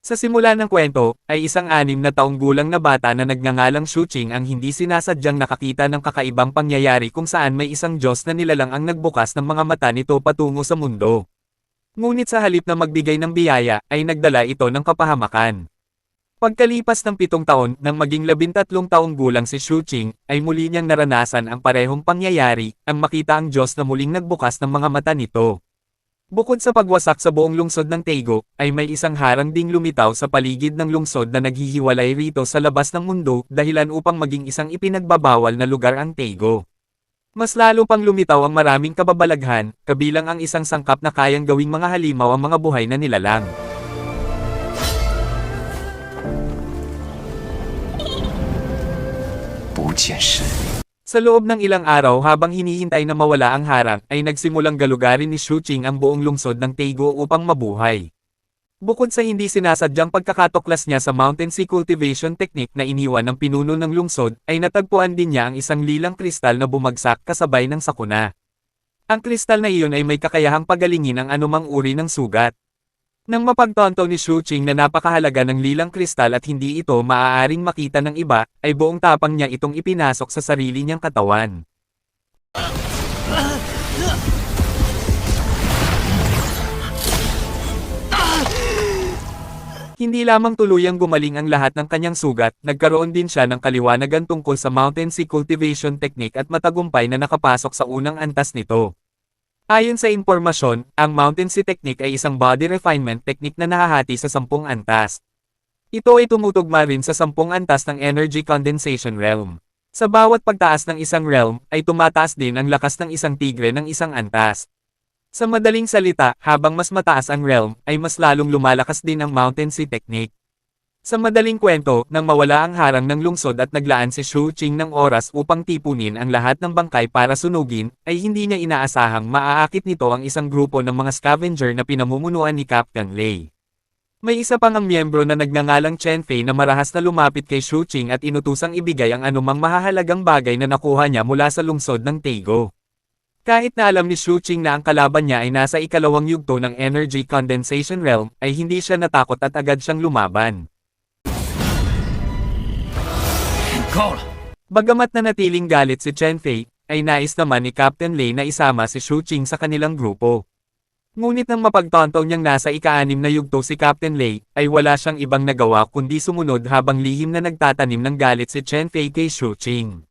Sa simula ng kwento, ay isang 6 na taong gulang na bata na nagngangalang Shuqing ang hindi sinasadyang nakakita ng kakaibang pangyayari kung saan may isang Diyos na nilalang ang nagbukas ng mga mata nito patungo sa mundo. Ngunit sa halip na magbigay ng biyaya, ay nagdala ito ng kapahamakan. Pagkalipas ng 7 taon nang maging 13 taong gulang si Shuqing, ay muli niyang naranasan ang parehong pangyayari, ang makita ang Diyos na muling nagbukas ng mga mata nito. Bukod sa pagwasak sa buong lungsod ng Taego, ay may isang harang ding lumitaw sa paligid ng lungsod na naghihiwalay rito sa labas ng mundo dahilan upang maging isang ipinagbabawal na lugar ang Taego. Mas lalo pang lumitaw ang maraming kababalaghan, kabilang ang isang sangkap na kayang gawing mga halimaw ang mga buhay na nilalang. Sa loob ng ilang araw habang hinihintay na mawala ang harang, ay nagsimulang galugarin ni Shuqing ang buong lungsod ng Taego upang mabuhay. Bukod sa hindi sinasadyang pagkakatuklas niya sa mountain sea cultivation technique na iniwan ng pinuno ng lungsod, ay natagpuan din niya ang isang lilang kristal na bumagsak kasabay ng sakuna. Ang kristal na iyon ay may kakayahang pagalingin ang anumang uri ng sugat. Nang mapagtanto ni Shuqing na napakahalaga ng lilang kristal at hindi ito maaaring makita ng iba, ay buong tapang niya itong ipinasok sa sarili niyang katawan. Hindi lamang tuluyang gumaling ang lahat ng kanyang sugat, nagkaroon din siya ng kaliwanagan tungkol sa mountain sea cultivation technique at matagumpay na nakapasok sa unang antas nito. Ayon sa impormasyon, ang mountain sea technique ay isang body refinement technique na nahahati sa 10 antas. Ito ay tumutugma rin sa 10 antas ng energy condensation realm. Sa bawat pagtaas ng isang realm, ay tumataas din ang lakas ng isang tigre ng isang antas. Sa madaling salita, habang mas mataas ang realm, ay mas lalong lumalakas din ang mountain sea technique. Sa madaling kwento, nang mawala ang harang ng lungsod at naglaan si Shuqing ng oras upang tipunin ang lahat ng bangkay para sunugin, ay hindi niya inaasahang maaakit nito ang isang grupo ng mga scavenger na pinamumunuan ni Captain Lei. May isa pang ang miyembro na nagngangalang Chen Fei na marahas na lumapit kay Shuqing at inutusang ibigay ang anumang mahahalagang bagay na nakuha niya mula sa lungsod ng Taego. Kahit na alam ni Shuqing na ang kalaban niya ay nasa ikalawang yugto ng energy condensation realm, ay hindi siya natakot at agad siyang lumaban. Bagamat nanatiling galit si Chen Fei, ay nais naman ni Captain Lei na isama si Shuqing sa kanilang grupo. Ngunit nang mapagtanto niyang nasa ika-6 na yugto si Captain Lei, ay wala siyang ibang nagawa kundi sumunod habang lihim na nagtatanim ng galit si Chen Fei kay Shuqing.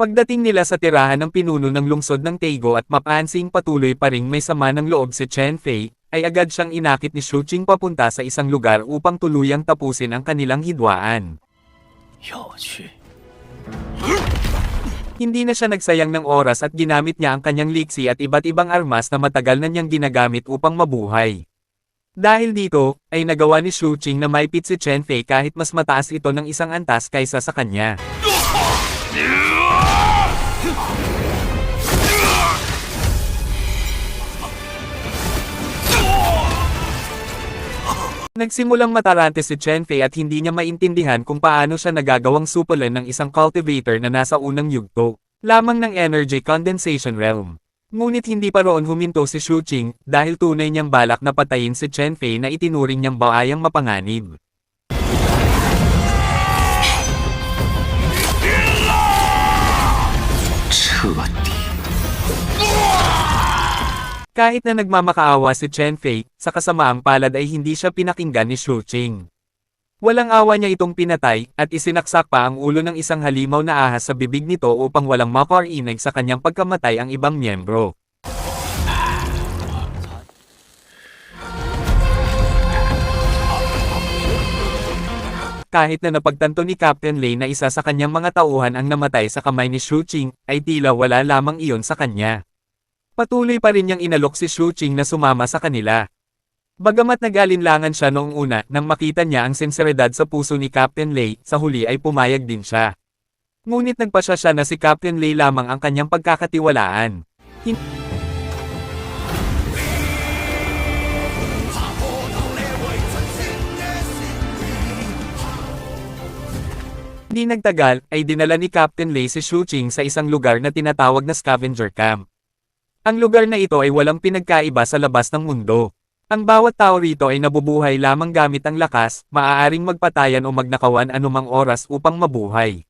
Pagdating nila sa tirahan ng pinuno ng lungsod ng Taego at mapansing patuloy pa ring may sama ng loob si Chen Fei, ay agad siyang inakit ni Shuqing papunta sa isang lugar upang tuluyang tapusin ang kanilang hidwaan. Hindi na siya nagsayang ng oras at ginamit niya ang kanyang liksi at iba't ibang armas na matagal na niyang ginagamit upang mabuhay. Dahil dito, ay nagawa ni Shuqing na maipit si Chen Fei kahit mas mataas ito ng isang antas kaysa sa kanya. Nagsimulang matarante si Chen Fei at hindi niya maintindihan kung paano siya nagagawang supulan ng isang cultivator na nasa unang yugto, lamang ng energy condensation realm. Ngunit hindi pa roon huminto si Shuqing, dahil tunay niyang balak na patayin si Chen Fei na itinuring niyang baayang mapanganib. Kahit na nagmamakaawa si Chen Fei, sa kasamaang palad ay hindi siya pinakinggan ni Shuqing. Walang awa niya itong pinatay, at isinaksak pa ang ulo ng isang halimaw na ahas sa bibig nito upang walang makarinig sa kanyang pagkamatay ang ibang miyembro. Kahit na napagtanto ni Captain Lei na isa sa kanyang mga tauhan ang namatay sa kamay ni Shuqing, ay tila wala lamang iyon sa kanya. Patuloy pa rin niyang inalok si Shuqing na sumama sa kanila. Bagamat nag-alinlangan siya noong una nang makita niya ang sinseridad sa puso ni Captain Lei, sa huli ay pumayag din siya. Ngunit nagpasya siya na si Captain Lei lamang ang kanyang pagkakatiwalaan. Hindi nagtagal, ay dinala ni Captain Lei si Shuqing sa isang lugar na tinatawag na scavenger camp. Ang lugar na ito ay walang pinagkaiba sa labas ng mundo. Ang bawat tao rito ay nabubuhay lamang gamit ang lakas, maaaring magpatayan o magnakawan anumang oras upang mabuhay.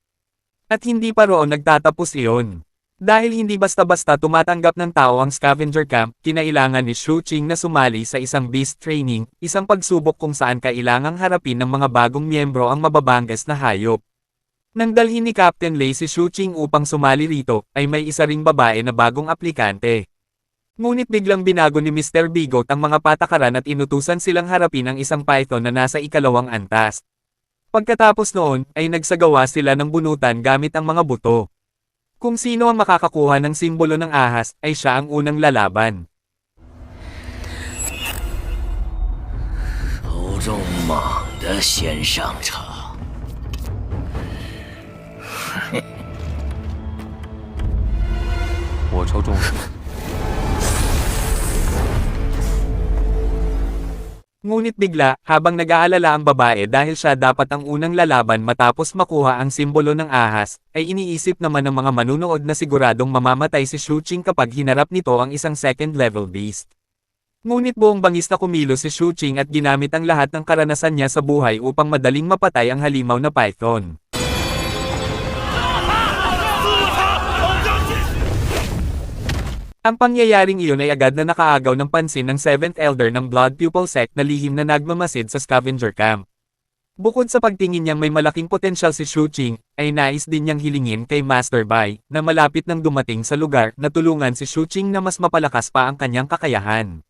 At hindi pa roon nagtatapos iyon. Dahil hindi basta-basta tumatanggap ng tao ang scavenger camp, kinailangan ni Shu Qing na sumali sa isang beast training, isang pagsubok kung saan kailangang harapin ng mga bagong miyembro ang mababangas na hayop. Nang dalhin ni Captain Lei si Shu Qing upang sumali rito, ay may isa ring babae na bagong aplikante. Ngunit biglang binago ni Mr. Bigot ang mga patakaran at inutusan silang harapin ang isang python na nasa ikalawang antas. Pagkatapos noon, ay nagsagawa sila ng bunutan gamit ang mga buto. Kung sino ang makakakuha ng simbolo ng ahas, ay siya ang unang lalaban. 头中猛的先上场。我抽中了。 Ngunit bigla, habang nag-aalala ang babae dahil siya dapat ang unang lalaban matapos makuha ang simbolo ng ahas, ay iniisip naman ng mga manunood na siguradong mamamatay si Shu Qing kapag hinarap nito ang isang second-level beast. Ngunit buong bangis na kumilos si Shu Qing at ginamit ang lahat ng karanasan niya sa buhay upang madaling mapatay ang halimaw na python. Ang pangyayaring iyon ay agad na nakaagaw ng pansin ng 7th Elder ng Blood Pupil Sect na lihim na nagmamasid sa scavenger camp. Bukod sa pagtingin niyang may malaking potensyal si Shu Qing, ay nais din niyang hilingin kay Master Bai, na malapit nang dumating sa lugar, na tulungan si Shu Qing na mas mapalakas pa ang kanyang kakayahan.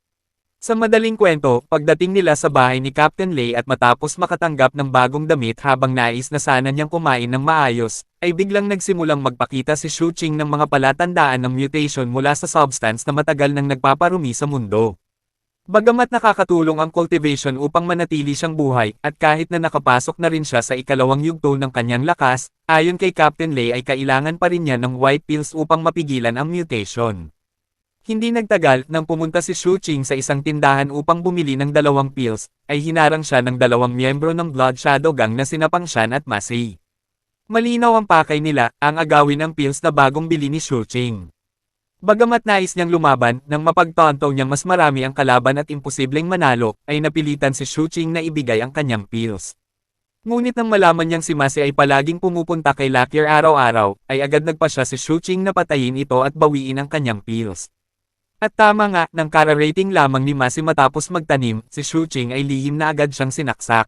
Sa madaling kwento, pagdating nila sa bahay ni Captain Lei at matapos makatanggap ng bagong damit habang nais na sana niyang kumain ng maayos, ay biglang nagsimulang magpakita si Shu Qing ng mga palatandaan ng mutation mula sa substance na matagal nang nagpaparumi sa mundo. Bagamat nakakatulong ang cultivation upang manatili siyang buhay, at kahit na nakapasok na rin siya sa ikalawang yugto ng kanyang lakas, ayon kay Captain Lei ay kailangan pa rin niya ng white pills upang mapigilan ang mutation. Hindi nagtagal, nang pumunta si Shu Qing sa isang tindahan upang bumili ng 2 pills, ay hinarang siya ng 2 miyembro ng Blood Shadow Gang na sina Pangshan at Masi. Malinaw ang pakay nila, ang agawin ng pills na bagong bili ni Shu Qing. Bagamat nais niyang lumaban, nang mapagtanto niyang mas marami ang kalaban at imposibleng manalo, ay napilitan si Shu Qing na ibigay ang kanyang pills. Ngunit nang malaman niyang si Masi ay palaging pumupunta kay Lakier araw-araw, ay agad nagpasya si Shu Qing na patayin ito at bawiin ang kanyang pills. At tama nga, nang kararating lamang ni Masi matapos magtanim, si Shu Qing ay lihim na agad siyang sinaksak.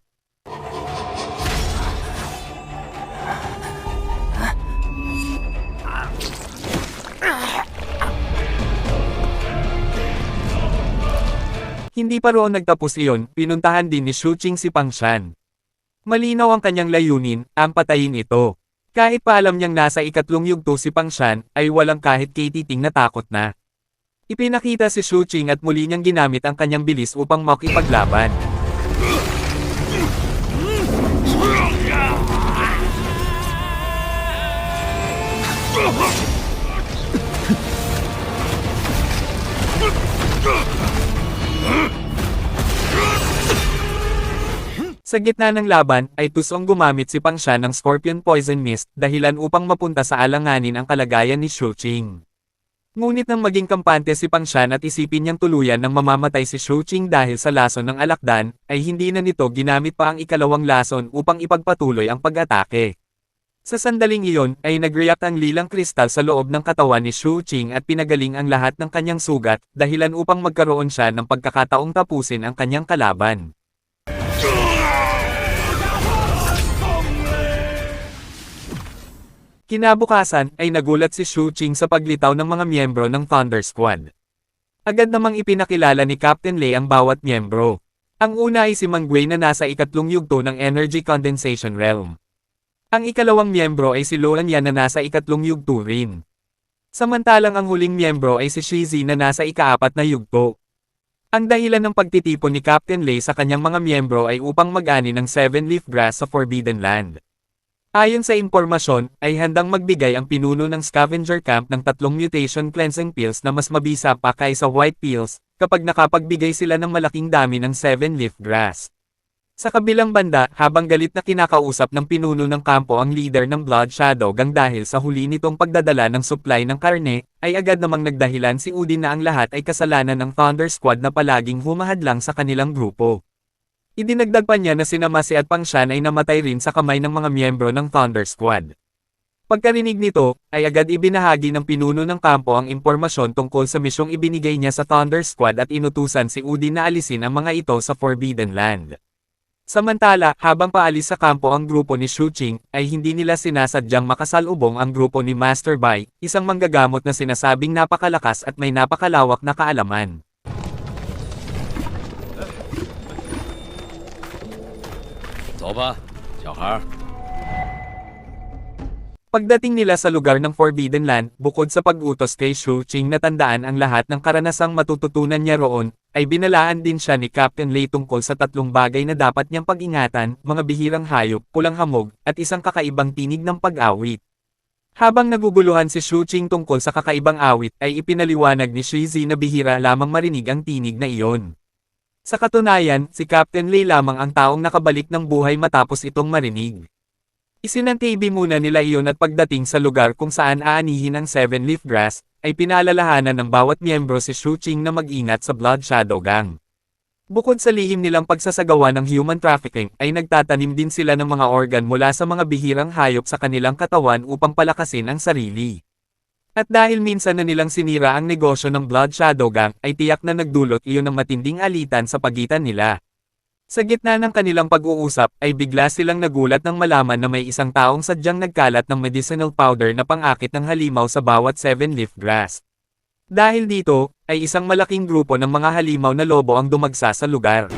Hindi pa roon nagtapos iyon, pinuntahan din ni Shu Qing si Pangshan. Malinaw ang kanyang layunin, ang patayin ito. Kahit pa alam niyang nasa ikatlong yugto si Pangshan, ay walang kahit katiting na takot na. Ipinakita si Shu Qing at muli niyang ginamit ang kanyang bilis upang makipaglaban. Sa gitna ng laban, ay tusong gumamit si Pangshan ng Scorpion Poison Mist, dahilan upang mapunta sa alanganin ang kalagayan ni Shu Qing. Ngunit nang maging kampante si Pangshan at isipin niyang tuluyan ng mamamatay si Shu Qing dahil sa lason ng alakdan, ay hindi na nito ginamit pa ang ikalawang lason upang ipagpatuloy ang pag-atake. Sa sandaling iyon, ay nag-react ang lilang kristal sa loob ng katawan ni Shu Qing at pinagaling ang lahat ng kanyang sugat, dahilan upang magkaroon siya ng pagkakataong tapusin ang kanyang kalaban. Kinabukasan, ay nagulat si Shu Qing sa paglitaw ng mga miyembro ng Thunder Squad. Agad namang ipinakilala ni Captain Lei ang bawat miyembro. Ang una ay si Mang Gui na nasa ikatlong yugto ng Energy Condensation Realm. Ang ikalawang miyembro ay si Luan Yan na nasa ikatlong yugto rin. Samantalang ang huling miyembro ay si Shizi na nasa ikaapat na yugto. Ang dahilan ng pagtitipon ni Captain Lei sa kanyang mga miyembro ay upang mag-ani ng 7-leaf grass sa Forbidden Land. Ayon sa impormasyon, ay handang magbigay ang pinuno ng scavenger camp ng 3 mutation cleansing pills na mas mabisa pa kaysa white pills, kapag nakapagbigay sila ng malaking dami ng 7-leaf grass. Sa kabilang banda, habang galit na kinakausap ng pinuno ng kampo ang leader ng Blood Shadow Gang dahil sa huli nitong pagdadala ng supply ng karne, ay agad namang nagdahilan si Udin na ang lahat ay kasalanan ng Thunder Squad na palaging humahadlang sa kanilang grupo. Idinagdag pa niya na sina Masi at Pangshan ay namatay rin sa kamay ng mga miyembro ng Thunder Squad. Pagkarinig nito, ay agad ibinahagi ng pinuno ng kampo ang impormasyon tungkol sa misyong ibinigay niya sa Thunder Squad at inutusan si Udin na alisin ang mga ito sa Forbidden Land. Samantala, habang paalis sa kampo ang grupo ni Shu Qing, ay hindi nila sinasadyang makasalubong ang grupo ni Master Bai, isang manggagamot na sinasabing napakalakas at may napakalawak na kaalaman. 走吧，小孩。 Pagdating nila sa lugar ng Forbidden Land, bukod sa pag-utos kay Shu Qing na tandaan ang lahat ng karanasang matututunan niya roon, ay binalaan din siya ni Captain Lei tungkol sa 3 bagay na dapat niyang pag-ingatan, mga bihirang hayop, pulang hamog, at isang kakaibang tinig ng pag-awit. Habang naguguluhan si Shu Qing tungkol sa kakaibang awit, ay ipinaliwanag ni Shizi na bihira lamang marinig ang tinig na iyon. Sa katunayan, si Captain Lei lamang ang taong nakabalik ng buhay matapos itong marinig. Isinantibi muna nila iyon at pagdating sa lugar kung saan aanihin ang 7-leaf grass, ay pinaalalahanan ng bawat miyembro si Shu Qing na mag-ingat sa Blood Shadow Gang. Bukod sa lihim nilang pagsasagawa ng human trafficking, ay nagtatanim din sila ng mga organ mula sa mga bihirang hayop sa kanilang katawan upang palakasin ang sarili. At dahil minsan na nilang sinira ang negosyo ng Blood Shadow Gang, ay tiyak na nagdulot iyon ng matinding alitan sa pagitan nila. Sa gitna ng kanilang pag-uusap, ay bigla silang nagulat nang malaman na may isang taong sadyang nagkalat ng medicinal powder na pang-akit ng halimaw sa bawat 7-leaf grass. Dahil dito, ay isang malaking grupo ng mga halimaw na lobo ang dumagsa sa lugar.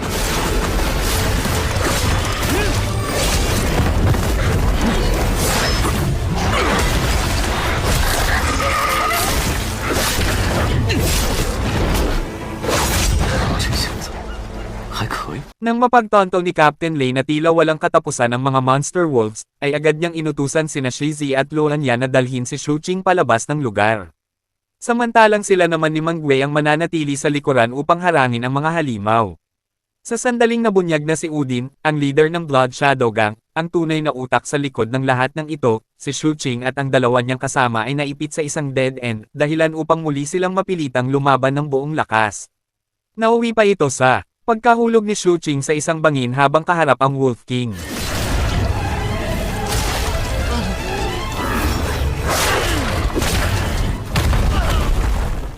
Nang mapagtonto ni Captain Lei na tila walang katapusan ang mga monster wolves, ay agad niyang inutusan sina Shizi at Luan Yan na dalhin si Shu Qing palabas ng lugar. Samantalang sila naman ni Mang Wei ang mananatili sa likuran upang harangin ang mga halimaw. Sa sandaling nabunyag na si Udin, ang leader ng Blood Shadow Gang, ang tunay na utak sa likod ng lahat ng ito, si Shu Qing at ang dalawa niyang kasama ay naipit sa isang dead end, dahilan upang muli silang mapilitang lumaban ng buong lakas. Nauwi pa ito sa pagkahulog ni Shu Qing sa isang bangin habang kaharap ang Wolf King.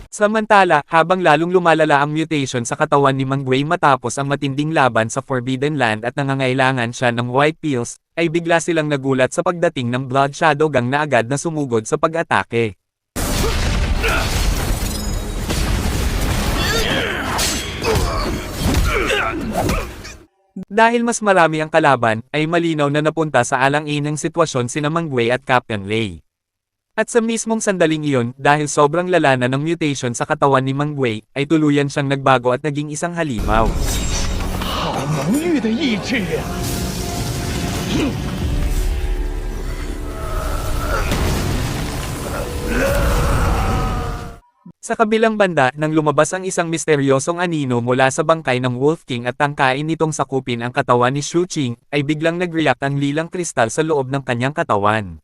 Samantala, habang lalong lumalala ang mutation sa katawan ni Mang Wei matapos ang matinding laban sa Forbidden Land at nangangailangan siya ng white pills, ay bigla silang nagulat sa pagdating ng Blood Shadow Gang na agad na sumugod sa pag-atake. Dahil mas marami ang kalaban, ay malinaw na napunta sa alang-inang sitwasyon sina Mang Wei at Captain Lei. At sa mismong sandaling iyon, dahil sobrang lala na ng mutation sa katawan ni Mang Wei, ay tuluyan siyang nagbago at naging isang halimaw. Sa kabilang banda, nang lumabas ang isang misteryosong anino mula sa bangkay ng Wolf King at tangkain nitong sakupin ang katawan ni Shu Qing, ay biglang nag-react ang lilang kristal sa loob ng kanyang katawan.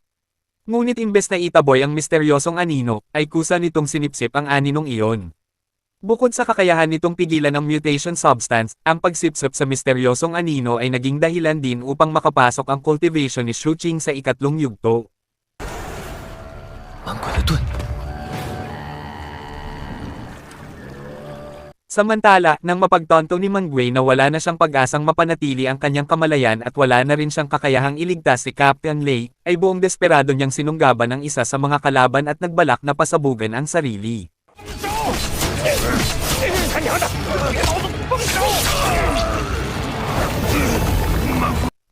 Ngunit imbes na itaboy ang misteryosong anino, ay kusa nitong sinipsip ang aninong iyon. Bukod sa kakayahan nitong pigilan ang mutation substance, ang pagsipsip sa misteryosong anino ay naging dahilan din upang makapasok ang cultivation ni Shu Qing sa ikatlong yugto. Samantala, nang mapagtonto ni Mang Wei na wala na siyang pag-asang mapanatili ang kanyang kamalayan at wala na rin siyang kakayahang iligtas si Captain Lei, ay buong desperado niyang sinunggaban ang isa sa mga kalaban at nagbalak na pasabugan ang sarili.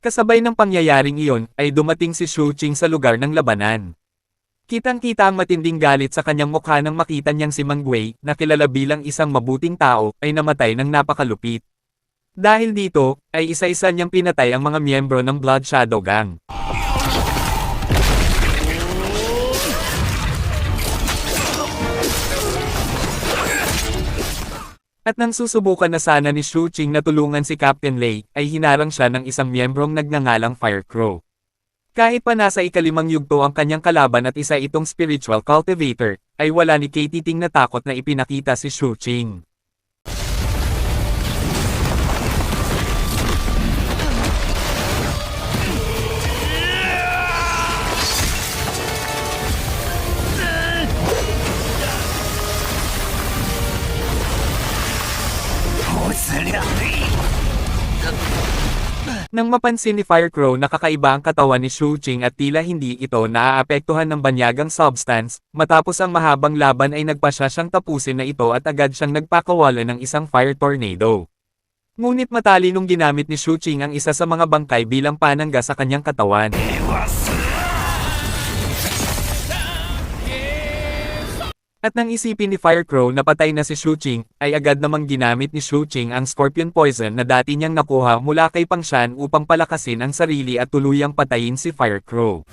Kasabay ng pangyayaring iyon, ay dumating si Shu Qing sa lugar ng labanan. Kitang-kita ang matinding galit sa kanyang mukha nang makita niyang si Mang Wei, na kilala bilang isang mabuting tao, ay namatay ng napakalupit. Dahil dito, ay isa-isa niyang pinatay ang mga miyembro ng Blood Shadow Gang. At nang susubukan na sana ni Shu Qing na tulungan si Captain Lei, ay hinarang siya ng isang miyembrong nagngangalang Firecrow. Kahit pa nasa ikalimang yugto ang kanyang kalaban at isa itong spiritual cultivator, ay wala ni Kay Titing na takot na ipinakita si Shu Qing. Nang mapansin ni Firecrow na kakaiba ang katawan ni Shu Qing at tila hindi ito naaapektuhan ng banyagang substance, matapos ang mahabang laban ay nagpasya siyang tapusin na ito at agad siyang nagpakawala ng isang fire tornado. Ngunit matalinong ginamit ni Shu Qing ang isa sa mga bangkay bilang panangga sa kanyang katawan. At nang isipin ni Firecrow na patay na si Shu Qing, ay agad namang ginamit ni Shu Qing ang Scorpion Poison na dati niyang nakuha mula kay Pang Shan upang palakasin ang sarili at tuluyang patayin si Firecrow.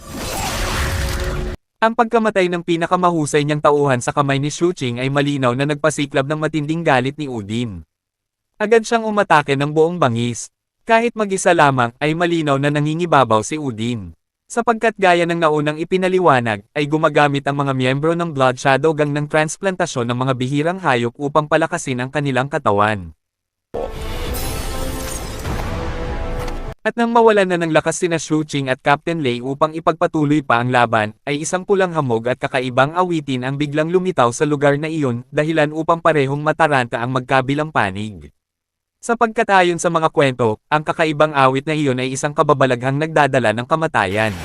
Ang pagkamatay ng pinakamahusay niyang tauhan sa kamay ni Shu Qing ay malinaw na nagpasiklab ng matinding galit ni Udin. Agad siyang umatake ng buong bangis. Kahit mag-isa lamang ay malinaw na nangingibabaw si Udin. Sapagkat gaya ng naunang ipinaliwanag, ay gumagamit ang mga miyembro ng Blood Shadow Gang ng transplantasyon ng mga bihirang hayop upang palakasin ang kanilang katawan. At nang mawalan na ng lakas sina Shu Qing at Captain Lei upang ipagpatuloy pa ang laban, ay isang pulang hamog at kakaibang awitin ang biglang lumitaw sa lugar na iyon, dahilan upang parehong mataranta ang magkabilang panig. Sapagkat ayon sa mga kwento, ang kakaibang awit na iyon ay isang kababalaghang nagdadala ng kamatayan.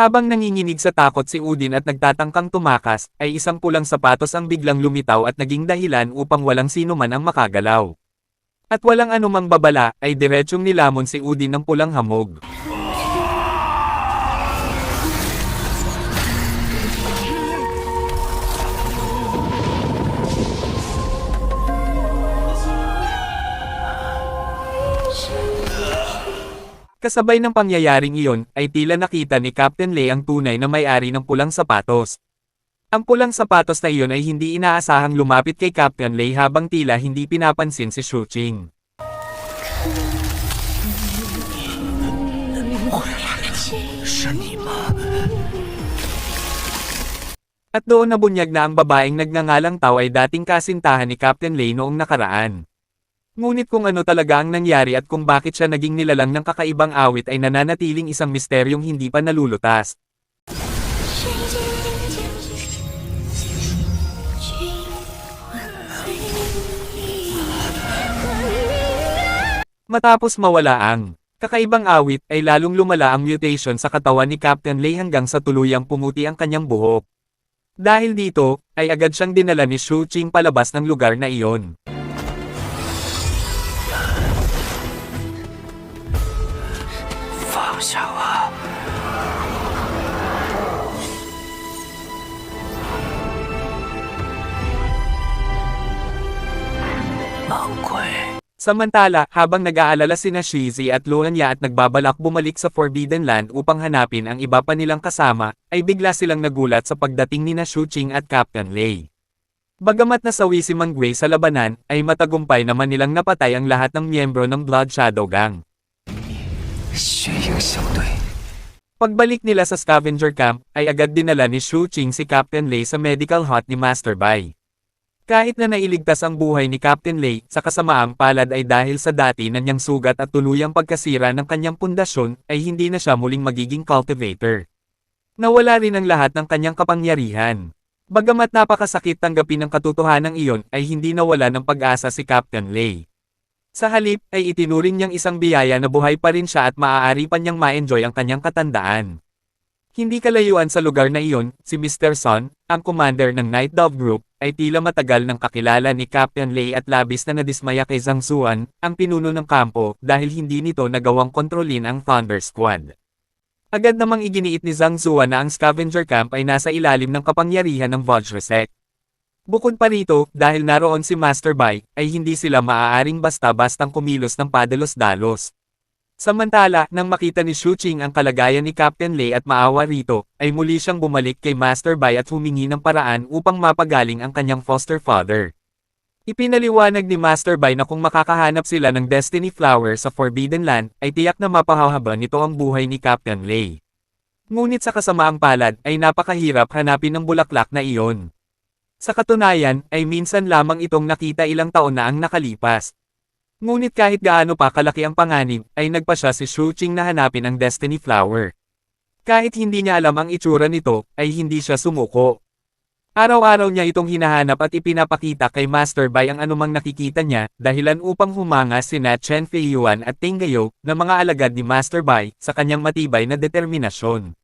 Habang nanginginig sa takot si Udin at nagtatangkang tumakas, ay isang pulang sapatos ang biglang lumitaw at naging dahilan upang walang sino man ang makagalaw. At walang anumang babala, ay diretsyong nilamon si Udin ng pulang hamog. Kasabay ng pangyayaring iyon, ay tila nakita ni Captain Lei ang tunay na may-ari ng pulang sapatos. Ang pulang sapatos na iyon ay hindi inaasahang lumapit kay Captain Lei habang tila hindi pinapansin si Shu Qing. At doon nabunyag na ang babaeng nagngangalang Tao ay dating kasintahan ni Captain Lei noong nakaraan. Ngunit kung ano talaga ang nangyari at kung bakit siya naging nilalang ng kakaibang awit ay nananatiling isang misteryong hindi pa nalulutas. Matapos mawala ang kakaibang awit ay lalong lumala ang mutation sa katawan ni Captain Lei hanggang sa tuluyang pumuti ang kanyang buhok. Dahil dito, ay agad siyang dinala ni Shu Qing palabas ng lugar na iyon. Samantala, habang nag-aalala sina Shizi at Luanya at nagbabalak bumalik sa Forbidden Land upang hanapin ang iba pa nilang kasama, ay bigla silang nagulat sa pagdating ni Shu Qing at Captain Lei. Bagamat nasawi si Mang Gui sa labanan, ay matagumpay naman nilang napatay ang lahat ng miyembro ng Blood Shadow Gang. Pagbalik nila sa scavenger camp, ay agad dinala ni Shu Qing si Captain Lei sa medical hut ni Master Bai. Kahit na nailigtas ang buhay ni Captain Lei, sa kasamaang palad ay dahil sa dati na niyang sugat at tuluyang pagkasira ng kanyang pundasyon, ay hindi na siya muling magiging cultivator. Nawala rin ang lahat ng kanyang kapangyarihan. Bagamat napakasakit tanggapin ang katotohanan iyon, ay hindi nawala ng pag-asa si Captain Lei. Sa halip, ay itinuring niyang isang biyaya na buhay pa rin siya at maaari pa niyang ma-enjoy ang kanyang katandaan. Hindi kalayuan sa lugar na iyon, si Mr. Sun, ang commander ng Night Dove Group, ay tila matagal nang kakilala ni Captain Lei at labis na nadismaya kay Zhang Zuan, ang pinuno ng kampo, dahil hindi nito nagawang kontrolin ang Thunder Squad. Agad namang iginiit ni Zhang Zuan na ang scavenger camp ay nasa ilalim ng kapangyarihan ng Vajra Sect. Bukod pa rito, dahil naroon si Master Bai, ay hindi sila maaaring basta-bastang kumilos ng padalos-dalos. Samantala, nang makita ni Shu Qing ang kalagayan ni Captain Lei at maawa rito, ay muli siyang bumalik kay Master Bai at humingi ng paraan upang mapagaling ang kanyang foster father. Ipinaliwanag ni Master Bai na kung makakahanap sila ng Destiny Flower sa Forbidden Land, ay tiyak na mapahahaba nito ang buhay ni Captain Lei. Ngunit sa kasamaang palad, ay napakahirap hanapin ang bulaklak na iyon. Sa katunayan, ay minsan lamang itong nakita ilang taon na ang nakalipas. Ngunit kahit gaano pa kalaki ang panganib, ay nagpa siya si Shu Qing na hanapin ang Destiny Flower. Kahit hindi niya alam ang itsura nito, ay hindi siya sumuko. Araw-araw niya itong hinahanap at ipinapakita kay Master Bai ang anumang nakikita niya, dahilan upang humanga sina Chen Feiyuan at Ting Gayo, na mga alagad ni Master Bai, sa kanyang matibay na determinasyon.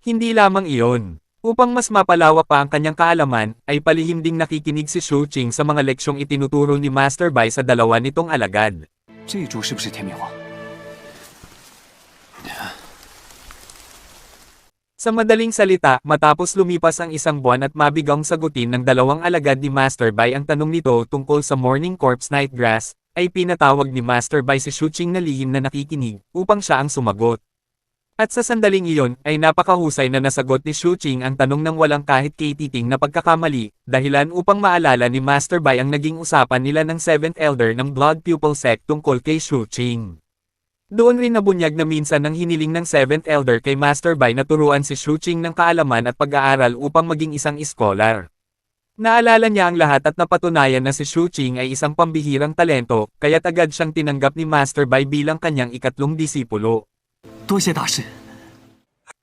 Hindi lamang iyon. Upang mas mapalawak pa ang kanyang kaalaman, ay palihim ding nakikinig si Shu Qing sa mga leksyong itinuturo ni Master Bai sa dalawa nitong alagad. 这株是不是天明花？ Sa madaling salita, matapos lumipas ang isang buwan at mabigang sagutin ng dalawang alagad ni Master Bai ang tanong nito tungkol sa Morning Corpse Nightgrass, ay pinatawag ni Master Bai si Shu Qing na lihim na nakikinig, upang siya ang sumagot. At sa sandaling iyon, ay napakahusay na nasagot ni Shu Qing ang tanong ng walang kahit katiting na pagkakamali, dahilan upang maalala ni Master Bai ang naging usapan nila ng 7th Elder ng Blood Pupil Sect tungkol kay Shu Qing. Doon rin nabunyag na minsan ng hiniling ng 7th Elder kay Master Bai na turuan si Shu Qing ng kaalaman at pag-aaral upang maging isang iskolar. Naalala niya ang lahat at napatunayan na si Shu Qing ay isang pambihirang talento, kaya't agad siyang tinanggap ni Master Bai bilang kanyang ikatlong disipulo. 多谢大师。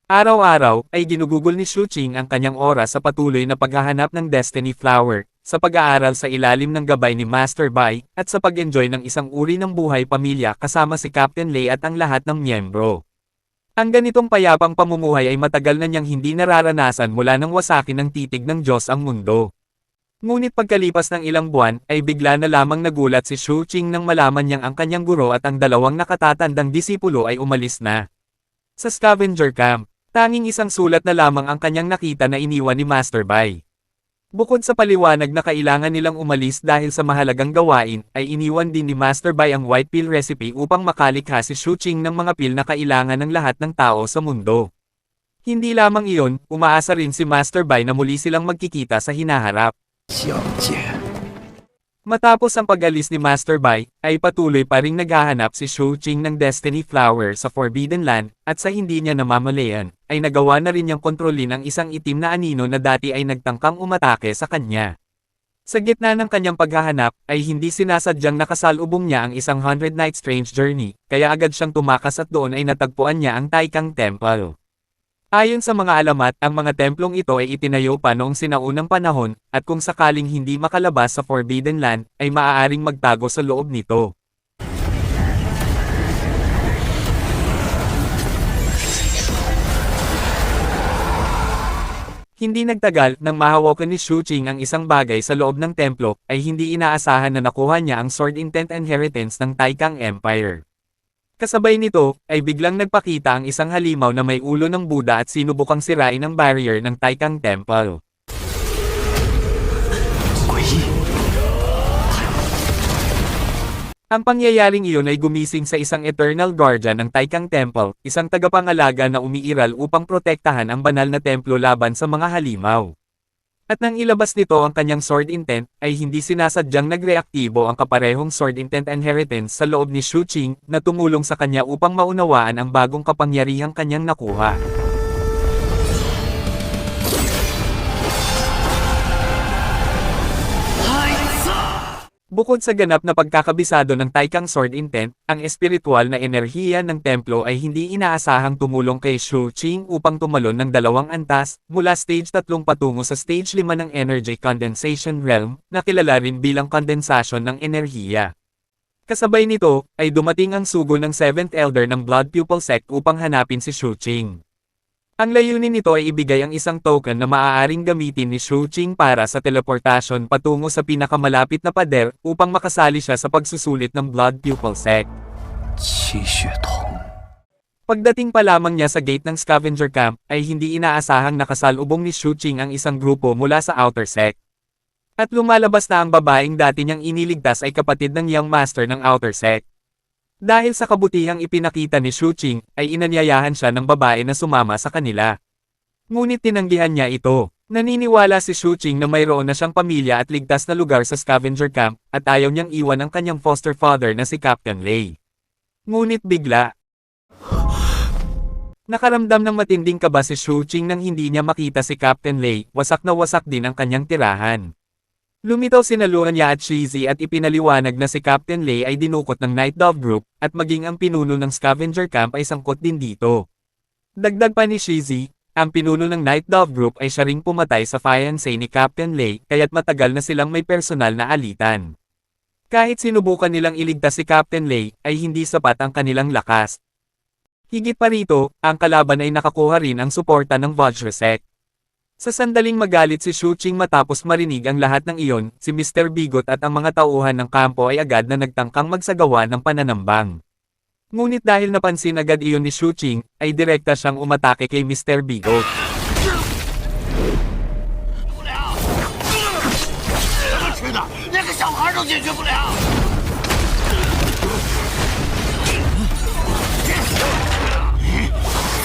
Araw-araw, ay ginugugol ni Shu Qing ang kanyang oras sa patuloy na paghahanap ng Destiny Flower, sa pag-aaral sa ilalim ng gabay ni Master Bai, at sa pag-enjoy ng isang uri ng buhay pamilya kasama si Captain Lei at ang lahat ng miyembro. Ang ganitong payapang pamumuhay ay matagal na niyang hindi nararanasan mula nang wasakin ng titig ng Diyos ang mundo. Ngunit pagkalipas ng ilang buwan, ay bigla na lamang nagulat si Shu Qing nang malaman niyang ang kanyang guro at ang dalawang nakatatandang disipulo ay umalis na. Sa scavenger camp, tanging isang sulat na lamang ang kanyang nakita na iniwan ni Master Bai. Bukod sa paliwanag na kailangan nilang umalis dahil sa mahalagang gawain, ay iniwan din ni Master Bai ang white pill recipe upang makalikha si Shu Qing ng mga pill na kailangan ng lahat ng tao sa mundo. Hindi lamang iyon, umaasa rin si Master Bai na muli silang magkikita sa hinaharap. 相见。 Matapos ang pag-alis ni Master Bai, ay patuloy pa ring naghahanap si Shu Qing ng Destiny Flower sa Forbidden Land, at sa hindi niya namamalayan, ay nagawa na rin niyang kontrolin ang isang itim na anino na dati ay nagtangkang umatake sa kanya. Sa gitna ng kanyang paghahanap, ay hindi sinasadyang nakasalubong niya ang isang 100-night strange journey, kaya agad siyang tumakas at doon ay natagpuan niya ang Taikang Temple. Ayon sa mga alamat, ang mga templong ito ay itinayo pa noong sinaunang panahon, at kung sakaling hindi makalabas sa Forbidden Land, ay maaaring magtago sa loob nito. Hindi nagtagal, nang mahawakan ni Shu Qing ang isang bagay sa loob ng templo, ay hindi inaasahan na nakuha niya ang Sword Intent Inheritance ng Taikang Empire. Kasabay nito, ay biglang nagpakita ang isang halimaw na may ulo ng Buddha at sinubukang sirain ang barrier ng Taikang Temple. 诡异。 Ang pangyayaring iyon ay gumising sa isang Eternal Guardian ng Taikang Temple, isang tagapangalaga na umiiral upang protektahan ang banal na templo laban sa mga halimaw. At nang ilabas nito ang kanyang Sword Intent, ay hindi sinasadyang nagreaktibo ang kaparehong Sword Intent Inheritance sa loob ni Shu Qing, na tumulong sa kanya upang maunawaan ang bagong kapangyarihang kanyang nakuha. Bukod sa ganap na pagkakabisado ng Taikang Sword Intent, ang espiritual na enerhiya ng templo ay hindi inaasahang tumulong kay Shu Qing upang tumalon ng dalawang antas, mula Stage 3 patungo sa Stage 5 ng Energy Condensation Realm, na kilala rin bilang kondensasyon ng enerhiya. Kasabay nito, ay dumating ang sugo ng 7th Elder ng Blood Pupil Sect upang hanapin si Shu Qing. Ang layunin nito ay ibigay ang isang token na maaaring gamitin ni Shu Qing para sa teleportasyon patungo sa pinakamalapit na pader upang makasali siya sa pagsusulit ng Blood Pupil Sect. 气血通。 Pagdating pa lamang niya sa gate ng scavenger camp, ay hindi inaasahang nakasalubong ni Shu Qing ang isang grupo mula sa Outer Sect. At lumalabas na ang babaeng dati niyang iniligtas ay kapatid ng Young Master ng Outer Sect. Dahil sa kabutihang ipinakita ni Shu Qing, ay inanyayahan siya ng babae na sumama sa kanila. Ngunit tinanggihan niya ito. Naniniwala si Shu Qing na mayroon na siyang pamilya at ligtas na lugar sa scavenger camp, at ayaw niyang iwan ang kanyang foster father na si Captain Lei. Ngunit bigla, nakaramdam ng matinding kaba si Shu Qing nang hindi niya makita si Captain Lei, wasak na wasak din ang kanyang tirahan. Lumitaw sina Luan Ya at Shizi at ipinaliwanag na si Captain Lei ay dinukot ng Night Dove Group, at maging ang pinuno ng scavenger camp ay sangkot din dito. Dagdag pa ni Shizi, ang pinuno ng Night Dove Group ay siya ring pumatay sa fiancé ni Captain Lei, kaya't matagal na silang may personal na alitan. Kahit sinubukan nilang iligtas si Captain Lei, ay hindi sapat ang kanilang lakas. Higit pa rito, ang kalaban ay nakakuha rin ang suporta ng Vajrasek. Sa sandaling magalit si Shu Qing matapos marinig ang lahat ng iyon, si Mr. Bigot at ang mga tauhan ng kampo ay agad na nagtangkang magsagawa ng pananambang. Ngunit dahil napansin agad iyon ni Shu Qing, ay direkta siyang umatake kay Mr. Bigot. 吃的，连个小孩都解决不了。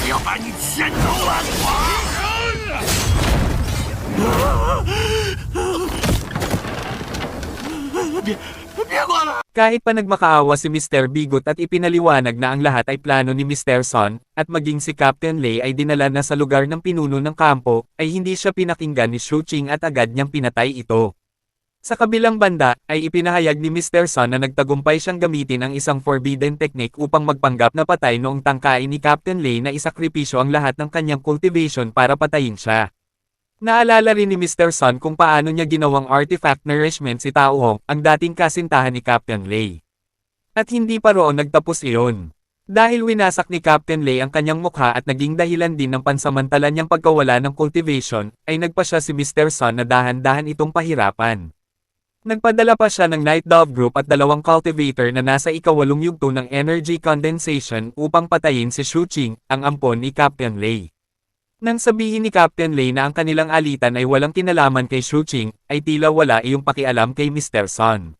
我要把你千刀万别管了！ Kahit pa nagmakaawa si Mr. Bigot at ipinaliwanag na ang lahat ay plano ni Mr. Son, at maging si Captain Lei ay dinala na sa lugar ng pinuno ng kampo, ay hindi siya pinakinggan ni Shu Qing at agad niyang pinatay ito. Sa kabilang banda, ay ipinahayag ni Mr. Son na nagtagumpay siyang gamitin ang isang forbidden technique upang magpanggap na patay noong tangkain ni Captain Lei na isakripisyo ang lahat ng kanyang cultivation para patayin siya. Naalala rin ni Mr. Son kung paano niya ginawang artifact nourishment si Tao Hong, ang dating kasintahan ni Captain Lei. At hindi pa roon nagtapos iyon. Dahil winasak ni Captain Lei ang kanyang mukha at naging dahilan din ng pansamantala niyang pagkawala ng cultivation, ay nagpa siya si Mr. Son na dahan-dahan itong pahirapan. Nagpadala pa siya ng Night Dove Group at 2 cultivator na nasa ika-8 yugto ng energy condensation upang patayin si Shu Qing, ang ampon ni Captain Lei. Nang sabihin ni Captain Lei na ang kanilang alitan ay walang kinalaman kay Shu Qing, ay tila wala iyong pakialam kay Mr. Son.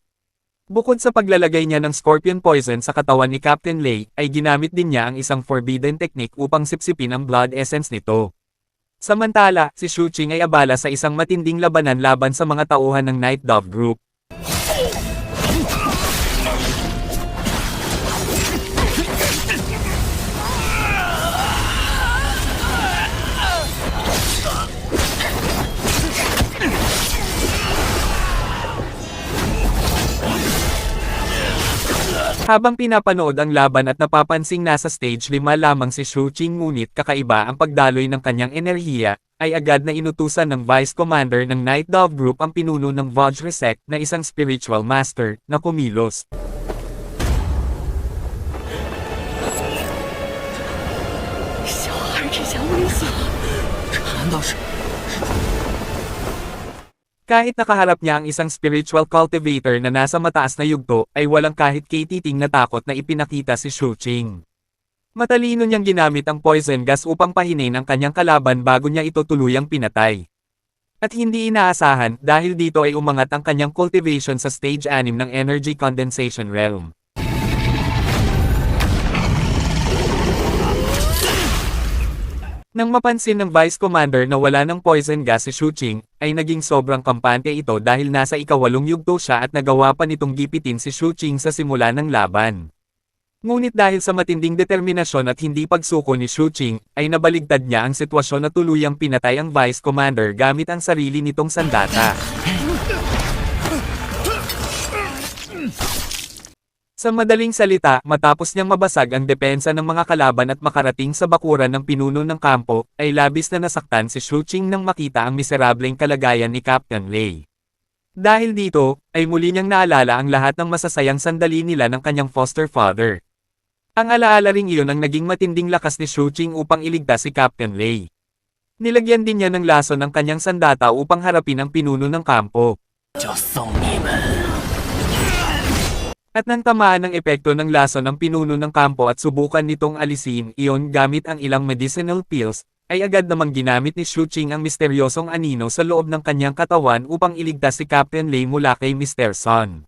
Bukod sa paglalagay niya ng scorpion poison sa katawan ni Captain Lei, ay ginamit din niya ang isang forbidden technique upang sipsipin ang blood essence nito. Samantala, si Shu Qing ay abala sa isang matinding labanan laban sa mga tauhan ng Night Dove Group. Habang pinapanood ang laban at napapansing nasa stage 5 lamang si Shu Qing ngunit kakaiba ang pagdaloy ng kanyang enerhiya, ay agad na inutusan ng Vice Commander ng Night Dove Group ang pinuno ng Vajrasek na isang spiritual master, na kumilos. 小孩只想猥琐。 难道是？ Kahit nakaharap niya ang isang spiritual cultivator na nasa mataas na yugto, ay walang kahit katiting na takot na ipinakita si Shu Qing. Matalino niyang ginamit ang poison gas upang pahinin ang kanyang kalaban bago niya ito tuluyang pinatay. At hindi inaasahan dahil dito ay umangat ang kanyang cultivation sa stage 6 ng energy condensation realm. Nang mapansin ng Vice Commander na wala ng poison gas si Shu Qing, ay naging sobrang kampante ito dahil nasa ika-8 yugto siya at nagawa pa nitong gipitin si Shu Qing sa simula ng laban. Ngunit dahil sa matinding determinasyon at hindi pagsuko ni Shu Qing, ay nabaligtad niya ang sitwasyon na tuluyang pinatay ang Vice Commander gamit ang sarili nitong sandata. Sa madaling salita, matapos niyang mabasag ang depensa ng mga kalaban at makarating sa bakuran ng pinuno ng kampo, ay labis na nasaktan si Shu Qing nang makita ang miserableng kalagayan ni Captain Lei. Dahil dito, ay muli niyang naalala ang lahat ng masasayang sandali nila ng kanyang foster father. Ang alaala ring iyon ang naging matinding lakas ni Shu Qing upang iligtas si Captain Lei. Nilagyan din niya ng lason ang kanyang sandata upang harapin ang pinuno ng kampo. 就送你们。 At nang tamaan ng epekto ng lason ng pinuno ng kampo at subukan nitong alisin iyon gamit ang ilang medicinal pills, ay agad namang ginamit ni Shu Qing ang misteryosong anino sa loob ng kanyang katawan upang iligtas si Captain Lei mula kay Mr. Sun.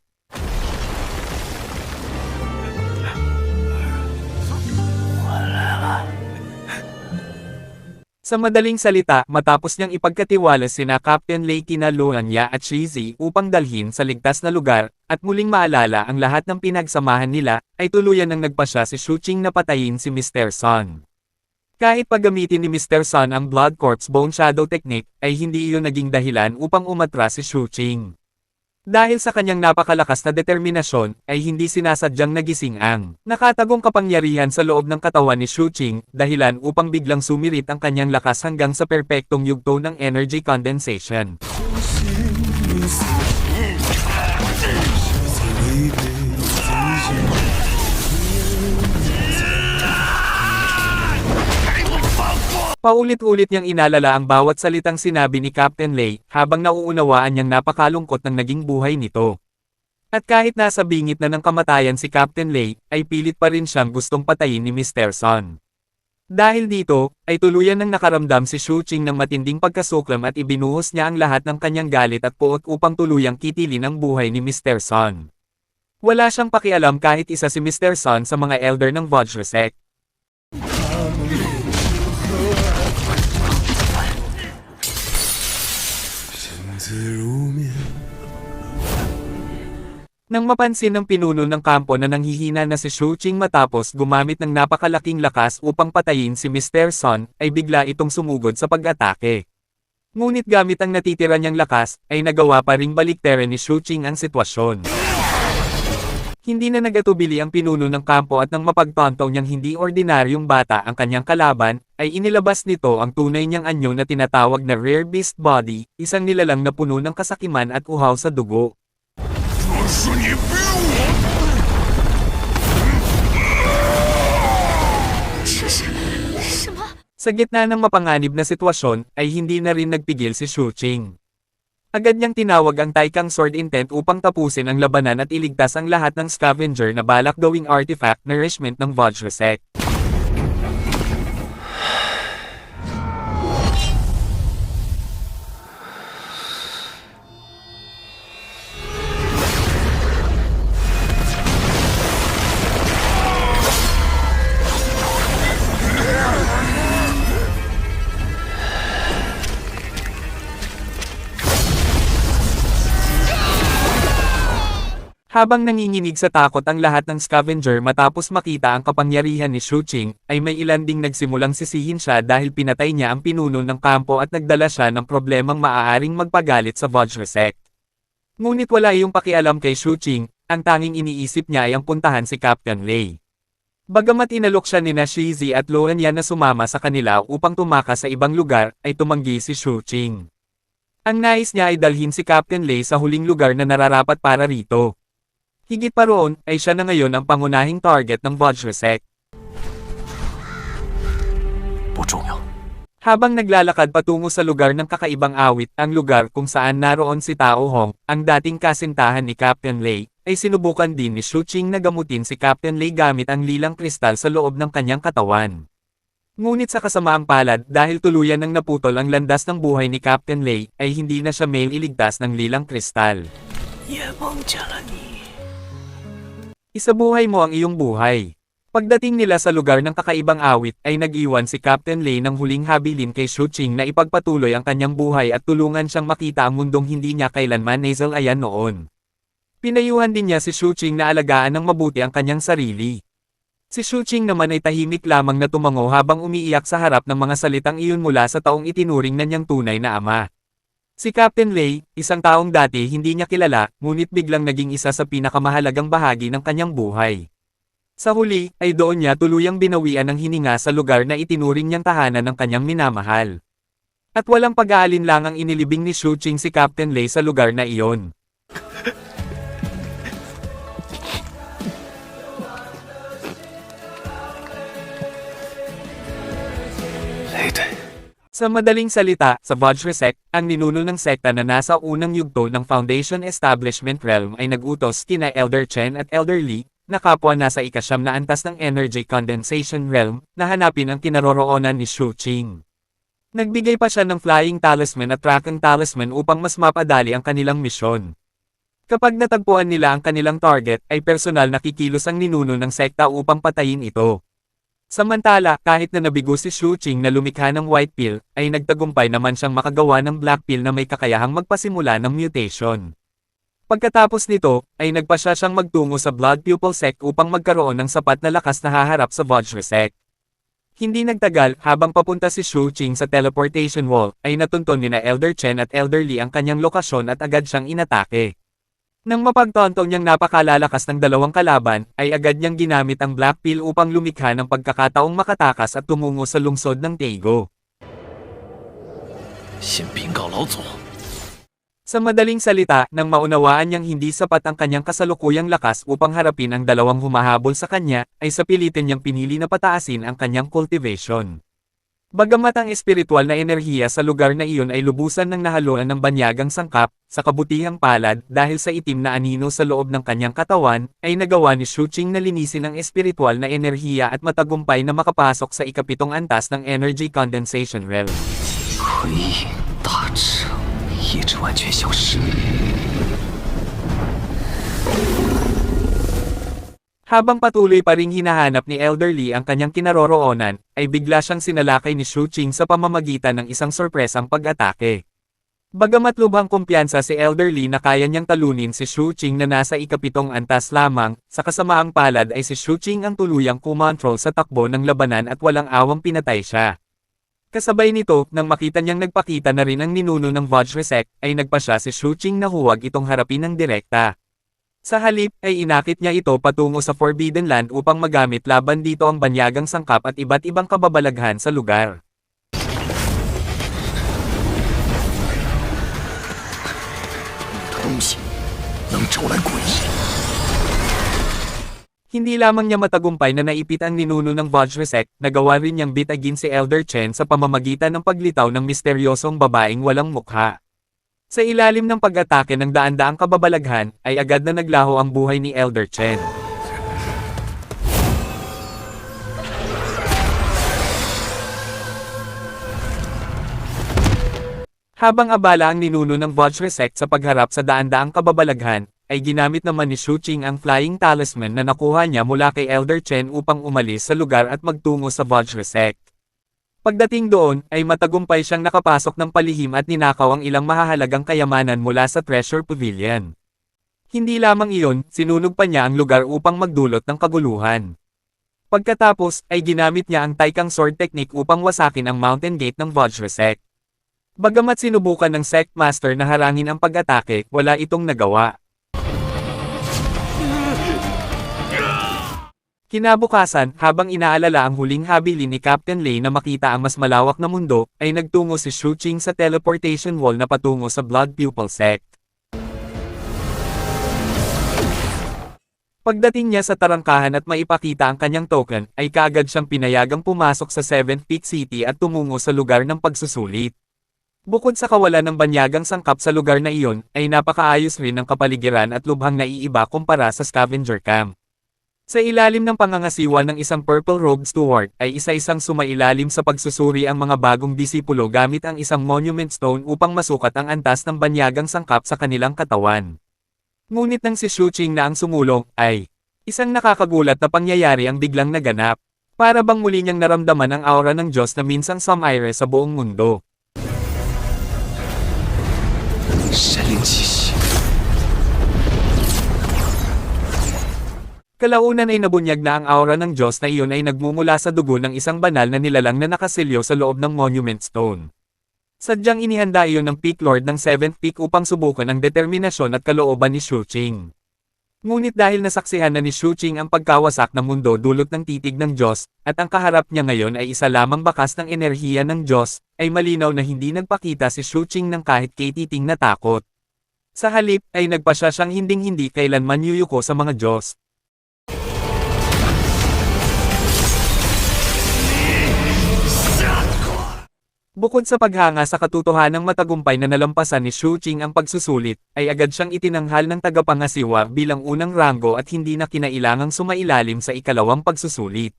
Sa madaling salita, matapos niyang ipagkatiwala sina Captain Lei kina Luanya at Shizi upang dalhin sa ligtas na lugar, at muling maalala ang lahat ng pinagsamahan nila, ay tuluyan nang nagpasya si Shu Qing na patayin si Mr. Sun. Kahit paggamitin ni Mr. Sun ang Blood Quartz Bone Shadow Technique, ay hindi iyon naging dahilan upang umatras si Shu Qing. Dahil sa kanyang napakalakas na determinasyon, ay hindi sinasadyang nagising ang nakatagong kapangyarihan sa loob ng katawan ni Shu Qing, dahilan upang biglang sumirit ang kanyang lakas hanggang sa perpektong yugto ng energy condensation. Paulit-ulit niyang inalala ang bawat salitang sinabi ni Captain Lei, habang nauunawaan niyang napakalungkot ng naging buhay nito. At kahit nasa bingit na ng kamatayan si Captain Lei, ay pilit pa rin siyang gustong patayin ni Mr. Sun. Dahil dito, ay tuluyan nang nakaramdam si Shu Qing ng matinding pagkasuklam at ibinuhos niya ang lahat ng kanyang galit at puot upang tuluyang kitilin ang buhay ni Mr. Sun. Wala siyang pakialam kahit isa si Mr. Sun sa mga elder ng Vajra Sect. Nang mapansin ng pinuno ng kampo na nanghihina na si Shu Qing matapos gumamit ng napakalaking lakas upang patayin si Mr. Sun, ay bigla itong sumugod sa pag-atake. Ngunit gamit ang natitira niyang lakas, ay nagawa pa ring baliktarin ni Shu Qing ang sitwasyon. Hindi na nagatubili ang pinuno ng kampo at nang mapagtanto niyang hindi ordinaryong bata ang kanyang kalaban, ay inilabas nito ang tunay niyang anyo na tinatawag na Rare Beast Body, isang nilalang na puno ng kasakiman at uhaw sa dugo. Sa gitna ng mapanganib na sitwasyon, ay hindi na rin nagpigil si Shu Qing. Agad niyang tinawag ang Taikang Sword Intent upang tapusin ang labanan at iligtas ang lahat ng scavenger na balak gawing artifact nourishment ng Vajra Sect. Habang nanginginig sa takot ang lahat ng scavenger matapos makita ang kapangyarihan ni Shu Qing, ay may ilan ding nagsimulang sisihin siya dahil pinatay niya ang pinuno ng kampo at nagdala siya ng problemang maaaring magpagalit sa Vajra Sect. Ngunit wala iyong pakialam kay Shu Qing, ang tanging iniisip niya ay ang puntahan si Captain Lei. Bagamat inalok siya nina Shizi at Luanya na sumama sa kanila upang tumakas sa ibang lugar, ay tumanggi si Shu Qing. Ang nais niya ay dalhin si Captain Lei sa huling lugar na nararapat para rito. Higit pa roon, ay siya na ngayon ang pangunahing target ng Vajra Sect. Habang naglalakad patungo sa lugar ng kakaibang awit, ang lugar kung saan naroon si Tao Hong, ang dating kasintahan ni Captain Lei, ay sinubukan din ni Shu Qing na gamutin si Captain Lei gamit ang lilang kristal sa loob ng kanyang katawan. Ngunit sa kasamaang palad dahil tuluyan nang naputol ang landas ng buhay ni Captain Lei, ay hindi na siya mailigtas ng lilang kristal. Isabuhay mo ang iyong buhay. Pagdating nila sa lugar ng kakaibang awit, ay nag-iwan si Captain Lei ng huling habilin kay Shu Qing na ipagpatuloy ang kanyang buhay at tulungan siyang makita ang mundong hindi niya kailanman naisalayan noon. Pinayuhan din niya si Shu Qing na alagaan ng mabuti ang kanyang sarili. Si Shu Qing naman ay tahimik lamang na tumango habang umiiyak sa harap ng mga salitang iyon mula sa taong itinuring na niyang tunay na ama. Si Captain Lei, isang taong dati hindi niya kilala, ngunit biglang naging isa sa pinakamahalagang bahagi ng kanyang buhay. Sa huli, ay doon niya tuluyang binawian ng hininga sa lugar na itinuring niyang tahanan ng kanyang minamahal. At walang pag-aalinlangang inilibing ni Shu Qing si Captain Lei sa lugar na iyon. Sa madaling salita, sa Vajra Sect, ang ninuno ng sekta na nasa unang yugto ng Foundation Establishment Realm ay nag-utos kina Elder Chen at Elder Li, na kapwa nasa ikasyam na antas ng Energy Condensation Realm, na hanapin ang kinaroroonan ni Shu Qing. Nagbigay pa siya ng Flying Talisman at Tracking Talisman upang mas mapadali ang kanilang misyon. Kapag natagpuan nila ang kanilang target, ay personal na kikilos ang ninuno ng sekta upang patayin ito. Samantala, kahit na nabigo si Shu Qing na lumikha ng White Pill, ay nagtagumpay naman siyang makagawa ng Black Pill na may kakayahang magpasimula ng mutation. Pagkatapos nito, ay nagpasya siyang magtungo sa Blood Pupil Sect upang magkaroon ng sapat na lakas na haharap sa Vajra Sect. Hindi nagtagal, habang papunta si Shu Qing sa teleportation wall, ay natunton nina Elder Chen at Elder Li ang kanyang lokasyon at agad siyang inatake. Nang mapagtonto niyang napakalalakas ng dalawang kalaban, ay agad niyang ginamit ang Black Pill upang lumikha ng pagkakataong makatakas at tumungo sa lungsod ng Taego. 先禀告老祖， Sa madaling salita, nang maunawaan niyang hindi sapat ang kanyang kasalukuyang lakas upang harapin ang dalawang humahabol sa kanya, ay sa pilitin niyang pinili na pataasin ang kanyang cultivation. Bagamat ang espiritual na enerhiya sa lugar na iyon ay lubusan ng nahaluan ng banyagang sangkap, sa kabutihang palad dahil sa itim na anino sa loob ng kanyang katawan, ay nagawa ni Shu Qing na linisin ang espiritual na enerhiya at matagumpay na makapasok sa ikapitong antas ng Energy Condensation Realm. 回影大彻，意志完全消失。 Habang patuloy pa ring hinahanap ni Elder Li ang kanyang kinaroroonan, ay bigla siyang sinalakay ni Shu Qing sa pamamagitan ng isang sorpresang pag-atake. Bagamat lubhang kumpiyansa si Elder Li na kaya niyang talunin si Shu Qing na nasa ikapitong antas lamang, sa kasamaang palad ay si Shu Qing ang tuluyang kumontrol sa takbo ng labanan at walang awang pinatay siya. Kasabay nito, nang makita niyang nagpakita na rin ang ninuno ng Vajra Sect, ay nagpasya si Shu Qing na huwag itong harapin ng direkta. Sa halip, ay inakit niya ito patungo sa Forbidden Land upang magamit laban dito ang banyagang sangkap at iba't ibang kababalaghan sa lugar. 东西能招来诡异。 Hindi lamang niya matagumpay na naipit ang ninuno ng Vajra Sect, nagawa rin niyang bitagin si Elder Chen sa pamamagitan ng paglitaw ng misteryosong babaeng walang mukha. Sa ilalim ng pag-atake ng daan-daang kababalaghan, ay agad na naglaho ang buhay ni Elder Chen. Habang abala ang ninuno ng Vajra Sect sa pagharap sa daan-daang kababalaghan, ay ginamit naman ni Shu Qing ang Flying Talisman na nakuha niya mula kay Elder Chen upang umalis sa lugar at magtungo sa Vajra Sect. Pagdating doon, ay matagumpay siyang nakapasok ng palihim at ninakaw ang ilang mahahalagang kayamanan mula sa Treasure Pavilion. Hindi lamang iyon, sinunog pa niya ang lugar upang magdulot ng kaguluhan. Pagkatapos, ay ginamit niya ang Taikang Sword Technique upang wasakin ang Mountain Gate ng Vajra Sect. Bagamat sinubukan ng Sect Master na harangin ang pag-atake, wala itong nagawa. Kinabukasan, habang inaalala ang huling habilin ni Captain Lei na makita ang mas malawak na mundo, ay nagtungo si Shu Qing sa teleportation wall na patungo sa Blood Pupil Sect. Pagdating niya sa tarangkahan at maipakita ang kanyang token, ay kaagad siyang pinayagang pumasok sa Seventh Peak City at tumungo sa lugar ng pagsusulit. Bukod sa kawalan ng banyagang sangkap sa lugar na iyon, ay napakaayos rin ang kapaligiran at lubhang naiiba kumpara sa scavenger camp. Sa ilalim ng pangangasiwa ng isang purple-robed steward, ay isa-isang sumailalim sa pagsusuri ang mga bagong disipulo gamit ang isang monument stone upang masukat ang antas ng banyagang sangkap sa kanilang katawan. Ngunit nang si Shu Qing na ang sumulong, ay isang nakakagulat na pangyayari ang biglang naganap. Para bang muli niyang naramdaman ang aura ng Diyos na minsang sumire sa buong mundo. 神灵气息， Kalaunan ay nabunyag na ang aura ng Diyos na iyon ay nagmumula sa dugo ng isang banal na nilalang na nakasilyo sa loob ng Monument Stone. Sadyang inihanda iyon ng Peak Lord ng 7th Peak upang subukan ang determinasyon at kalooban ni Shu Qing. Ngunit dahil nasaksihan na ni Shu Qing ang pagkawasak ng mundo dulot ng titig ng Diyos, at ang kaharap niya ngayon ay isa lamang bakas ng enerhiya ng Diyos, ay malinaw na hindi nagpakita si Shu Qing ng kahit katiting na takot. Sa halip, ay nagpasya siyang hinding-hindi kailanman yuyuko sa mga Diyos. Bukod sa paghanga sa katotohanang matagumpay na nalampasan ni Shu Qing ang pagsusulit, ay agad siyang itinanghal ng tagapangasiwa bilang unang ranggo at hindi na kinailangang sumailalim sa ikalawang pagsusulit.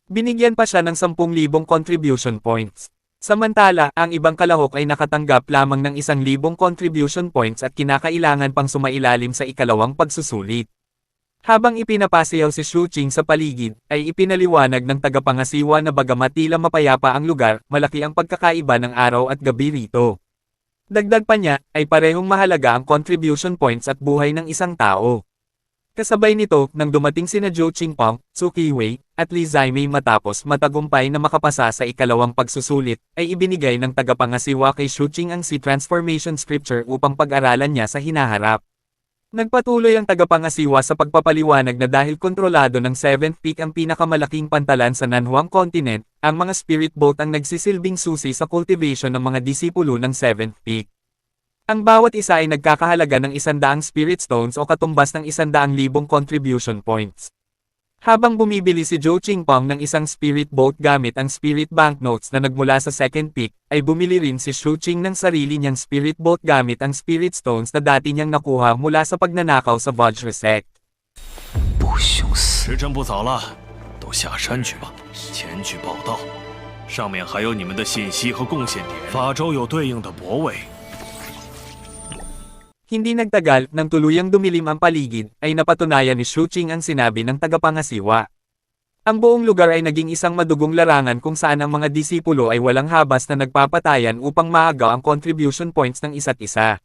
Binigyan pa siya ng 10,000 contribution points. Samantala, ang ibang kalahok ay nakatanggap lamang ng 1,000 contribution points at kinakailangan pang sumailalim sa ikalawang pagsusulit. Habang ipinapasayaw si Shu Qing sa paligid, ay ipinaliwanag ng tagapangasiwa na bagamat tila mapayapa ang lugar, malaki ang pagkakaiba ng araw at gabi rito. Dagdag pa niya, ay parehong mahalaga ang contribution points at buhay ng isang tao. Kasabay nito, nang dumating sina Zhou Qingpeng, Su Qiwei, at Li Zaimei matapos matagumpay na makapasa sa ikalawang pagsusulit, ay ibinigay ng tagapangasiwa kay Shu Qing ang Si Transformation Scripture upang pag-aralan niya sa hinaharap. Nagpatuloy ang tagapangasiwa sa pagpapaliwanag na dahil kontrolado ng 7th Peak ang pinakamalaking pantalan sa Nanhuang Continent, ang mga Spirit Bolt ang nagsisilbing susi sa cultivation ng mga disipulo ng 7th Peak. Ang bawat isa ay nagkakahalaga ng 100 Spirit Stones o katumbas ng 100,000 contribution points. Habang bumibili si Zhou Qingpeng ng isang Spirit Bolt gamit ang Spirit Banknotes na nagmula sa 2nd Peak, ay bumili rin si Shu Qing ng sarili niyang Spirit Bolt gamit ang Spirit Stones na dati niyang nakuha mula sa pagnanakaw sa Vajra Sect. 不凶死！时辰不早了，都下山去吧，前去报道。上面还有你们的信息和贡献点，法州有对应的泊位。 Hindi nagtagal, nang tuluyang dumilim ang paligid, ay napatunayan ni Shu Qing ang sinabi ng tagapangasiwa. Ang buong lugar ay naging isang madugong larangan kung saan ang mga disipulo ay walang habas na nagpapatayan upang maagaw ang contribution points ng isa't isa.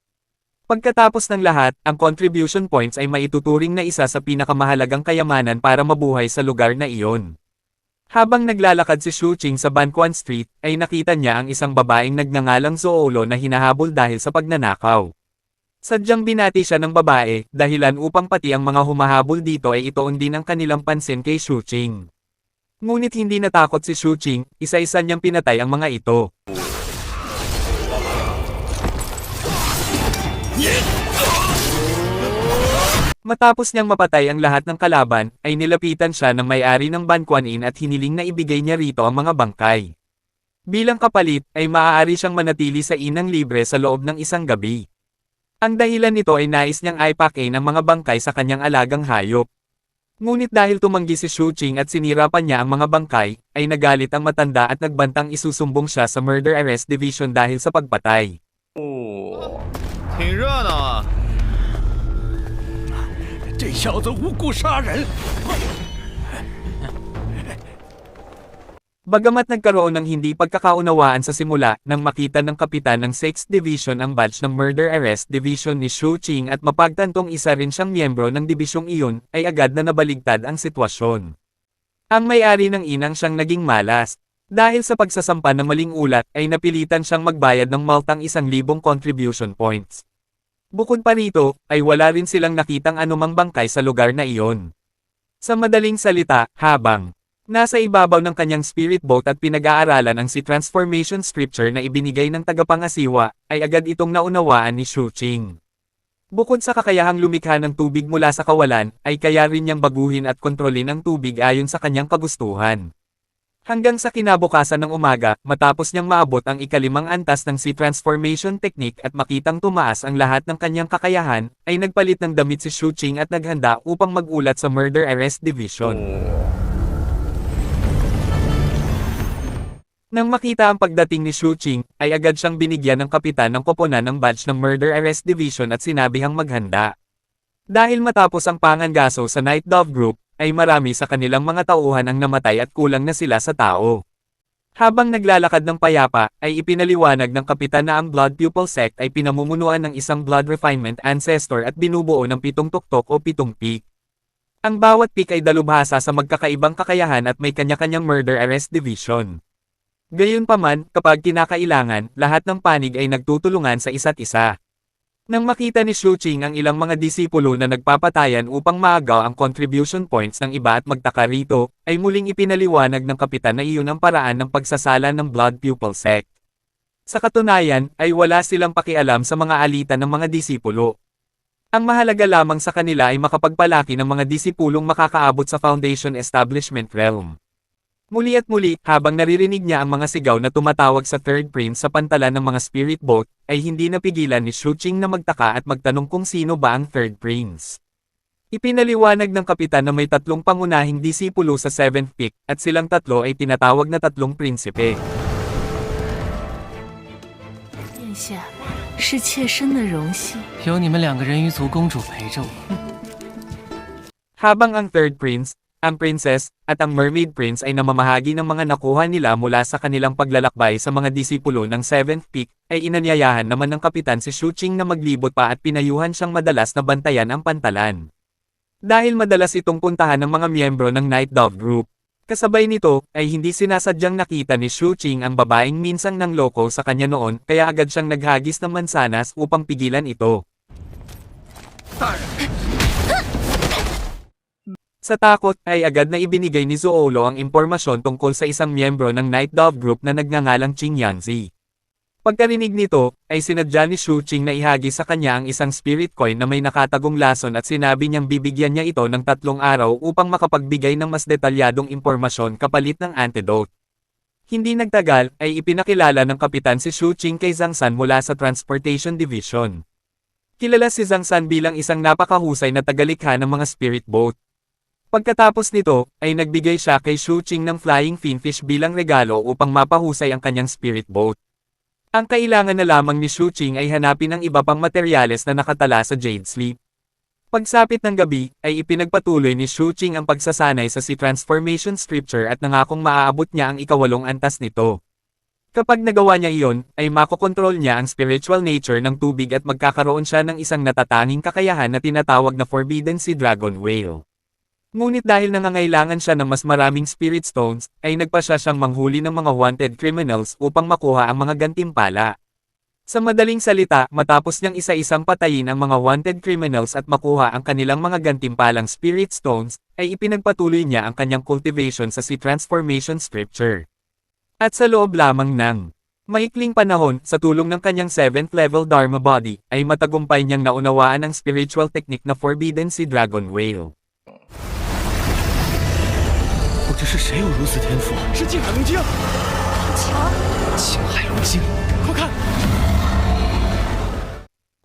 Pagkatapos ng lahat, ang contribution points ay maituturing na isa sa pinakamahalagang kayamanan para mabuhay sa lugar na iyon. Habang naglalakad si Shu Qing sa Banquan Street, ay nakita niya ang isang babaeng nagngangalang Zoolo na hinahabol dahil sa pagnanakaw. Sadyang binati siya ng babae, dahilan upang pati ang mga humahabol dito ay itoon din ang kanilang pansin kay Shu Qing. Ngunit hindi natakot si Shu Qing, isa-isa niyang pinatay ang mga ito. Matapos niyang mapatay ang lahat ng kalaban, ay nilapitan siya ng may-ari ng Banquan Inn at hiniling na ibigay niya rito ang mga bangkay. Bilang kapalit, ay maaari siyang manatili sa inang libre sa loob ng isang gabi. Ang dahilan nito ay nais niyang ipakain ang mga bangkay sa kanyang alagang hayop. Ngunit dahil tumanggi si Shu Qing at sinira pa niya ang mga bangkay, ay nagalit ang matanda at nagbantang isusumbong siya sa Murder Arrest Division dahil sa pagpatay. 挺热闹啊！这小子无故杀人， Bagamat nagkaroon ng hindi pagkakaunawaan sa simula, nang makita ng kapitan ng 6th Division ang badge ng Murder Arrest Division ni Shu Qing at mapagtantong isa rin siyang miyembro ng dibisyong iyon, ay agad na nabaligtad ang sitwasyon. Ang may-ari ng inang siyang naging malas. Dahil sa pagsasampa ng maling ulat, ay napilitan siyang magbayad ng maltang 1,000 contribution points. Bukod pa rito, ay wala rin silang nakitang anumang bangkay sa lugar na iyon. Sa madaling salita, habang nasa ibabaw ng kanyang spirit boat at pinag-aaralan ang Si Transformation Scripture na ibinigay ng tagapangasiwa, ay agad itong naunawaan ni Shu Qing. Bukod sa kakayahang lumikha ng tubig mula sa kawalan, ay kaya rin niyang baguhin at kontrolin ang tubig ayon sa kanyang kagustuhan. Hanggang sa kinabukasan ng umaga, matapos niyang maabot ang ikalimang antas ng Si Transformation Technique at makitang tumaas ang lahat ng kanyang kakayahan, ay nagpalit ng damit si Shu Qing at naghanda upang magulat sa Murder Arrest Division. Nang makita ang pagdating ni Shu Qing, ay agad siyang binigyan ng kapitan ng koponan ng badge ng Murder Arrest Division at sinabihang maghanda. Dahil matapos ang pangangaso sa Night Dove Group, ay marami sa kanilang mga tauhan ang namatay at kulang na sila sa tao. Habang naglalakad ng payapa, ay ipinaliwanag ng kapitan na ang Blood Pupil Sect ay pinamumunuan ng isang Blood Refinement Ancestor at binubuo ng 7 tuktok o 7 peak. Ang bawat peak ay dalubhasa sa magkakaibang kakayahan at may kanya-kanyang Murder Arrest Division. Gayunpaman, kapag kinakailangan, lahat ng panig ay nagtutulungan sa isa't isa. Nang makita ni Shu Qing ang ilang mga disipulo na nagpapatayan upang maagaw ang contribution points ng iba at magtaka rito, ay muling ipinaliwanag ng kapitan na iyon ang paraan ng pagsasala ng Blood Pupil Sect. Sa katunayan, ay wala silang pakialam sa mga alitan ng mga disipulo. Ang mahalaga lamang sa kanila ay makapagpalaki ng mga disipulong makakaabot sa Foundation Establishment Realm. Muli at muli, habang naririnig niya ang mga sigaw na tumatawag sa Third Prince sa pantalan ng mga Spirit Boat, ay hindi napigilan ni Shu Qing na magtaka at magtanong kung sino ba ang Third Prince. Ipinaliwanag ng kapitan na may 3 pangunahing disipulo sa 7th Peak, at silang 3 ay tinatawag na 3 prinsipe. 下，是妾身的荣幸。有你们2个人鱼族公主陪着我。 Habang ang third prince, ang princess, at ang mermaid prince ay namamahagi ng mga nakuha nila mula sa kanilang paglalakbay sa mga disipulo ng 7th peak, ay inanyayahan naman ng kapitan si Shu Qing na maglibot pa at pinayuhan siyang madalas na bantayan ang pantalan. Dahil madalas itong puntahan ng mga miyembro ng Night Dove Group. Kasabay nito, ay hindi sinasadyang nakita ni Shu Qing ang babaeng minsang nangloko sa kanya noon, kaya agad siyang naghagis ng mansanas upang pigilan ito. Sa takot, ay agad na ibinigay ni Zoolo ang impormasyon tungkol sa isang miyembro ng Night Dove Group na nagngangalang Qing Yanzi. Pagkarinig nito, ay sinadya ni Shu Qing na ihagis sa kanya ang isang spirit coin na may nakatagong lason at sinabi niyang bibigyan niya ito ng 3 araw upang makapagbigay ng mas detalyadong impormasyon kapalit ng antidote. Hindi nagtagal, ay ipinakilala ng kapitan si Shu Qing kay Zhang San mula sa Transportation Division. Kilala si Zhang San bilang isang napakahusay na tagalikha ng mga spirit boat. Pagkatapos nito, ay nagbigay siya kay Shu Qing ng flying finfish bilang regalo upang mapahusay ang kanyang spirit boat. Ang kailangan na lamang ni Shu Qing ay hanapin ang iba pang materyales na nakatala sa Jade Sleep. Pagsapit ng gabi, ay ipinagpatuloy ni Shu Qing ang pagsasanay sa Sea Transformation Scripture at nangakong maaabot niya ang ika-8 antas nito. Kapag nagawa niya iyon, ay makokontrol niya ang spiritual nature ng tubig at magkakaroon siya ng isang natatanging kakayahan na tinatawag na Forbidden Sea Dragon Whale. Ngunit dahil nangangailangan siya ng mas maraming spirit stones, ay nagpasya siyang manghuli ng mga wanted criminals upang makuha ang mga gantimpala. Sa madaling salita, matapos niyang isa-isang patayin ang mga wanted criminals at makuha ang kanilang mga gantimpalang spirit stones, ay ipinagpatuloy niya ang kanyang cultivation sa Sea Transformation Scripture. At sa loob lamang ng maikling panahon, sa tulong ng kanyang 7th level Dharma body, ay matagumpay niyang naunawaan ang spiritual technique na Forbidden Sea Dragon Whale. 不知是谁有如此天赋？是静海龙晶。静海龙晶，快看！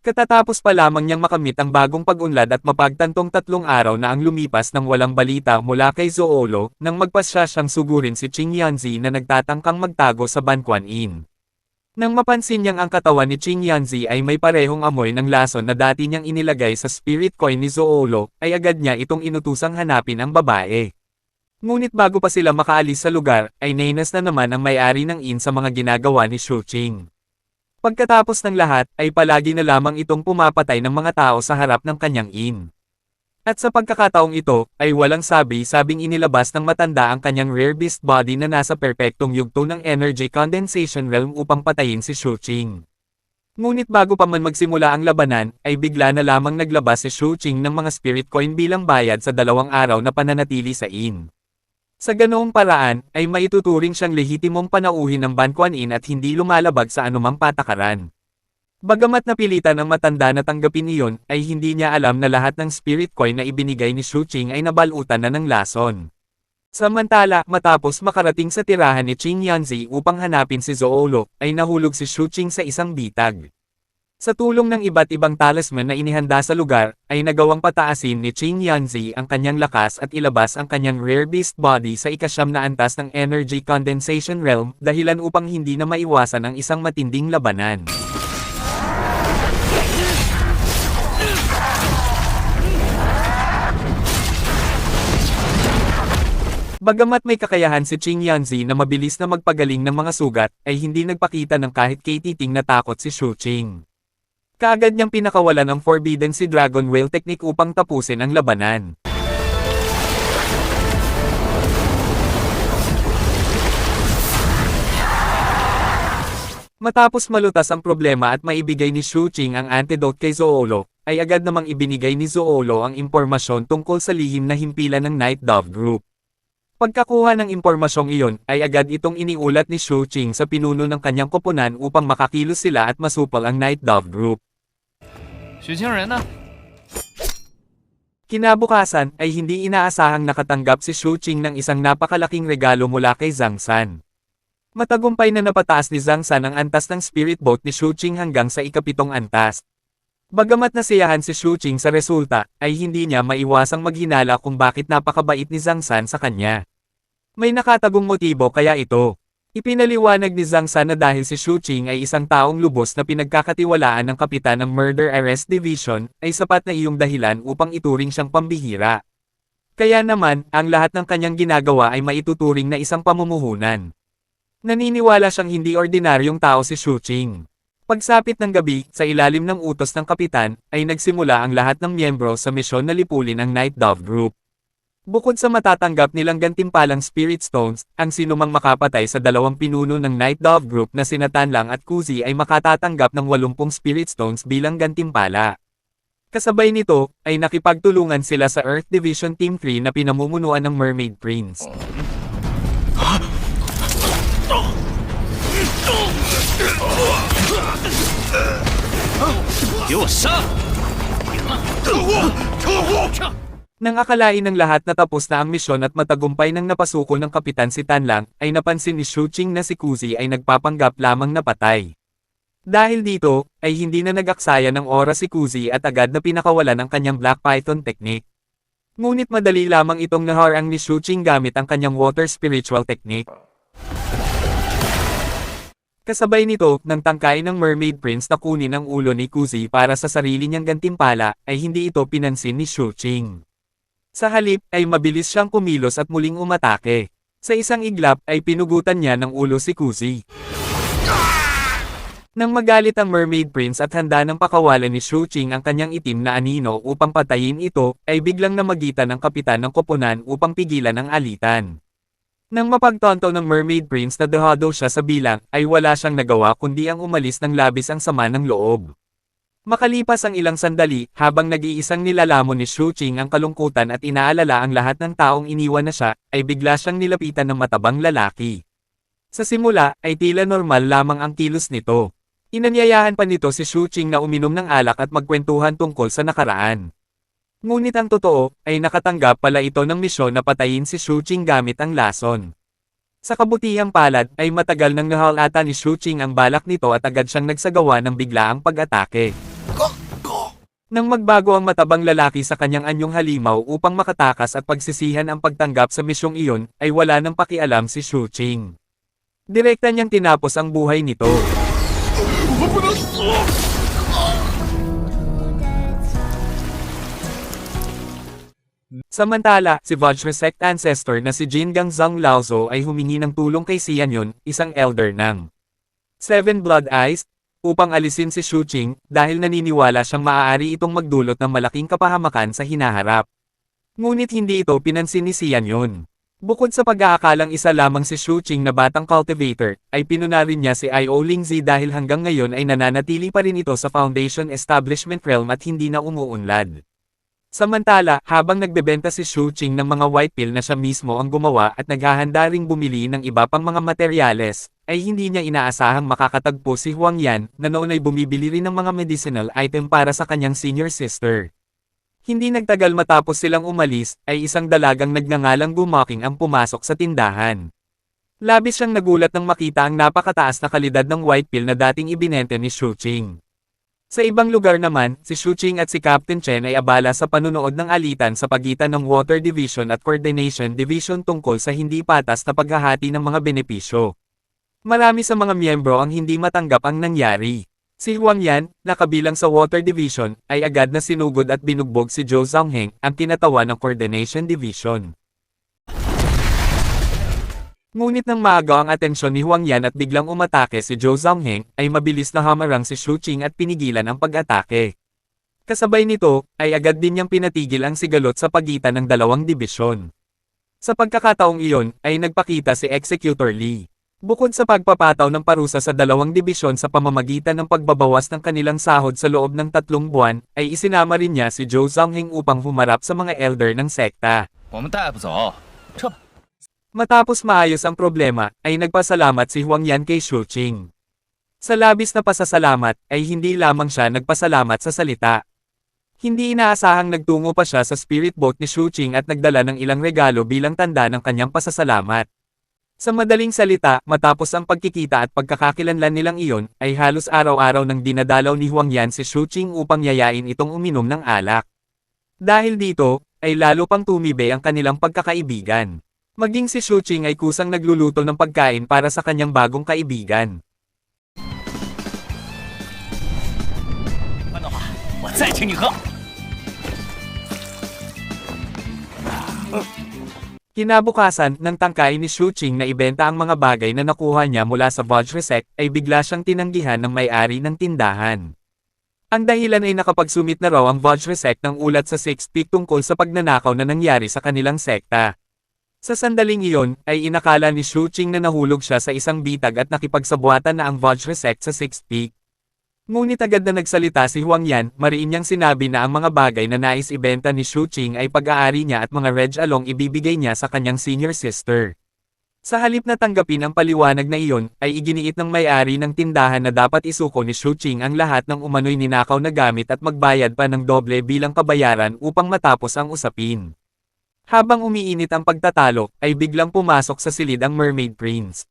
Katatapos pa lamang niyang makamit ang bagong pag-unlad at mapagtantong 3 araw na ang lumipas nang walang balita mula kay Zoolo, nang magpasya siyang sugurin si Qing Yanzi na nagtatangkang magtago sa Ban Quan Inn. Nang mapansin niyang ang katawan ni Qing Yanzi ay may parehong amoy ng lason na dati niyang inilagay sa spirit coin ni Zoolo, ay agad niya itong inutusang hanapin ang babae. Ngunit bago pa sila makaalis sa lugar, ay nainas na naman ang may-ari ng inn sa mga ginagawa ni Shu Qing. Pagkatapos ng lahat, ay palagi na lamang itong pumapatay ng mga tao sa harap ng kanyang inn. At sa pagkakataong ito, ay walang sabing inilabas ng matanda ang kanyang rare beast body na nasa perpektong yugto ng energy condensation realm upang patayin si Shu Qing. Ngunit bago pa man magsimula ang labanan, ay bigla na lamang naglabas si Shu Qing ng mga spirit coin bilang bayad sa 2 araw na pananatili sa inn. Sa ganoong paraan, ay maituturing siyang lehitimong panauhin ng Ban Quan Inn at hindi lumalabag sa anumang patakaran. Bagamat napilitan ang matanda na tanggapin iyon, ay hindi niya alam na lahat ng spirit coin na ibinigay ni Shu Qing ay nabalutan na ng lason. Samantala, matapos makarating sa tirahan ni Qing Yanzi upang hanapin si Zoolo, ay nahulog si Shu Qing sa isang bitag. Sa tulong ng iba't ibang talisman na inihanda sa lugar, ay nagawang pataasin ni Qing Yanzi ang kanyang lakas at ilabas ang kanyang rare beast body sa ika-9 na antas ng energy condensation realm, dahilan upang hindi na maiwasan ang isang matinding labanan. Bagamat may kakayahan si Qing Yanzi na mabilis na magpagaling ng mga sugat, ay hindi nagpakita ng kahit katiting na takot si Shu Qing. Kaagad niyang pinakawalan ang Forbidden Sea Dragon Whale technique upang tapusin ang labanan. Matapos malutas ang problema at maibigay ni Shu Qing ang antidote kay Zoolo, ay agad namang ibinigay ni Zoolo ang impormasyon tungkol sa lihim na himpilan ng Night Dove Group. Pagkakuha ng impormasyong iyon, ay agad itong iniulat ni Shu Qing sa pinuno ng kanyang koponan upang makakilos sila at masupal ang Night Dove Group. Kinabukasan, ay hindi inaasahang nakatanggap si Shu Qing ng isang napakalaking regalo mula kay Zhang San. Matagumpay na napataas ni Zhang San ang antas ng spirit boat ni Shu Qing hanggang sa ika-7 antas. Bagamat nasiyahan si Shu Qing sa resulta, ay hindi niya maiwasang maghinala kung bakit napakabait ni Zhang San sa kanya. May nakatagong motibo kaya ito. Ipinaliwanag ni Zhang San na dahil si Xu Qing ay isang taong lubos na pinagkakatiwalaan ng kapitan ng Murder Arrest Division, ay sapat na iyong dahilan upang ituring siyang pambihira. Kaya naman, ang lahat ng kanyang ginagawa ay maituturing na isang pamumuhunan. Naniniwala siyang hindi ordinaryong tao si Xu Qing. Pagsapit ng gabi, sa ilalim ng utos ng kapitan, ay nagsimula ang lahat ng miyembro sa misyon na lipulin ang Night Dove Group. Bukod sa matatanggap nilang gantimpalang Spirit Stones, ang sinumang makapatay sa dalawang pinuno ng Night Dove Group na sina Tanlang at Kuzi ay makatatanggap ng 80 Spirit Stones bilang gantimpala. Kasabay nito, ay nakipagtulungan sila sa Earth Division Team 3 na pinamumunuan ng Mermaid Prince. Nang akalain ng lahat na tapos na ang misyon at matagumpay nang napasuko ng kapitan si Tanlang, ay napansin ni Xu Qing na si Kuzi ay nagpapanggap lamang na patay. Dahil dito, ay hindi na nag-aksaya ng oras si Kuzi at agad na pinakawalan ang kanyang Black Python technique. Ngunit madali lamang itong naharang ni Xu Qing gamit ang kanyang Water Spiritual Technique. Kasabay nito, nang tangkain ng Mermaid Prince na kunin ang ulo ni Kuzi para sa sarili niyang gantimpala, ay hindi ito pinansin ni Xu Qing. Sa halip, ay mabilis siyang kumilos at muling umatake. Sa isang iglap, ay pinugutan niya ng ulo si Kuzi. Nang magalit ang Mermaid Prince at handa ng pakawalan ni Xu Qing ang kanyang itim na anino upang patayin ito, ay biglang namagitan ng kapitan ng koponan upang pigilan ang alitan. Nang mapagtonto ng Mermaid Prince na dehado siya sa bilang, ay wala siyang nagawa kundi ang umalis ng labis ang sama ng loob. Makalipas ang ilang sandali, habang nag-iisang nilalamon ni Xu Qing ang kalungkutan at inaalala ang lahat ng taong iniwan na siya, ay bigla siyang nilapitan ng matabang lalaki. Sa simula, ay tila normal lamang ang kilos nito. Inanyayahan pa nito si Xu Qing na uminom ng alak at magkwentuhan tungkol sa nakaraan. Ngunit ang totoo, ay nakatanggap pala ito ng misyon na patayin si Xu Qing gamit ang lason. Sa kabutihang palad, ay matagal nang nahalata ni Xu Qing ang balak nito at agad siyang nagsagawa ng biglaang pag-atake. Nang magbago ang matabang lalaki sa kanyang anyong halimaw upang makatakas at pagsisihan ang pagtanggap sa misyong iyon, ay wala nang pakialam si Xu Qing. Direkta niyang tinapos ang buhay nito. Samantala, si Vajrasect ancestor na si Jin Gangzang Laozo ay humingi ng tulong kay Xianyun, isang elder ng Seven Blood Eyes, upang alisin si Xu Qing, dahil naniniwala siyang maaari itong magdulot ng malaking kapahamakan sa hinaharap. Ngunit hindi ito pinansin ni Xianyun. Bukod sa pag-aakalang isa lamang si Xu Qing na batang cultivator, ay pinunarin niya si I.O. Lingzi dahil hanggang ngayon ay nananatili pa rin ito sa Foundation Establishment Realm at hindi na umuunlad. Samantala, habang nagbebenta si Xu Qing ng mga white pill na siya mismo ang gumawa at naghahanda ring bumili ng iba pang mga materyales, ay hindi niya inaasahang makakatagpo si Huang Yan, na noon ay bumibili rin ng mga medicinal item para sa kanyang senior sister. Hindi nagtagal matapos silang umalis, ay isang dalagang nagngangalang Gumaking ang pumasok sa tindahan. Labis siyang nagulat nang makita ang napakataas na kalidad ng white pill na dating ibinente ni Xu Qing. Sa ibang lugar naman, si Xu Qing at si Captain Chen ay abala sa panunood ng alitan sa pagitan ng Water Division at Coordination Division tungkol sa hindi patas na paghahati ng mga benepisyo. Marami sa mga miyembro ang hindi matanggap ang nangyari. Si Huang Yan, na kabilang sa Water Division, ay agad na sinugod at binugbog si Zhou Zhongheng, ang kinatawan ng Coordination Division. Ngunit nang maagaw ang atensyon ni Huang Yan at biglang umatake si Zhou Zhongheng, ay mabilis na hamarang si Xu Qing at pinigilan ang pag-atake. Kasabay nito, ay agad din niyang pinatigil ang sigalot sa pagitan ng dalawang dibisyon. Sa pagkakataong iyon, ay nagpakita si Executor Li. Bukod sa pagpapataw ng parusa sa dalawang dibisyon sa pamamagitan ng pagbabawas ng kanilang sahod sa loob ng 3 buwan, ay isinama rin niya si Zhou Zhongheng upang humarap sa mga elder ng sekta. Matapos maayos ang problema, ay nagpasalamat si Huang Yan kay Xu Qing. Sa labis na pasasalamat, ay hindi lamang siya nagpasalamat sa salita. Hindi inaasahang nagtungo pa siya sa spirit boat ni Xu Qing at nagdala ng ilang regalo bilang tanda ng kanyang pasasalamat. Sa madaling salita, matapos ang pagkikita at pagkakakilanlan nilang iyon, ay halos araw-araw nang dinadalaw ni Huang Yan si Xu Qing upang yayain itong uminom ng alak. Dahil dito, ay lalo pang tumibay ang kanilang pagkakaibigan. Maging si Shuqing ay kusang nagluluto ng pagkain para sa kanyang bagong kaibigan. 关的话，我再请你喝。 Kinabukasan, nang tangkain ni Shuqing na ibenta ang mga bagay na nakuha niya mula sa Vajra-sect, ay bigla siyang tinanggihan ng may-ari ng tindahan. Ang dahilan ay nakapagsumit na raw ang Vajra-sect ng ulat sa 6th Peak tungkol sa pagnanakaw na nangyari sa kanilang sekta. Sa sandaling iyon, ay inakala ni Shuqing na nahulog siya sa isang bitag at nakipagsabuatan na ang Vajra-sect sa 6th Peak. Ngunit agad na nagsalita si Huang Yan, mariin niyang sinabi na ang mga bagay na nais ibenta ni Shuqing ay pag-aari niya at mga Reg Along ibibigay niya sa kanyang senior sister. Sa halip na tanggapin ang paliwanag na iyon, ay iginiit ng may-ari ng tindahan na dapat isuko ni Shuqing ang lahat ng umano'y ninakaw na gamit at magbayad pa ng doble bilang kabayaran upang matapos ang usapin. Habang umiinit ang pagtatalo, ay biglang pumasok sa silid ang Mermaid Prince.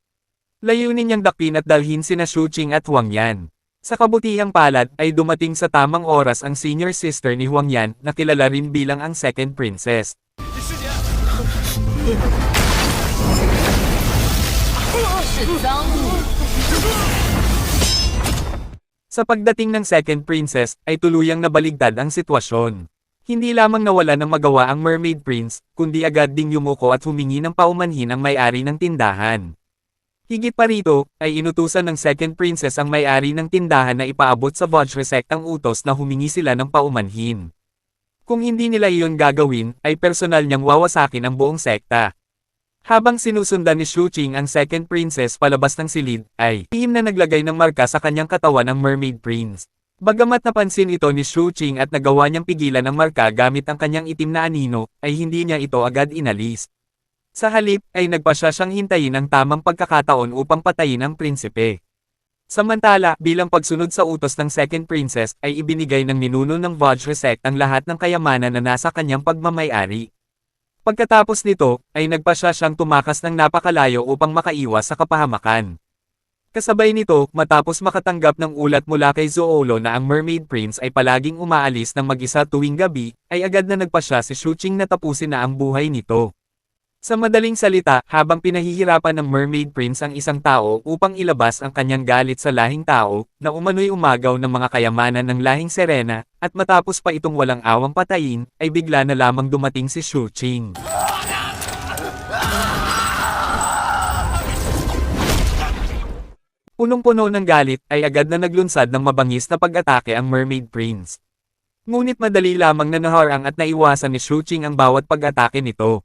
Layunin niyang dakpin at dalhin sina Shuqing at Huang Yan. Sa kabutihang palad, ay dumating sa tamang oras ang senior sister ni Huang Yan na kilala rin bilang ang second princess. Sa pagdating ng second princess, ay tuluyang nabaligtad ang sitwasyon. Hindi lamang nawala ng magawa ang Mermaid Prince, kundi agad ding yumuko at humingi ng paumanhin ang may-ari ng tindahan. Higit pa rito, ay inutusan ng second princess ang may-ari ng tindahan na ipaabot sa Vajra-sect ang utos na humingi sila ng paumanhin. Kung hindi nila iyon gagawin, ay personal niyang wawasakin ang buong sekta. Habang sinusundan ni Shuqing ang second princess palabas ng silid, ay lihim na naglagay ng marka sa kanyang katawan ang Mermaid Prince. Bagamat napansin ito ni Shuqing at nagawa niyang pigilan ang marka gamit ang kanyang itim na anino, ay hindi niya ito agad inalis. Sa halip, ay nagpasya siyang hintayin ang tamang pagkakataon upang patayin ang prinsipe. Samantala, bilang pagsunod sa utos ng second princess, ay ibinigay ng ninuno ng Vajra-sect ang lahat ng kayamanan na nasa kanyang pagmamay-ari. Pagkatapos nito, ay nagpasya siyang tumakas ng napakalayo upang makaiwas sa kapahamakan. Kasabay nito, matapos makatanggap ng ulat mula kay Zoolo na ang Mermaid Prince ay palaging umaalis ng mag-isa tuwing gabi, ay agad na nagpasya si Shuqing na tapusin na ang buhay nito. Sa madaling salita, habang pinahihirapan ng Mermaid Prince ang isang tao upang ilabas ang kanyang galit sa lahing tao, na umano'y umagaw ng mga kayamanan ng lahing Serena, at matapos pa itong walang awang patayin, ay bigla na lamang dumating si Shuqing. Punong-puno ng galit, ay agad na naglunsad ng mabangis na pag-atake ang Mermaid Prince. Ngunit madali lamang na naharang at naiwasan ni Shuqing ang bawat pag-atake nito.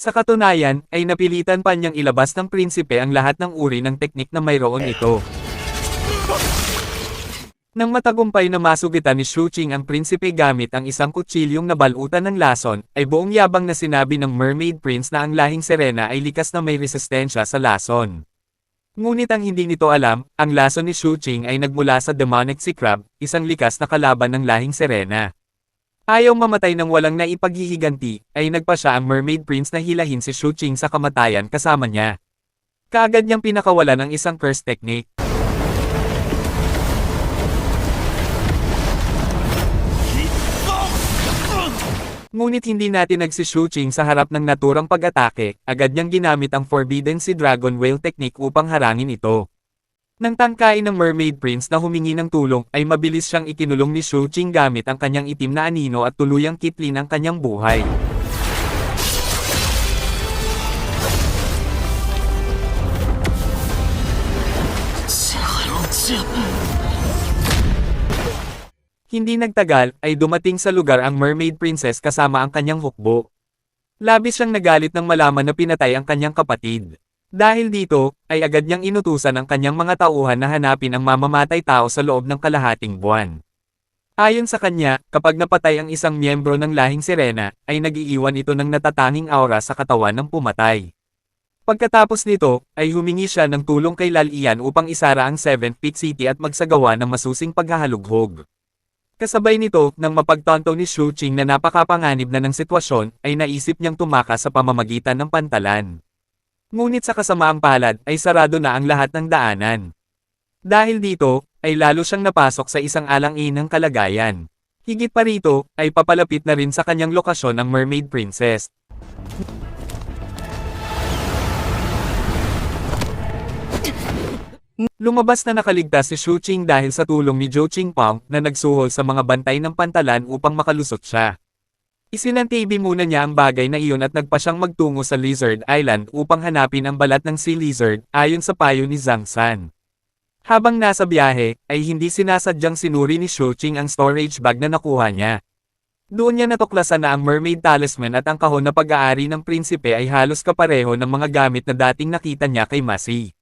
Sa katunayan, ay napilitan pa niyang ilabas ng prinsipe ang lahat ng uri ng teknik na mayroon ito. Nang matagumpay na masugitan ni Shuqing ang prinsipe gamit ang isang kutsilyong nabalutan ng lason, ay buong yabang na sinabi ng Mermaid Prince na ang lahing Serena ay likas na may resistensya sa lason. Ngunit ang hindi nito alam, ang lason ni Shuqing ay nagmula sa demonic sea crab, isang likas na kalaban ng lahing Serena. Ayaw mamatay ng walang naipaghihiganti, ay nagpasya ang Mermaid Prince na hilahin si Shuqing sa kamatayan kasama niya. Kaagad niyang pinakawala ng isang curse technique. Ngunit hindi natin nagsi-Shuqing sa harap ng naturang pag-atake, agad niyang ginamit ang Forbidden Sea Dragon Whale technique upang harangin ito. Nang tangkain ng Mermaid Prince na humingi ng tulong, ay mabilis siyang ikinulong ni Shuqing gamit ang kanyang itim na anino at tuluyang kitlin ang kanyang buhay. Hindi nagtagal, ay dumating sa lugar ang Mermaid Princess kasama ang kanyang hukbo. Labis siyang nagalit nang malaman na pinatay ang kanyang kapatid. Dahil dito, ay agad niyang inutusan ang kanyang mga tauhan na hanapin ang mamamatay tao sa loob ng kalahating buwan. Ayon sa kanya, kapag napatay ang isang miyembro ng lahing Serena, ay nag-iiwan ito ng natatanging aura sa katawan ng pumatay. Pagkatapos nito, ay humingi siya ng tulong kay Lal-Ian upang isara ang 7th Peak City at magsagawa ng masusing paghahalughog. Kasabay nito, nang mapagtanto ni Shuqing na napakapanganib na ng sitwasyon, ay naisip niyang tumakas sa pamamagitan ng pantalan. Ngunit sa kasamaang palad, ay sarado na ang lahat ng daanan. Dahil dito, ay lalo siyang napasok sa isang alang-inang kalagayan. Higit pa rito, ay papalapit na rin sa kanyang lokasyon ang Mermaid Princess. Lumabas na nakaligtas si Shu Qing dahil sa tulong ni Zhou Qingpeng na nagsuhol sa mga bantay ng pantalan upang makalusot siya. Isinantibi muna niya ang bagay na iyon at nagpa siyang magtungo sa Lizard Island upang hanapin ang balat ng Sea Lizard ayon sa payo ni Zhang San. Habang nasa biyahe, ay hindi sinasadyang sinuri ni Shu Qing ang storage bag na nakuha niya. Doon niya natuklasan na ang Mermaid Talisman at ang kahon na pag-aari ng prinsipe ay halos kapareho ng mga gamit na dating nakita niya kay Masi.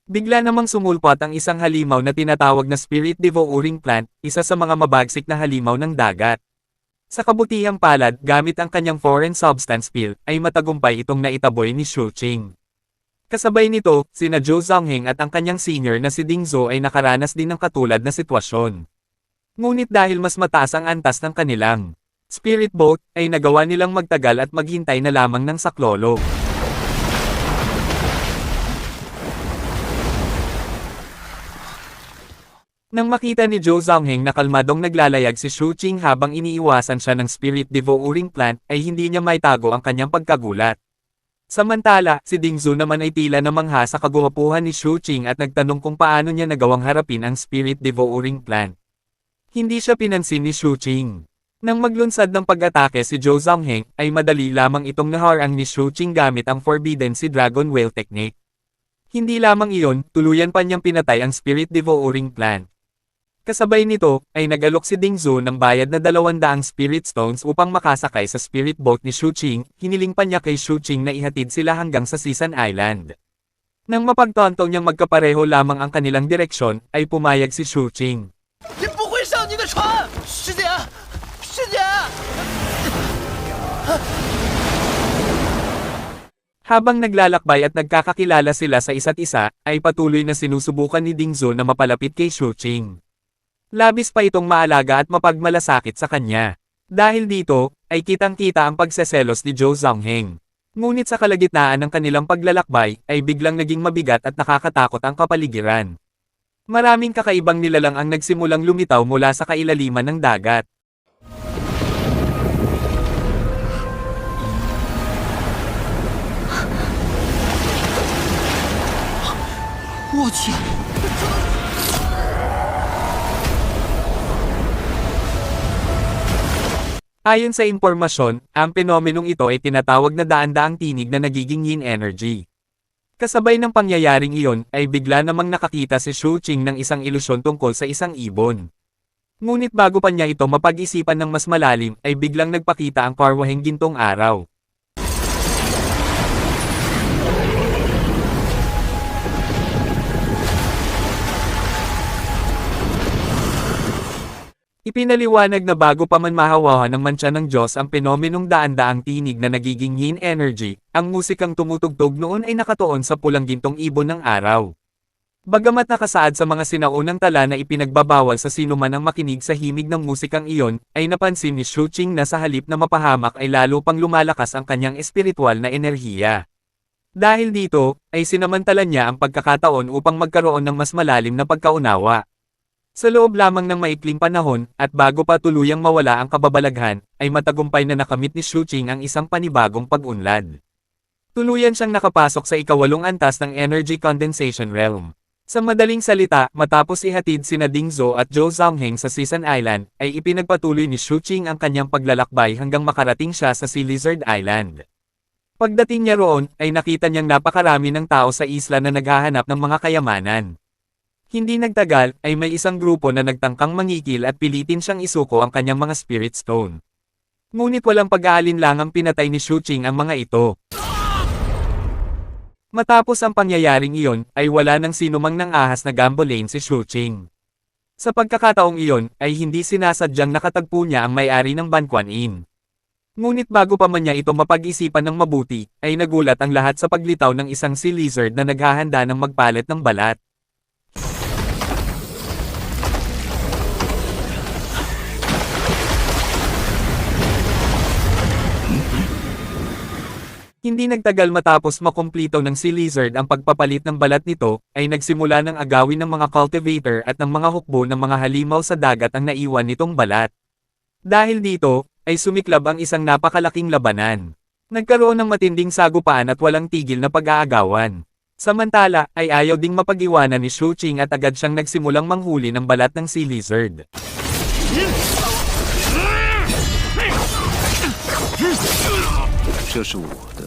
Bigla namang sumulpot ang isang halimaw na tinatawag na Spirit Devouring Plant, isa sa mga mabagsik na halimaw ng dagat. Sa kabutihang palad, gamit ang kanyang foreign substance pill, ay matagumpay itong naitaboy ni Shu Qing. Kasabay nito, sina Zhou Zongheng at ang kanyang senior na si Ding Zhou ay nakaranas din ng katulad na sitwasyon. Ngunit dahil mas mataas ang antas ng kanilang Spirit Boat, ay nagawa nilang magtagal at maghintay na lamang ng saklolo. Nang makita ni Zhou Zongheng na kalmadong naglalayag si Shu Qing habang iniiwasan siya ng Spirit Devouring Plant, ay hindi niya maitago ang kanyang pagkagulat. Samantala, si Ding Zhou naman ay tila namangha sa kagwapuhan ni Shu Qing at nagtanong kung paano niya nagawang harapin ang Spirit Devouring Plant. Hindi siya pinansin ni Shu Qing. Nang maglunsad ng pag-atake si Zhou Zongheng, ay madali lamang itong naharang ni Shu Qing gamit ang Forbidden Sea Dragon Whale Technique. Hindi lamang iyon, tuluyan pa niyang pinatay ang Spirit Devouring Plant. Kasabay nito, ay nag-alok si Ding Zhou ng bayad na 200 Spirit Stones upang makasakay sa Spirit Boat ni Shu Qing, hiniling pa niya kay Shu Qing na ihatid sila hanggang sa Season Island. Nang mapagtanto niyang magkapareho lamang ang kanilang direksyon, ay pumayag si Shu Qing. 你不会上你的船，师姐，师姐。 Habang naglalakbay at nagkakakilala sila sa isa't isa, ay patuloy na sinusubukan ni Ding Zhou na mapalapit kay Shu Qing. Labis pa itong maalaga at mapagmalasakit sa kanya. Dahil dito, ay kitang-kita ang pagseselos ni Zhou Zongheng. Ngunit sa kalagitnaan ng kanilang paglalakbay, ay biglang naging mabigat at nakakatakot ang kapaligiran. Maraming kakaibang nilalang ang nagsimulang lumitaw mula sa kailaliman ng dagat. Ayon sa impormasyon, ang penomenong ito ay tinatawag na daan-daang tinig na nagiging yin energy. Kasabay ng pangyayaring iyon, ay bigla namang nakakita si Shu Qing ng isang ilusyon tungkol sa isang ibon. Ngunit bago pa niya ito mapag-isipan ng mas malalim, ay biglang nagpakita ang karwaheng gintong araw. Ipinaliwanag na bago pa man mahawahan ng mantsa ng Diyos ang penomenong daan-daang tinig na nagiging yin energy, ang musikang tumutugtog noon ay nakatuon sa pulang gintong ibon ng araw. Bagamat nakasaad sa mga sinaunang tala na ipinagbabawal sa sinuman ang makinig sa himig ng musikang iyon, ay napansin ni Shu Qing na sa halip na mapahamak ay lalo pang lumalakas ang kanyang espiritual na enerhiya. Dahil dito, ay sinamantala niya ang pagkakataon upang magkaroon ng mas malalim na pagkaunawa. Sa loob lamang ng maikling panahon, at bago pa tuluyang mawala ang kababalaghan, ay matagumpay na nakamit ni Shu Qing ang isang panibagong pag-unlad. Tuluyan siyang nakapasok sa ika-8 antas ng Energy Condensation Realm. Sa madaling salita, matapos ihatid sina Ding Zhou at Zhou Zongheng sa Season Island, ay ipinagpatuloy ni Shu Qing ang kanyang paglalakbay hanggang makarating siya sa Sea Lizard Island. Pagdating niya roon, ay nakita niyang napakarami ng tao sa isla na naghahanap ng mga kayamanan. Hindi nagtagal, ay may isang grupo na nagtangkang mangikil at pilitin siyang isuko ang kanyang mga Spirit Stone. Ngunit walang pag-aalinlangang pinatay ni Shu Qing ang mga ito. Matapos ang pangyayaring iyon, ay wala nang sinumang nang-ahas na gambolain si Shu Qing. Sa pagkakataong iyon, ay hindi sinasadyang nakatagpo niya ang may-ari ng Ban Quan Inn. Ngunit bago pa man niya ito mapag-isipan ng mabuti, ay nagulat ang lahat sa paglitaw ng isang sea lizard na naghahanda ng magpalit ng balat. Hindi nagtagal matapos makumplito ng Sea Lizard ang pagpapalit ng balat nito, ay nagsimula ng agawin ng mga cultivator at ng mga hukbo ng mga halimaw sa dagat ang naiwan nitong balat. Dahil dito, ay sumiklab ang isang napakalaking labanan. Nagkaroon ng matinding sagupaan at walang tigil na pag-aagawan. Samantala, ay ayaw ding mapag-iwanan ni Shu Qing at agad siyang nagsimulang manghuli ng balat ng Sea Lizard. 这是我的。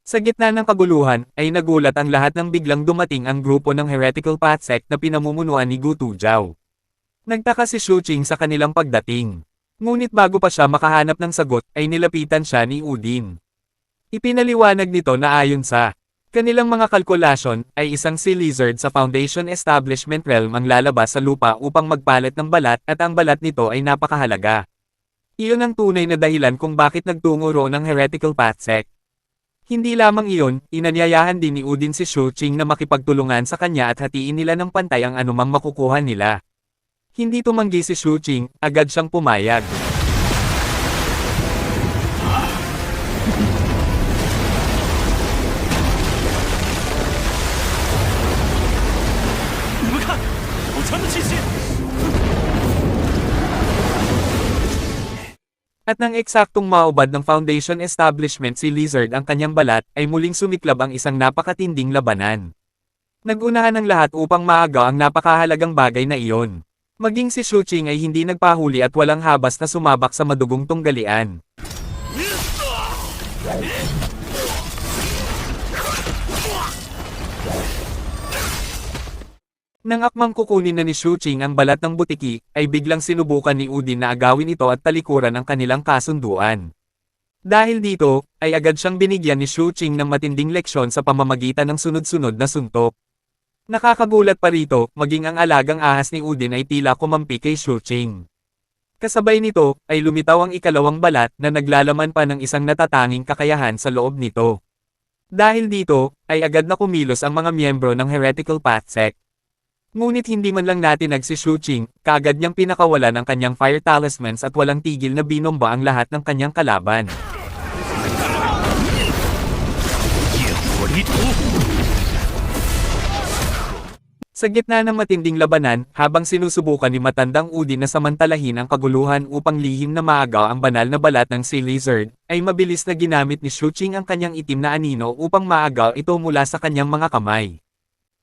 Sa gitna ng kaguluhan, ay nagulat ang lahat nang biglang dumating ang grupo ng Heretical Path Sect na pinamumunuan ni Gu Tujiao. Nagtaka si Shu Qing sa kanilang pagdating. Ngunit bago pa siya makahanap ng sagot, ay nilapitan siya ni Udin. Ipinaliwanag nito na ayon sa kanilang mga kalkulasyon, ay isang Sea Lizard sa Foundation Establishment Realm ang lalabas sa lupa upang magpalit ng balat at ang balat nito ay napakahalaga. Iyon ang tunay na dahilan kung bakit nagtungo roon ang Heretical Path Sect. Hindi lamang iyon, inanyayahan din ni Udin si Shu Qing na makipagtulungan sa kanya at hatiin nila ng pantay ang anumang makukuha nila. Hindi tumanggi si Shu Qing, agad siyang pumayag. At nang eksaktong maubad ng Foundation Establishment si Lizard ang kanyang balat, ay muling sumiklab ang isang napakatinding labanan. Nagunahan ang lahat upang maagaw ang napakahalagang bagay na iyon. Maging si Shu Qing ay hindi nagpahuli at walang habas na sumabak sa madugong tunggalian. Nang akmang kukunin na ni Shu Qing ang balat ng butiki, ay biglang sinubukan ni Udin na agawin ito at talikuran ang kanilang kasunduan. Dahil dito, ay agad siyang binigyan ni Shu Qing ng matinding leksyon sa pamamagitan ng sunod-sunod na suntok. Nakakagulat pa rito, maging ang alagang ahas ni Udin ay tila kumampi kay Shu Qing. Kasabay nito, ay lumitaw ang ikalawang balat na naglalaman pa ng isang natatanging kakayahan sa loob nito. Dahil dito, ay agad na kumilos ang mga miyembro ng Heretical Path Sect. Ngunit hindi man lang natinag si Shu Qing, kaagad niyang pinakawalan ang kanyang fire talismans at walang tigil na binomba ang lahat ng kanyang kalaban. Sa gitna ng matinding labanan, habang sinusubukan ni Matandang Udin na samantalahin ang kaguluhan upang lihim na maagaw ang banal na balat ng Sea Lizard, ay mabilis na ginamit ni Shu Qing ang kanyang itim na anino upang maagaw ito mula sa kanyang mga kamay.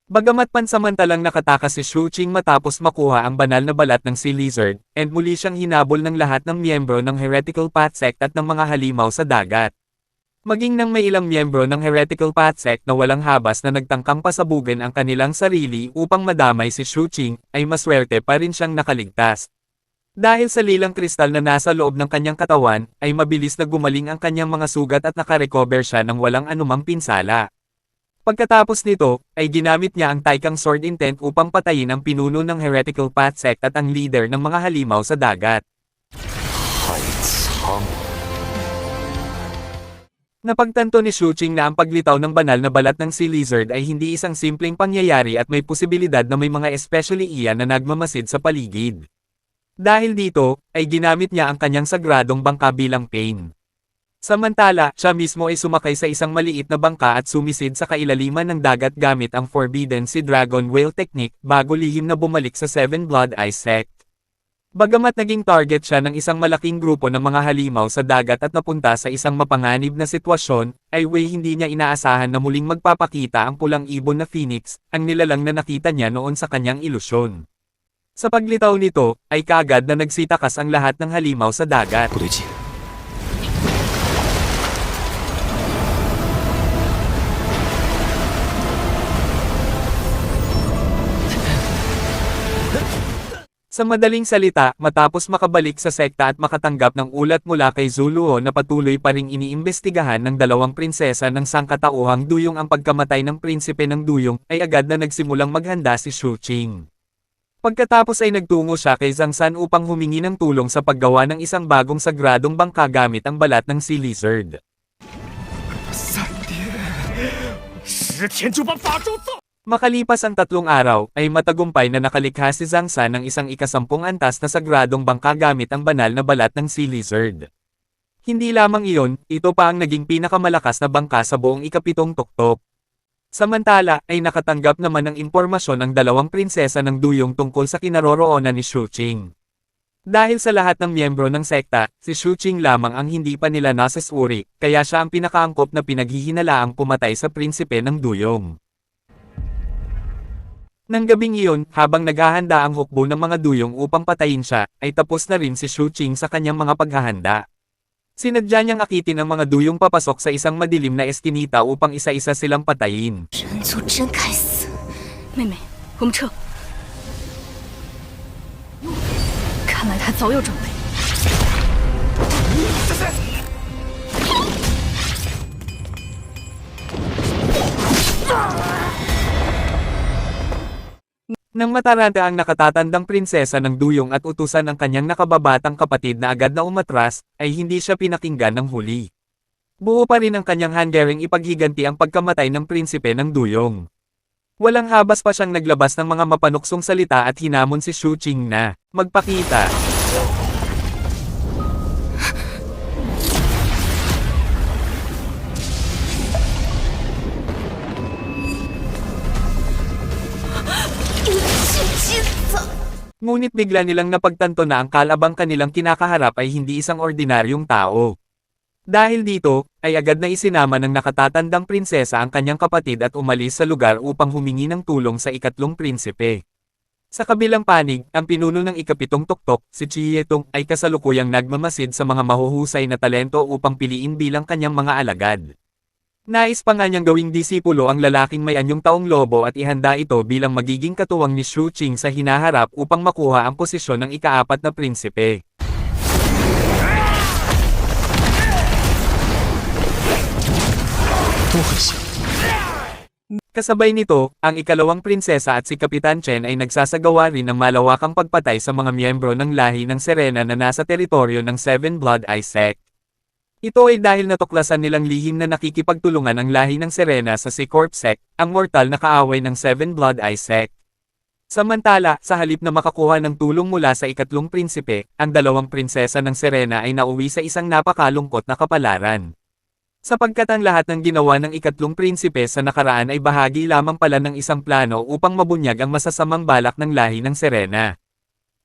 Bagamat pansamantalang nakatakas si Shu Qing matapos makuha ang banal na balat ng Sea Lizard, and muli siyang hinabol ng lahat ng miyembro ng Heretical Path Sect at ng mga halimaw sa dagat. Maging nang may ilang miyembro ng Heretical Path Sect na walang habas na nagtangkang pasabugin ang kanilang sarili upang madamay si Shu Qing, ay maswerte pa rin siyang nakaligtas. Dahil sa lilang kristal na nasa loob ng kanyang katawan, ay mabilis na gumaling ang kanyang mga sugat at nakarecover siya ng walang anumang pinsala. Pagkatapos nito, ay ginamit niya ang Taikang Sword Intent upang patayin ang pinuno ng Heretical Path Sect at ang leader ng mga halimaw sa dagat. Napagtanto ni Shu Qing na ang paglitaw ng banal na balat ng Sea Lizard ay hindi isang simpleng pangyayari at may posibilidad na may mga especially iyan na nagmamasid sa paligid. Dahil dito, ay ginamit niya ang kanyang sagradong bangka bilang pain. Samantala, siya mismo ay sumakay sa isang maliit na bangka at sumisid sa kailaliman ng dagat gamit ang Forbidden Sea Dragon Whale Technique bago lihim na bumalik sa Seven Blood Ice Sect. Bagamat naging target siya ng isang malaking grupo ng mga halimaw sa dagat at napunta sa isang mapanganib na sitwasyon, ay hindi niya inaasahan na muling magpapakita ang pulang ibon na Phoenix, ang nilalang na nakita niya noon sa kanyang ilusyon. Sa paglitaw nito, ay kaagad na nagsitakas ang lahat ng halimaw sa dagat. Sa madaling salita, matapos makabalik sa sekta at makatanggap ng ulat mula kay Zuluo na patuloy pa ring iniimbestigahan ng dalawang prinsesa ng sangkatauhang duyong ang pagkamatay ng prinsipe ng duyong, ay agad na nagsimulang maghanda si Shu Qing. Pagkatapos ay nagtungo siya kay Zhang San upang humingi ng tulong sa paggawa ng isang bagong sagradong bangka gamit ang balat ng Sea Lizard. Makalipas ang 3 araw, ay matagumpay na nakalikha si Zhang San ng isang ika-10 antas na sagradong bangka gamit ang banal na balat ng Sea Lizard. Hindi lamang iyon, ito pa ang naging pinakamalakas na bangka sa buong ika-7 tuktok. Samantala, ay nakatanggap naman ng impormasyon ang dalawang prinsesa ng duyong tungkol sa kinaroroonan ni Shu Qing. Dahil sa lahat ng miyembro ng sekta, si Shu Qing lamang ang hindi pa nila nasasuri, kaya siya ang pinakaangkop na pinaghihinalaang pumatay sa prinsipe ng Duyong. Nang gabing iyon, habang naghahanda ang hukbo ng mga Duyong upang patayin siya, ay tapos na rin si Shu Qing sa kanyang mga paghahanda. Sinadya niyang akitin ang mga Duyong papasok sa isang madilim na eskinita upang isa-isa silang patayin. 人族真该死！妹妹，我们撤。看来他早有准备。 Nang mataranta ang nakatatandang prinsesa ng Duyong at utusan ang kanyang nakababatang kapatid na agad na umatras, ay hindi siya pinakinggan ng huli. Buo pa rin ang kanyang handering ipaghiganti ang pagkamatay ng prinsipe ng Duyong. Walang habas pa siyang naglabas ng mga mapanuksong salita at hinamon si Shu Qing na magpakita. Ngunit bigla nilang napagtanto na ang kalabang kanilang kinakaharap ay hindi isang ordinaryong tao. Dahil dito, ay agad na isinama ng nakatatandang prinsesa ang kanyang kapatid at umalis sa lugar upang humingi ng tulong sa ikatlong prinsipe. Sa kabilang panig, ang pinuno ng ikapitong tuktok, si Chietong, ay kasalukuyang nagmamasid sa mga mahuhusay na talento upang piliin bilang kanyang mga alagad. Nais pa nga niyang gawing disipulo ang lalaking may anyong taong lobo at ihanda ito bilang magiging katuwang ni Shu Qing sa hinaharap upang makuha ang posisyon ng ikaapat na prinsipe. Kasabay nito, ang ikalawang prinsesa at si Kapitan Chen ay nagsasagawa rin ng malawakang pagpatay sa mga miyembro ng lahi ng Serena na nasa teritoryo ng Seven Blood Eye Sect. Ito ay dahil natuklasan nilang lihim na nakikipagtulungan ang lahi ng Serena sa Secorp Sect, ang mortal na kaaway ng Seven Blood Eye Sect. Samantala, sa halip na makakuha ng tulong mula sa ikatlong prinsipe, ang dalawang prinsesa ng Serena ay nauwi sa isang napakalungkot na kapalaran. Sapagkat ang lahat ng ginawa ng ikatlong prinsipe sa nakaraan ay bahagi lamang pala ng isang plano upang mabunyag ang masasamang balak ng lahi ng Serena.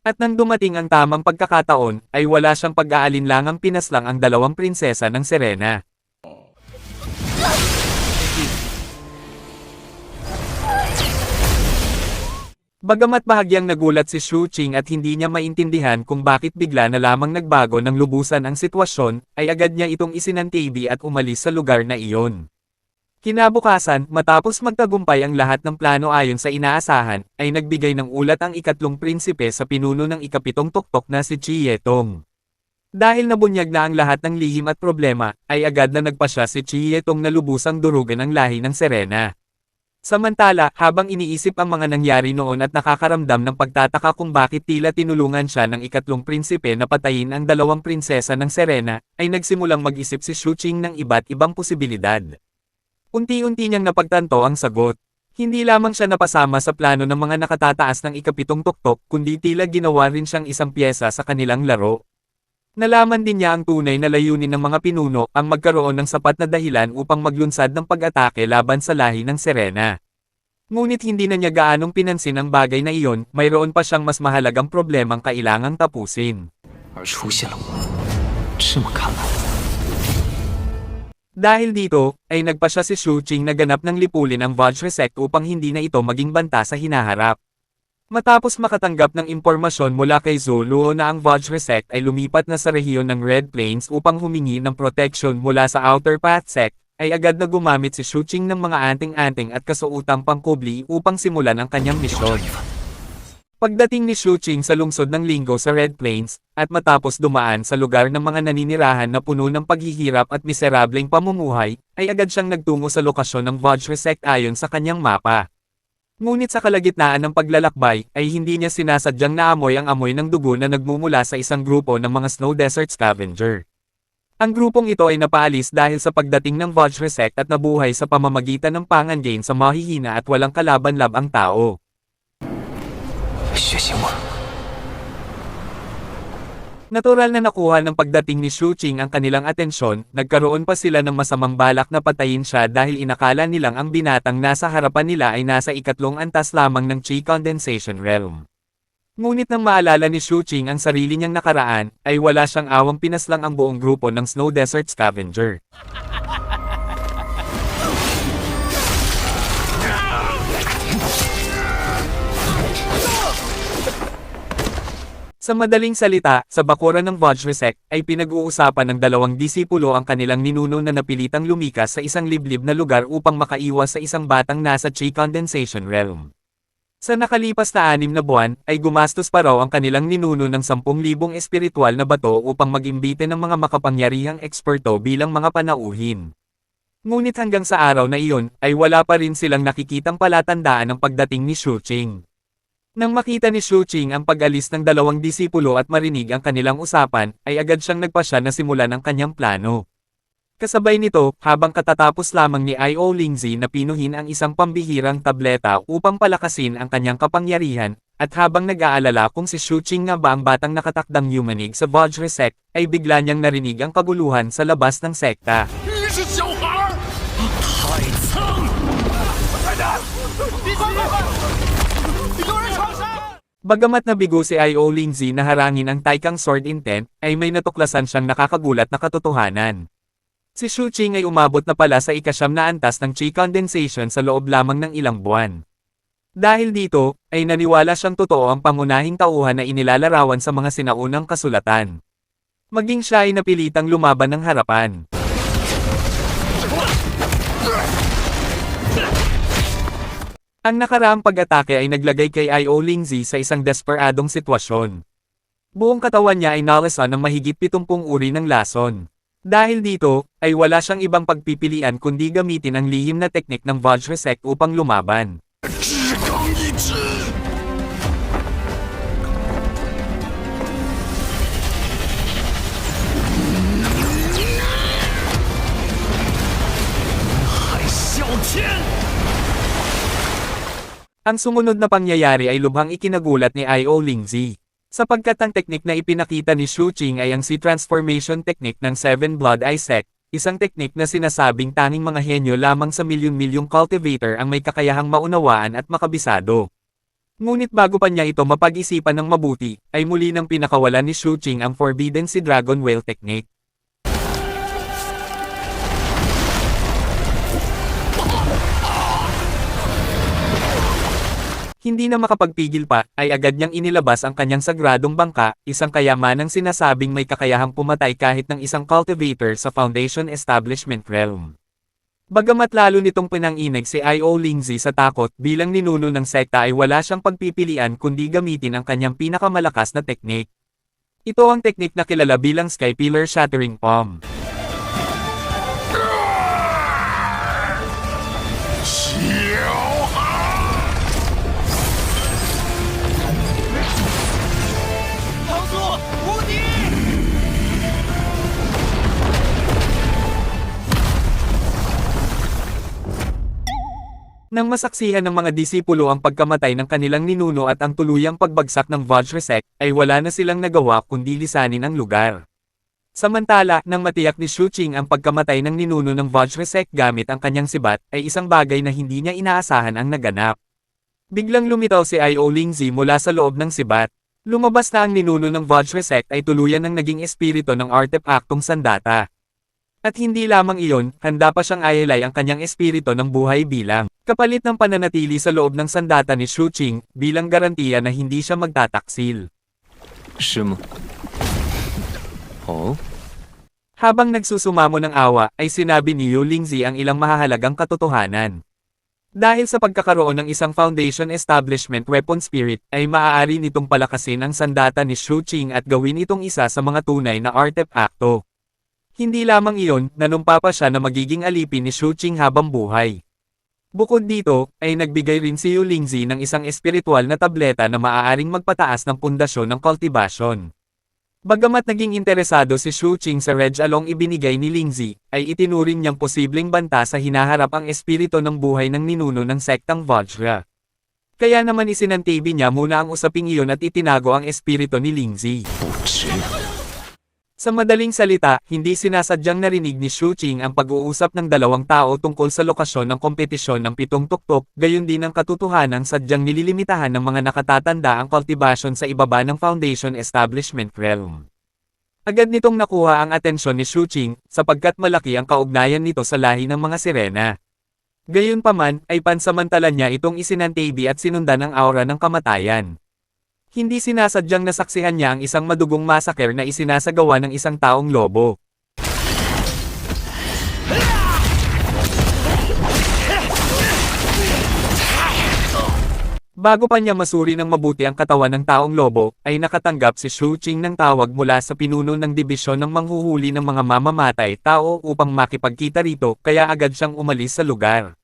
At nang dumating ang tamang pagkakataon, ay wala siyang pag-aalinlangang pinaslang ang dalawang prinsesa ng Serena. Bagamat bahagyang nagulat si Shu Qing at hindi niya maintindihan kung bakit bigla na lamang nagbago ng lubusan ang sitwasyon, ay agad niya itong isinantibi at umalis sa lugar na iyon. Kinabukasan, matapos magtagumpay ang lahat ng plano ayon sa inaasahan, ay nagbigay ng ulat ang ikatlong prinsipe sa pinuno ng ikapitong tuktok na si Chietong. Dahil nabunyag na ang lahat ng lihim at problema, ay agad na nagpasya si Chietong na lubusang durugan ang lahi ng Serena. Samantala, habang iniisip ang mga nangyari noon at nakakaramdam ng pagtataka kung bakit tila tinulungan siya ng ikatlong prinsipe na patayin ang dalawang prinsesa ng Serena, ay nagsimulang mag-isip si Shu Qing ng iba't ibang posibilidad. Unti-unti niyang napagtanto ang sagot. Hindi lamang siya napasama sa plano ng mga nakatataas ng ikapitong tuktok, kundi tila ginawa rin siyang isang pyesa sa kanilang laro. Nalaman din niya ang tunay na layunin ng mga pinuno, ang magkaroon ng sapat na dahilan upang maglunsad ng pag-atake laban sa lahi ng Serena. Ngunit hindi na niya gaanong pinansin ang bagay na iyon, mayroon pa siyang mas mahalagang problemang kailangang tapusin. Dahil dito, ay nagpasya si Shu Qing na ganap ng lipulin ang Vajra Sect upang hindi na ito maging banta sa hinaharap. Matapos makatanggap ng impormasyon mula kay Zhou Luo na ang Vajra Sect ay lumipat na sa rehiyon ng Red Plains upang humingi ng protection mula sa Outer Path Sect, ay agad na gumamit si Shu Qing ng mga anting-anting at kasuotang pangkubli upang simulan ang kanyang misyon. Pagdating ni Shu Qing sa lungsod ng Linggo sa Red Plains, at matapos dumaan sa lugar ng mga naninirahan na puno ng paghihirap at miserableng pamumuhay, ay agad siyang nagtungo sa lokasyon ng Vajra Sect ayon sa kanyang mapa. Ngunit sa kalagitnaan ng paglalakbay, ay hindi niya sinasadyang naamoy ang amoy ng dugo na nagmumula sa isang grupo ng mga Snow Desert Scavenger. Ang grupong ito ay napaalis dahil sa pagdating ng Vajra Sect at nabuhay sa pamamagitan ng pangangain sa mahihina at walang kalaban-labang tao. Natural na nakuha ng pagdating ni Shu Qing ang kanilang atensyon, nagkaroon pa sila ng masamang balak na patayin siya dahil inakala nilang ang binatang nasa harapan nila ay nasa ikatlong antas lamang ng Chi Condensation Realm. Ngunit nang maalala ni Shu Qing ang sarili niyang nakaraan, ay wala siyang awang pinaslang ang buong grupo ng Snow Desert Scavenger. Sa madaling salita, sa bakuran ng Vajra ay pinag-uusapan ng dalawang disipulo ang kanilang ninuno na napilitang lumikas sa isang liblib na lugar upang makaiwas sa isang batang nasa Chi Condensation Realm. Sa nakalipas na 6 na buwan, ay gumastos pa raw ang kanilang ninuno ng 10,000 espiritual na bato upang mag-imbite ng mga makapangyarihang eksperto bilang mga panauhin. Ngunit hanggang sa araw na iyon, ay wala pa rin silang nakikitang palatandaan ng pagdating ni Shu Qing. Nang makita ni Shu Qing ang pag-alis ng dalawang disipulo at marinig ang kanilang usapan, ay agad siyang nagpasya na simulan ang kanyang plano. Kasabay nito, habang katatapos lamang ni I.O. Lingzi na pinuhin ang isang pambihirang tableta upang palakasin ang kanyang kapangyarihan, at habang nag-aalala kung si Shu Qing nga ba ang batang nakatakdang humanig sa Vajra Sect, ay bigla niyang narinig ang kaguluhan sa labas ng sekta. 你是小孩儿，太蹭！ 有人闯山！ Bagamat nabigo si I.O. Lingzi na harangin ang Taikang Sword Intent, ay may natuklasan siyang nakakagulat na katotohanan. Si Shu Qing ay umabot na pala sa ika-9 na antas ng Chi Condensation sa loob lamang ng ilang buwan. Dahil dito, ay naniwala siyang totoo ang pangunahing tauhan na inilalarawan sa mga sinaunang kasulatan. Maging siya ay napilitang lumaban ng harapan. Ang nakaraang pag-atake ay naglagay kay I.O. Lingzi sa isang desperadong sitwasyon. Buong katawan niya ay nalasan ng mahigit 70 uri ng lason. Dahil dito, ay wala siyang ibang pagpipilian kundi gamitin ang lihim na teknik ng Vajra Sect upang lumaban. 只刚一只。 海啸天！ Ang sumunod na pangyayari ay lubhang ikinagulat ni I.O. Lingzi. Sapagkat ang teknik na ipinakita ni Shu Qing ay ang Si-Transformation Technique ng Seven Blood Eye Sect, isang teknik na sinasabing tanging mga henyo lamang sa milyon-milyong cultivator ang may kakayahang maunawaan at makabisado. Ngunit bago pa niya ito mapag-isipan ng mabuti, ay muli nang pinakawalan ni Shu Qing ang Forbidden Sea Dragon Whale Technique. Hindi na makapagpigil pa, ay agad niyang inilabas ang kanyang sagradong bangka, isang kayamanang sinasabing may kakayahang pumatay kahit ng isang cultivator sa Foundation Establishment Realm. Bagamat lalo nitong pinanginig si I.O. Lingzi sa takot bilang ninuno ng sekta ay wala siyang pagpipilian kundi gamitin ang kanyang pinakamalakas na teknik. Ito ang teknik na kilala bilang Sky Pillar Shattering Palm. 小孩儿，唐苏无敌！ Nang masaksihan ng mga disipulo ang pagkamatay ng kanilang ninuno at ang tuluyang pagbagsak ng Vajra Sect, ay wala na silang nagawa kundi lisanin ang lugar. Samantala, nang matiyak ni Shu Qing ang pagkamatay ng ninuno ng Vajra Sect gamit ang kanyang sibat, ay isang bagay na hindi niya inaasahan ang naganap. Biglang lumitaw si I.O. Lingzi mula sa loob ng sibat. Lumabas na ang ninuno ng Vajra Sect ay tuluyan ng naging espiritu ng artepaktong sandata. At hindi lamang iyon, handa pa siyang ayalay ang kanyang espiritu ng buhay bilang kapalit ng pananatili sa loob ng sandata ni Shu Qing, bilang garantiya na hindi siya magtataksil. 是吗？哦， Habang nagsusumamo ng awa, ay sinabi ni Yu Lingzi ang ilang mahahalagang katotohanan. Dahil sa pagkakaroon ng isang Foundation Establishment Weapon Spirit, ay maaari nitong palakasin ang sandata ni Shu Qing at gawin itong isa sa mga tunay na artepakto. Hindi lamang iyon, nanumpa pa siya na magiging alipin ni Shu Qing habang buhay. Bukod dito, ay nagbigay rin si Yu Lingzi ng isang espiritual na tableta na maaaring magpataas ng pundasyon ng kultibasyon. Bagamat naging interesado si Shu Qing sa Reg Along ibinigay ni Lingzi, ay itinuring niyang posibleng banta sa hinaharap ang espiritu ng buhay ng ninuno ng sektang Vajra. Kaya naman isinantibi niya muna ang usaping iyon at itinago ang espiritu ni Lingzi. 不值。Sa madaling salita, hindi sinasadyang narinig ni Xu Qing ang pag-uusap ng dalawang tao tungkol sa lokasyon ng kompetisyon ng 7 tuktok, gayon din ang katotohanan sadyang nililimitahan ng mga nakatatanda ang kultivasyon sa ibaba ng Foundation Establishment Realm. Agad nitong nakuha ang atensyon ni Xu Qing, sapagkat malaki ang kaugnayan nito sa lahi ng mga sirena. Gayunpaman, ay pansamantala niya itong isinantabi at sinundan ang aura ng kamatayan. Hindi sinasadyang nasaksihan niya ang isang madugong massacre na isinasagawa ng isang taong lobo. Bago pa niya masuri ng mabuti ang katawan ng taong lobo, ay nakatanggap si Xu Qing ng tawag mula sa pinuno ng dibisyon ng manghuhuli ng mga mamamatay tao upang makipagkita rito, kaya agad siyang umalis sa lugar.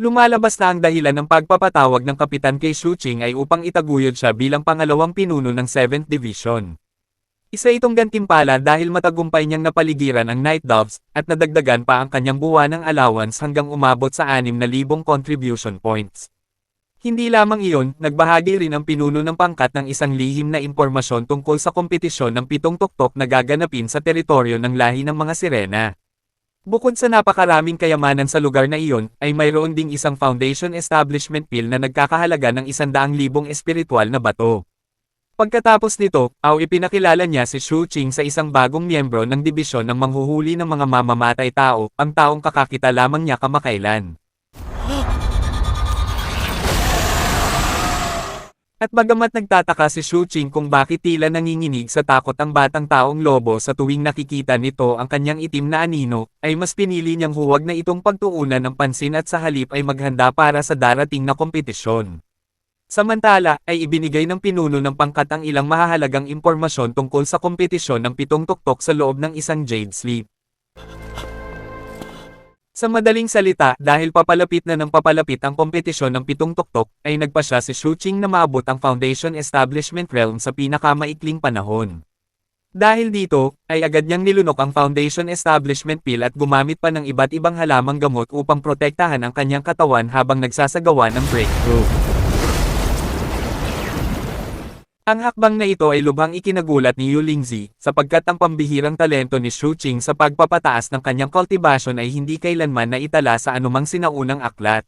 Lumalabas na ang dahilan ng pagpapatawag ng kapitan kay Xu Qing ay upang itaguyod siya bilang pangalawang pinuno ng 7th Division. Isa itong gantimpala dahil matagumpay niyang napaligiran ang Night Doves, at nadagdagan pa ang kanyang buwan ng allowance hanggang umabot sa 6,000 contribution points. Hindi lamang iyon, nagbahagi rin ang pinuno ng pangkat ng isang lihim na impormasyon tungkol sa kompetisyon ng 7 tuktok na gaganapin sa teritoryo ng lahi ng mga sirena. Bukod sa napakaraming kayamanan sa lugar na iyon, ay mayroon ding isang Foundation Establishment Pill na nagkakahalaga ng 100,000 espiritual na bato. Pagkatapos nito, ipinakilala niya si Xu Qing sa isang bagong miyembro ng dibisyon ng manghuhuli ng mga mamamatay tao, ang taong kakakita lamang niya kamakailan. At bagamat nagtataka si Xu Qing kung bakit tila nanginginig sa takot ang batang taong lobo sa tuwing nakikita nito ang kanyang itim na anino, ay mas pinili niyang huwag na itong pagtuunan ng pansin at sa halip ay maghanda para sa darating na kompetisyon. Samantala, ay ibinigay ng pinuno ng pangkat ang ilang mahahalagang impormasyon tungkol sa kompetisyon ng 7 tuktok sa loob ng isang Jade Sleep. Sa madaling salita, dahil papalapit na ng papalapit ang kompetisyon ng 7 tuktok, ay nagpasya si Xu Qing na maabot ang Foundation Establishment Realm sa pinakamaikling panahon. Dahil dito, ay agad niyang nilunok ang Foundation Establishment Pill at gumamit pa ng iba't ibang halamang gamot upang protektahan ang kanyang katawan habang nagsasagawa ng breakthrough. Ang hakbang na ito ay lubhang ikinagulat ni Yu Lingzi, sapagkat ang pambihirang talento ni Xu Qing sa pagpapataas ng kanyang kultivasyon ay hindi kailanman naitala sa anumang sinaunang aklat.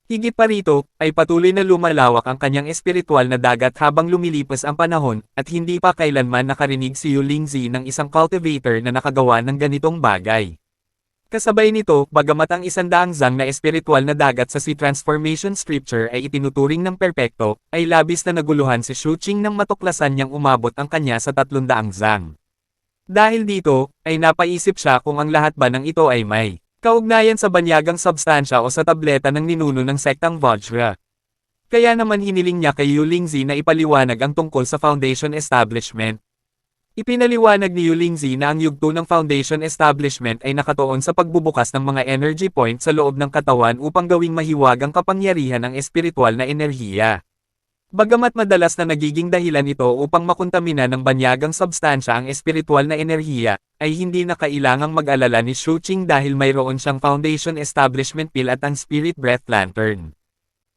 Higit pa rito, ay patuloy na lumalawak ang kanyang espiritual na dagat habang lumilipas ang panahon, at hindi pa kailanman nakarinig si Yu Lingzi ng isang cultivator na nakagawa ng ganitong bagay. Kasabay nito, bagamat ang 100 zang na espiritual na dagat sa Sea Transformation Scripture ay itinuturing ng perpekto, ay labis na naguluhan si Xu Qing nang matuklasan niyang umabot ang kanya sa 300 zang. Dahil dito, ay napaisip siya kung ang lahat ba ng ito ay may kaugnayan sa banyagang substansya o sa tableta ng ninuno ng sektang Vajra. Kaya naman hiniling niya kay Yu Lingzi na ipaliwanag ang tungkol sa Foundation Establishment. Ipinaliwanag ni Yu Lingzi na ang yugto ng Foundation Establishment ay nakatuon sa pagbubukas ng mga energy point sa loob ng katawan upang gawing mahiwagang kapangyarihan ang espiritual na enerhiya. Bagamat madalas na nagiging dahilan ito upang makontamina ng banyagang substansya ang espiritual na enerhiya, ay hindi na kailangang mag-alala ni Xu Qing dahil mayroon siyang Foundation Establishment Pill at ang Spirit Breath Lantern.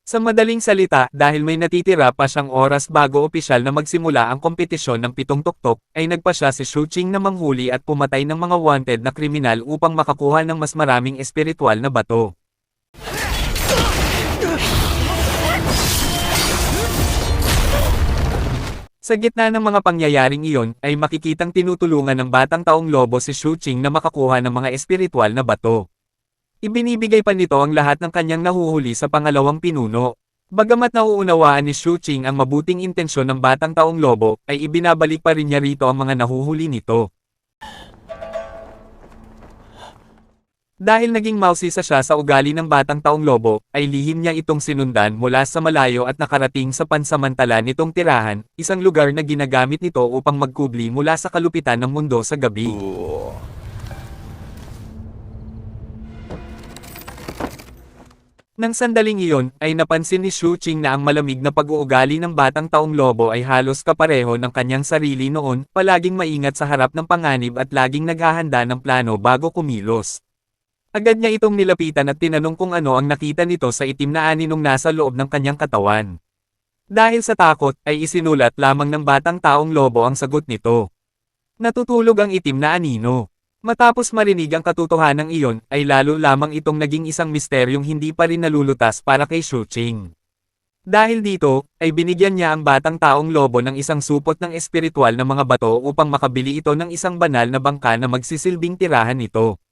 Sa madaling salita, dahil may natitira pa siyang oras bago opisyal na magsimula ang kompetisyon ng 7 tuktok, ay nagpasya si Xu Qing na manghuli at pumatay ng mga wanted na kriminal upang makakuha ng mas maraming espiritual na bato. Sa gitna ng mga pangyayaring iyon, ay makikitang tinutulungan ng batang taong lobo si Xu Qing na makakuha ng mga espiritual na bato. Ibinibigay pa nito ang lahat ng kanyang nahuhuli sa pangalawang pinuno. Bagamat nauunawaan ni Xu Qing ang mabuting intensyon ng batang taong lobo, ay ibinabalik pa rin niya rito ang mga nahuhuli nito. Dahil naging mausisa siya sa ugali ng batang taong lobo, ay lihim niya itong sinundan mula sa malayo at nakarating sa pansamantala nitong tirahan, isang lugar na ginagamit nito upang magkubli mula sa kalupitan ng mundo sa gabi. Nang sandaling iyon, ay napansin ni Xu Qing na ang malamig na pag-uugali ng batang taong lobo ay halos kapareho ng kanyang sarili noon, palaging maingat sa harap ng panganib at laging naghahanda ng plano bago kumilos. Agad niya itong nilapitan at tinanong kung ano ang nakita nito sa itim na aninong nasa loob ng kanyang katawan. Dahil sa takot, ay isinulat lamang ng batang taong lobo ang sagot nito. Natutulog ang itim na anino. Matapos marinig ang katotohanan iyon, ay lalo lamang itong naging isang misteryong hindi pa rin nalulutas para kay Shu Qing. Dahil dito, ay binigyan niya ang batang taong lobo ng isang supot ng espiritual na mga bato upang makabili ito ng isang banal na bangka na magsisilbing tirahan nito.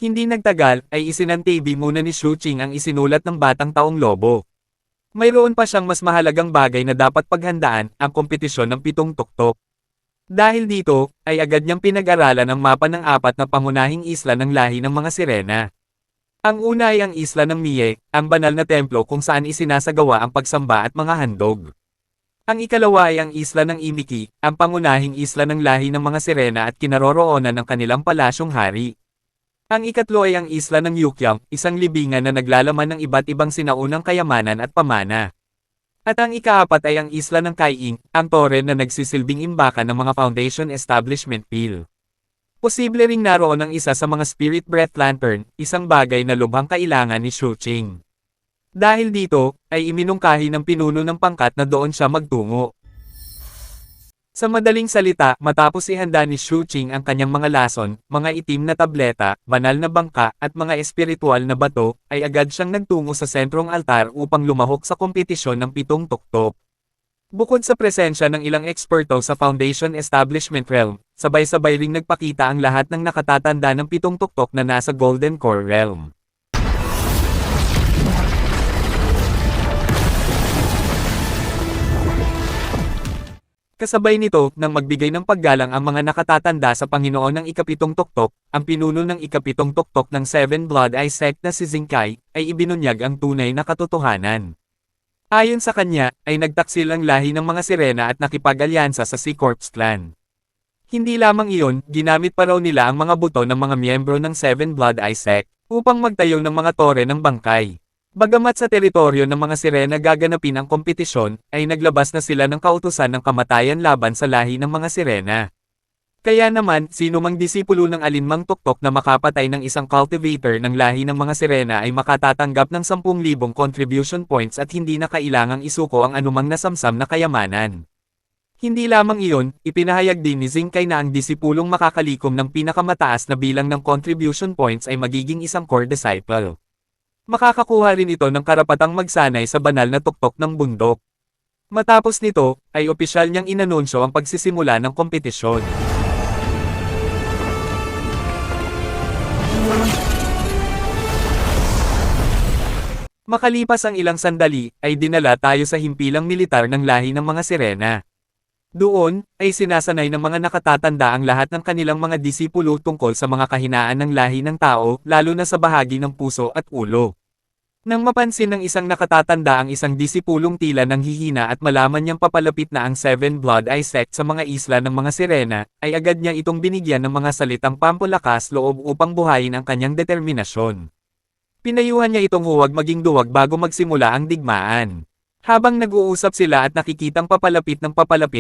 Hindi nagtagal, ay isinantabi muna ni Shu Qing ang isinulat ng batang taong lobo. Mayroon pa siyang mas mahalagang bagay na dapat paghandaan, ang kompetisyon ng 7 tuktok. Dahil dito, ay agad niyang pinag-aralan ang mapa ng 4 na pangunahing isla ng lahi ng mga sirena. Ang una ay ang isla ng Mie, ang banal na templo kung saan isinasagawa ang pagsamba at mga handog. Ang ikalawa ay ang isla ng Imiki, ang pangunahing isla ng lahi ng mga sirena at kinaroroonan ng kanilang palasyong hari. Ang ikatlo ay ang isla ng Yukyang, isang libingan na naglalaman ng iba't ibang sinaunang kayamanan at pamana. At ang ikaapat ay ang isla ng Kaiying, ang tore na nagsisilbing imbakan ng mga Foundation Establishment Pil. Posible ring naroon ang isa sa mga Spirit Breath Lantern, isang bagay na lubhang kailangan ni Shu Qing. Dahil dito, ay iminungkahi ng pinuno ng pangkat na doon siya magtungo. Sa madaling salita, matapos ihanda ni Shu Qing ang kanyang mga lason, mga itim na tableta, banal na bangka, at mga espiritual na bato, ay agad siyang nagtungo sa sentrong altar upang lumahok sa kompetisyon ng 7 tuktok. Bukod sa presensya ng ilang eksperto sa Foundation Establishment Realm, sabay-sabay ring nagpakita ang lahat ng nakatatanda ng 7 tuktok na nasa Golden Core Realm. Kasabay nito, nang magbigay ng paggalang ang mga nakatatanda sa Panginoon ng ika-7 tuktok, ang pinuno ng ika-7 tuktok ng 7 Blood Eye Sect na si Zinkai, ay ibinunyag ang tunay na katotohanan. Ayon sa kanya, ay nagtaksil ang lahi ng mga sirena at nakipag-alyansa sa Sea Corps Clan. Hindi lamang iyon, ginamit pa raw nila ang mga buto ng mga miyembro ng 7 Blood Eye Sect, upang magtayo ng mga tore ng bangkay. Bagamat sa teritoryo ng mga sirena gaganapin ang kompetisyon, ay naglabas na sila ng kautusan ng kamatayan laban sa lahi ng mga sirena. Kaya naman, sino mang disipulo ng alinmang tuktok na makapatay ng isang cultivator ng lahi ng mga sirena ay makatatanggap ng 10,000 contribution points at hindi na kailangang isuko ang anumang nasamsam na kayamanan. Hindi lamang iyon, ipinahayag din ni Zinkai na ang disipulong makakalikom ng pinakamataas na bilang ng contribution points ay magiging isang core disciple. Makakakuha rin ito ng karapatang magsanay sa banal na tuktok ng bundok. Matapos nito, ay opisyal niyang inanunsyo ang pagsisimula ng kompetisyon. Makalipas ang ilang sandali, ay dinala tayo sa himpilang militar ng lahi ng mga sirena. Doon, ay sinasanay ng mga nakatatanda ang lahat ng kanilang mga disipulo tungkol sa mga kahinaan ng lahi ng tao, lalo na sa bahagi ng puso at ulo. Nang mapansin ng isang nakatatanda ang isang disipulong tila ng hihina at malaman niyang papalapit na ang 7 Blood Eye Sect sa mga isla ng mga sirena, ay agad niya itong binigyan ng mga salitang pampalakas loob upang buhayin ang kanyang determinasyon. Pinayuhan niya itong huwag maging duwag bago magsimula ang digmaan. Habang nag-uusap sila at nakikitang papalapit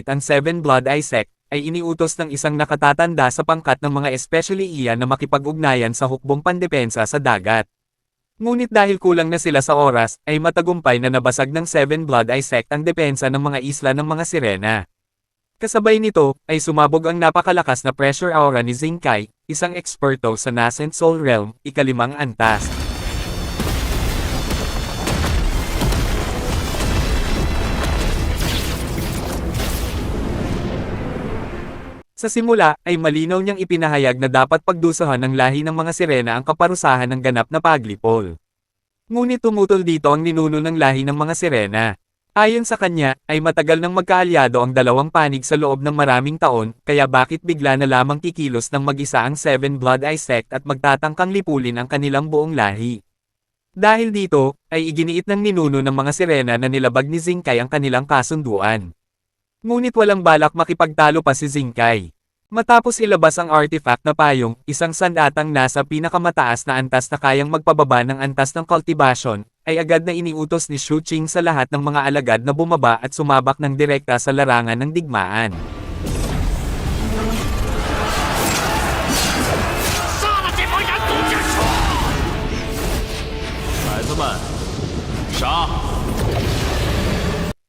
ang 7 Blood Eye Sect, ay iniutos ng isang nakatatanda sa pangkat ng mga especially iyan na makipag-ugnayan sa hukbong pandepensa sa dagat. Ngunit dahil kulang na sila sa oras, ay matagumpay na nabasag ng 7 Blood Eye Sect ang depensa ng mga isla ng mga sirena. Kasabay nito, ay sumabog ang napakalakas na pressure aura ni Zinkai, isang eksperto sa Nascent Soul Realm, ika-5 antas. Sa simula, ay malinaw niyang ipinahayag na dapat pagdusahan ng lahi ng mga sirena ang kaparusahan ng ganap na paglipol. Ngunit tumutol dito ang ninuno ng lahi ng mga sirena. Ayon sa kanya, ay matagal nang magkaalyado ang dalawang panig sa loob ng maraming taon, kaya bakit bigla na lamang kikilos ng mag-isa ang 7 Blood Eye Sect at magtatangkang lipulin ang kanilang buong lahi. Dahil dito, ay iginiit ng ninuno ng mga sirena na nilabag ni Zinkai ang kanilang kasunduan. Ngunit walang balak makipagtalo pa si Zinkai. Matapos ilabas ang artifact na payong, isang sandatang nasa pinakamataas na antas na kayang magpababa ng antas ng cultivation, ay agad na iniutos ni Shu Qing sa lahat ng mga alagad na bumaba at sumabak ng direkta sa larangan ng digmaan. 杀了这帮人狗之畜！ 孩子们，杀！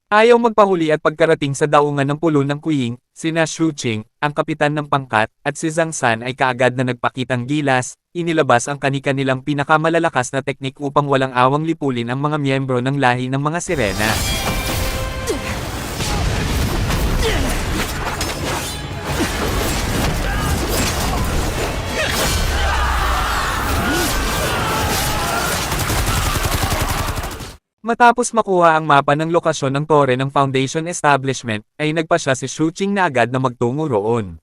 Ayaw magpahuli at pagkarating sa daungan ng pulo ng Kuying, Sina Shu Qing, ang kapitan ng pangkat, at si Zhang San ay kaagad na nagpakitang gilas, inilabas ang kani-kanilang pinakamalalakas na teknik upang walang awang lipulin ang mga miyembro ng lahi ng mga sirena. Matapos makuha ang mapa ng lokasyon ng tore ng Foundation Establishment, ay nagpa siya si Shu Qing na agad na magtungo roon.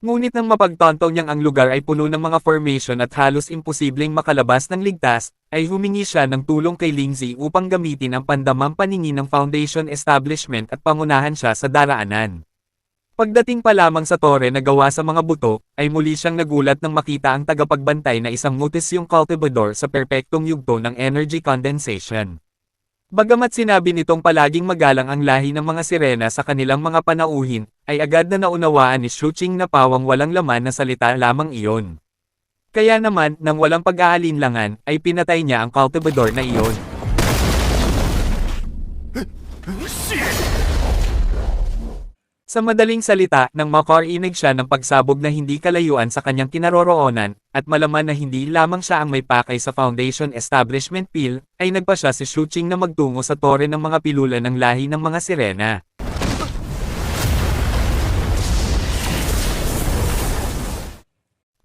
Ngunit nang mapagtanto niyang ang lugar ay puno ng mga formation at halos imposibleng makalabas ng ligtas, ay humingi siya ng tulong kay Lingzi upang gamitin ang pandamang paningin ng Foundation Establishment at pangunahan siya sa daraanan. Pagdating pa lamang sa tore na gawa sa mga buto, ay muli siyang nagulat nang makita ang tagapagbantay na isang mutisyong cultivador sa perpektong yugto ng energy condensation. Bagamat sinabi nitong palaging magalang ang lahi ng mga sirena sa kanilang mga panauhin, ay agad na naunawaan ni Shu Qing na pawang walang laman na salita lamang iyon. Kaya naman, nang walang pag-aalinlangan, ay pinatay niya ang cultivador na iyon. Sa madaling salita, nang makarinig siya ng pagsabog na hindi kalayuan sa kanyang kinaroroonan, at malaman na hindi lamang siya ang may pakay sa Foundation Establishment Pill, ay nagpa siya si Shu Qing na magtungo sa tore ng mga pilula ng lahi ng mga sirena.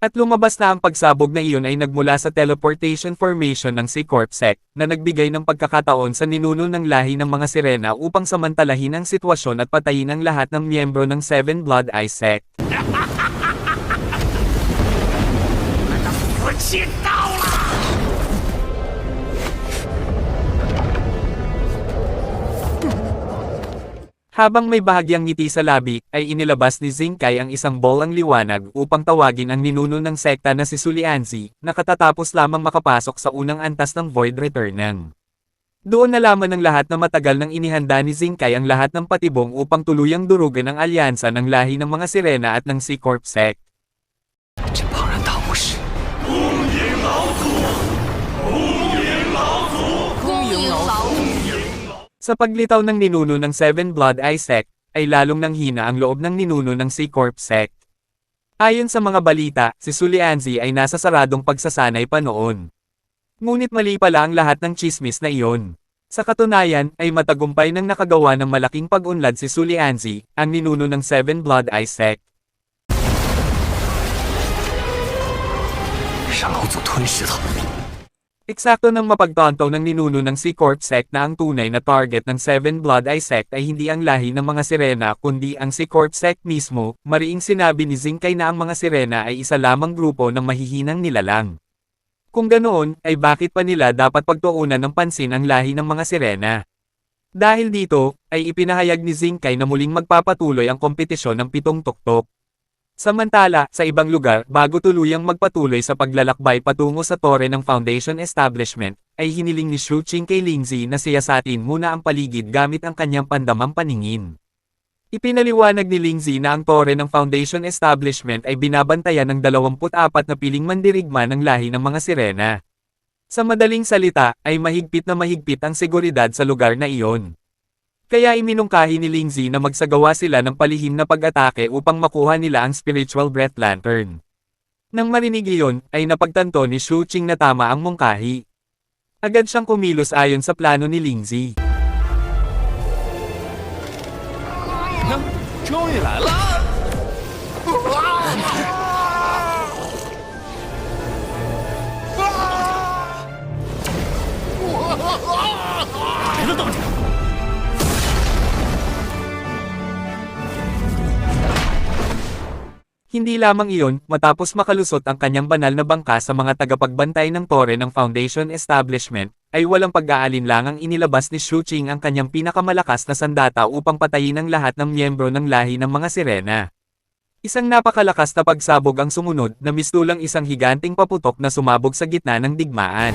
At lumabas na ang pagsabog na iyon ay nagmula sa teleportation formation ng C-Corp Sect, na nagbigay ng pagkakataon sa ninuno ng lahi ng mga sirena upang samantalahin ang sitwasyon at patayin ang lahat ng miyembro ng Seven Blood Eye Sect. 福气到了！ Habang may bahagyang ngiti sa labi, ay inilabas ni Xingkai ang isang bolang liwanag upang tawagin ang ninuno ng sekta na si Sulianzi, na katatapos lamang makapasok sa unang antas ng Void Returnant. Doon nalaman ng lahat na matagal nang inihanda ni Xingkai ang lahat ng patibong upang tuluyang durugan ang alyansa ng lahi ng mga sirena at ng C-Corp Sect. 这庞然大物是 恭迎老祖！ Sa paglitaw ng ninuno ng Seven Blood Eye Sect, ay lalong nanghina ang loob ng ninuno ng C-Corp Sect. Ayon sa mga balita, si Sulianzi ay nasa saradong pagsasanay pa noon. Ngunit mali pala ang lahat ng chismis na iyon. Sa katunayan, ay matagumpay nang nakagawa ng malaking pag-unlad si Sulianzi, ang ninuno ng Seven Blood Eye Sect. 让老祖吞噬他。 Eksakto nang mapagtanto ng ninuno ng C-Corp Sect na ang tunay na target ng Seven Blood Eye Sect ay hindi ang lahi ng mga sirena kundi ang C-Corp Sect mismo, mariing sinabi ni Xingkai na ang mga sirena ay isa lamang grupo ng mahihinang nilalang. Kung ganoon, ay bakit pa nila dapat pagtuunan ng pansin ang lahi ng mga sirena? Dahil dito, ay ipinahayag ni Xingkai na muling magpapatuloy ang kompetisyon ng 7 tuktok. Samantala, sa ibang lugar, bago tuluyang magpatuloy sa paglalakbay patungo sa tore ng Foundation Establishment, ay hiniling ni Shu Qing kay Lingzi na siyasatin muna ang paligid gamit ang kanyang pandamang paningin. Ipinaliwanag ni Lingzi na ang tore ng Foundation Establishment ay binabantayan ng 24 na piling mandirigma ng lahi ng mga sirena. Sa madaling salita, ay mahigpit na mahigpit ang seguridad sa lugar na iyon. Kaya iminungkahi ni Lingzi na magsagawa sila ng palihim na pag-atake upang makuha nila ang Spiritual Breath Lantern. Nang marinig iyon, ay napagtanto ni Shu Qing na tama ang mungkahi. Agad siyang kumilos ayon sa plano ni Lingzi. 终于来了！ 别的动静。 Hindi lamang iyon, matapos makalusot ang kanyang banal na bangka sa mga tagapagbantay ng tore ng Foundation Establishment, ay walang pag-aalinlangang inilabas ni Shu Qing ang kanyang pinakamalakas na sandata upang patayin ang lahat ng miyembro ng lahi ng mga sirena. Isang napakalakas na pagsabog ang sumunod na mistulang isang higanting paputok na sumabog sa gitna ng digmaan.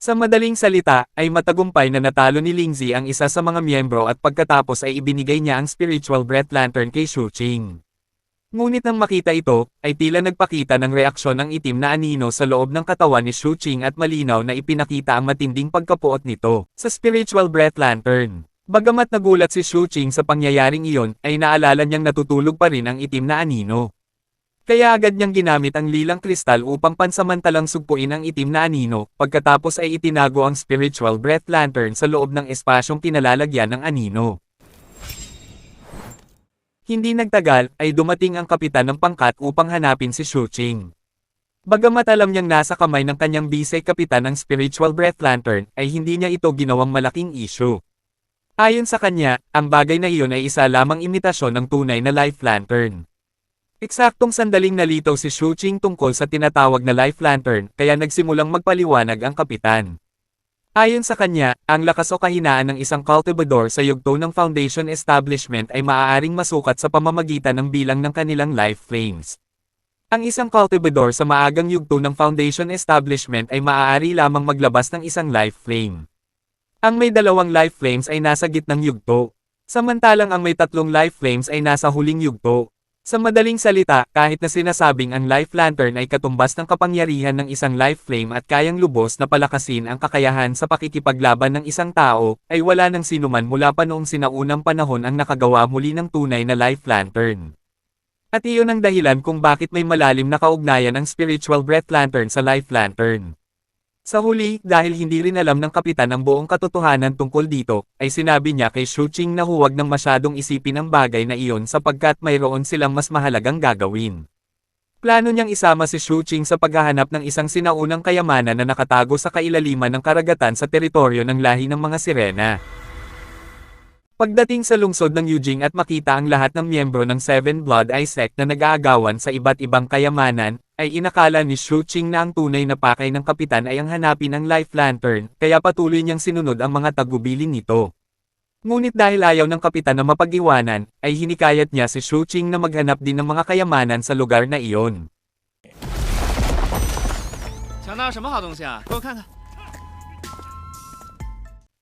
Sa madaling salita, ay matagumpay na natalo ni Lingzi ang isa sa mga miyembro at pagkatapos ay ibinigay niya ang Spiritual Breath Lantern kay Shu Qing. Ngunit nang makita ito, ay tila nagpakita ng reaksyon ang itim na anino sa loob ng katawan ni Shu Qing at malinaw na ipinakita ang matinding pagkapuot nito sa Spiritual Breath Lantern. Bagamat nagulat si Shu Qing sa pangyayaring iyon, ay naalala niyang natutulog pa rin ang itim na anino. Kaya agad niyang ginamit ang lilang kristal upang pansamantalang sugpuin ang itim na anino, pagkatapos ay itinago ang spiritual breath lantern sa loob ng espasyong kinalalagyan ng anino. Hindi nagtagal, ay dumating ang kapitan ng pangkat upang hanapin si Shu Qing. Bagamat alam niyang nasa kamay ng kanyang vice-kapitan ang spiritual breath lantern, ay hindi niya ito ginawang malaking issue. Ayon sa kanya, ang bagay na iyon ay isa lamang imitasyon ng tunay na life lantern. Eksaktong sandaling nalitaw si Shu Qing tungkol sa tinatawag na life lantern, kaya nagsimulang magpaliwanag ang kapitan. Ayon sa kanya, ang lakas o kahinaan ng isang cultivador sa yugto ng Foundation Establishment ay maaaring masukat sa pamamagitan ng bilang ng kanilang life flames. Ang isang cultivador sa maagang yugto ng Foundation Establishment ay maaari lamang maglabas ng isang life flame. Ang may dalawang life flames ay nasa gitnang yugto, samantalang ang may tatlong life flames ay nasa huling yugto. Sa madaling salita, kahit na sinasabing ang life lantern ay katumbas ng kapangyarihan ng isang life flame at kayang lubos na palakasin ang kakayahan sa pakikipaglaban ng isang tao, ay wala nang sinuman mula pa noong sinaunang panahon ang nakagawa muli ng tunay na life lantern. At iyon ang dahilan kung bakit may malalim na kaugnayan ang spiritual breath lantern sa life lantern. Sa huli, dahil hindi rin alam ng kapitan ang buong katotohanan tungkol dito, ay sinabi niya kay Shu Qing na huwag nang masyadong isipin ang bagay na iyon sapagkat mayroon silang mas mahalagang gagawin. Plano niyang isama si Shu Qing sa paghahanap ng isang sinaunang kayamanan na nakatago sa kailaliman ng karagatan sa teritoryo ng lahi ng mga sirena. Pagdating sa lungsod ng Yujing at makita ang lahat ng miyembro ng Seven Blood Eye Sect na nag-aagawan sa iba't ibang kayamanan, ay inakala ni Shu Qing na ang tunay na pakay ng kapitan ay ang hanapin ng life lantern, kaya patuloy niyang sinunod ang mga tagubilin nito. Ngunit dahil ayaw ng kapitan na mapag-iwanan, ay hinikayat niya si Shu Qing na maghanap din ng mga kayamanan sa lugar na iyon. 抢到什么好东西啊？给我看看。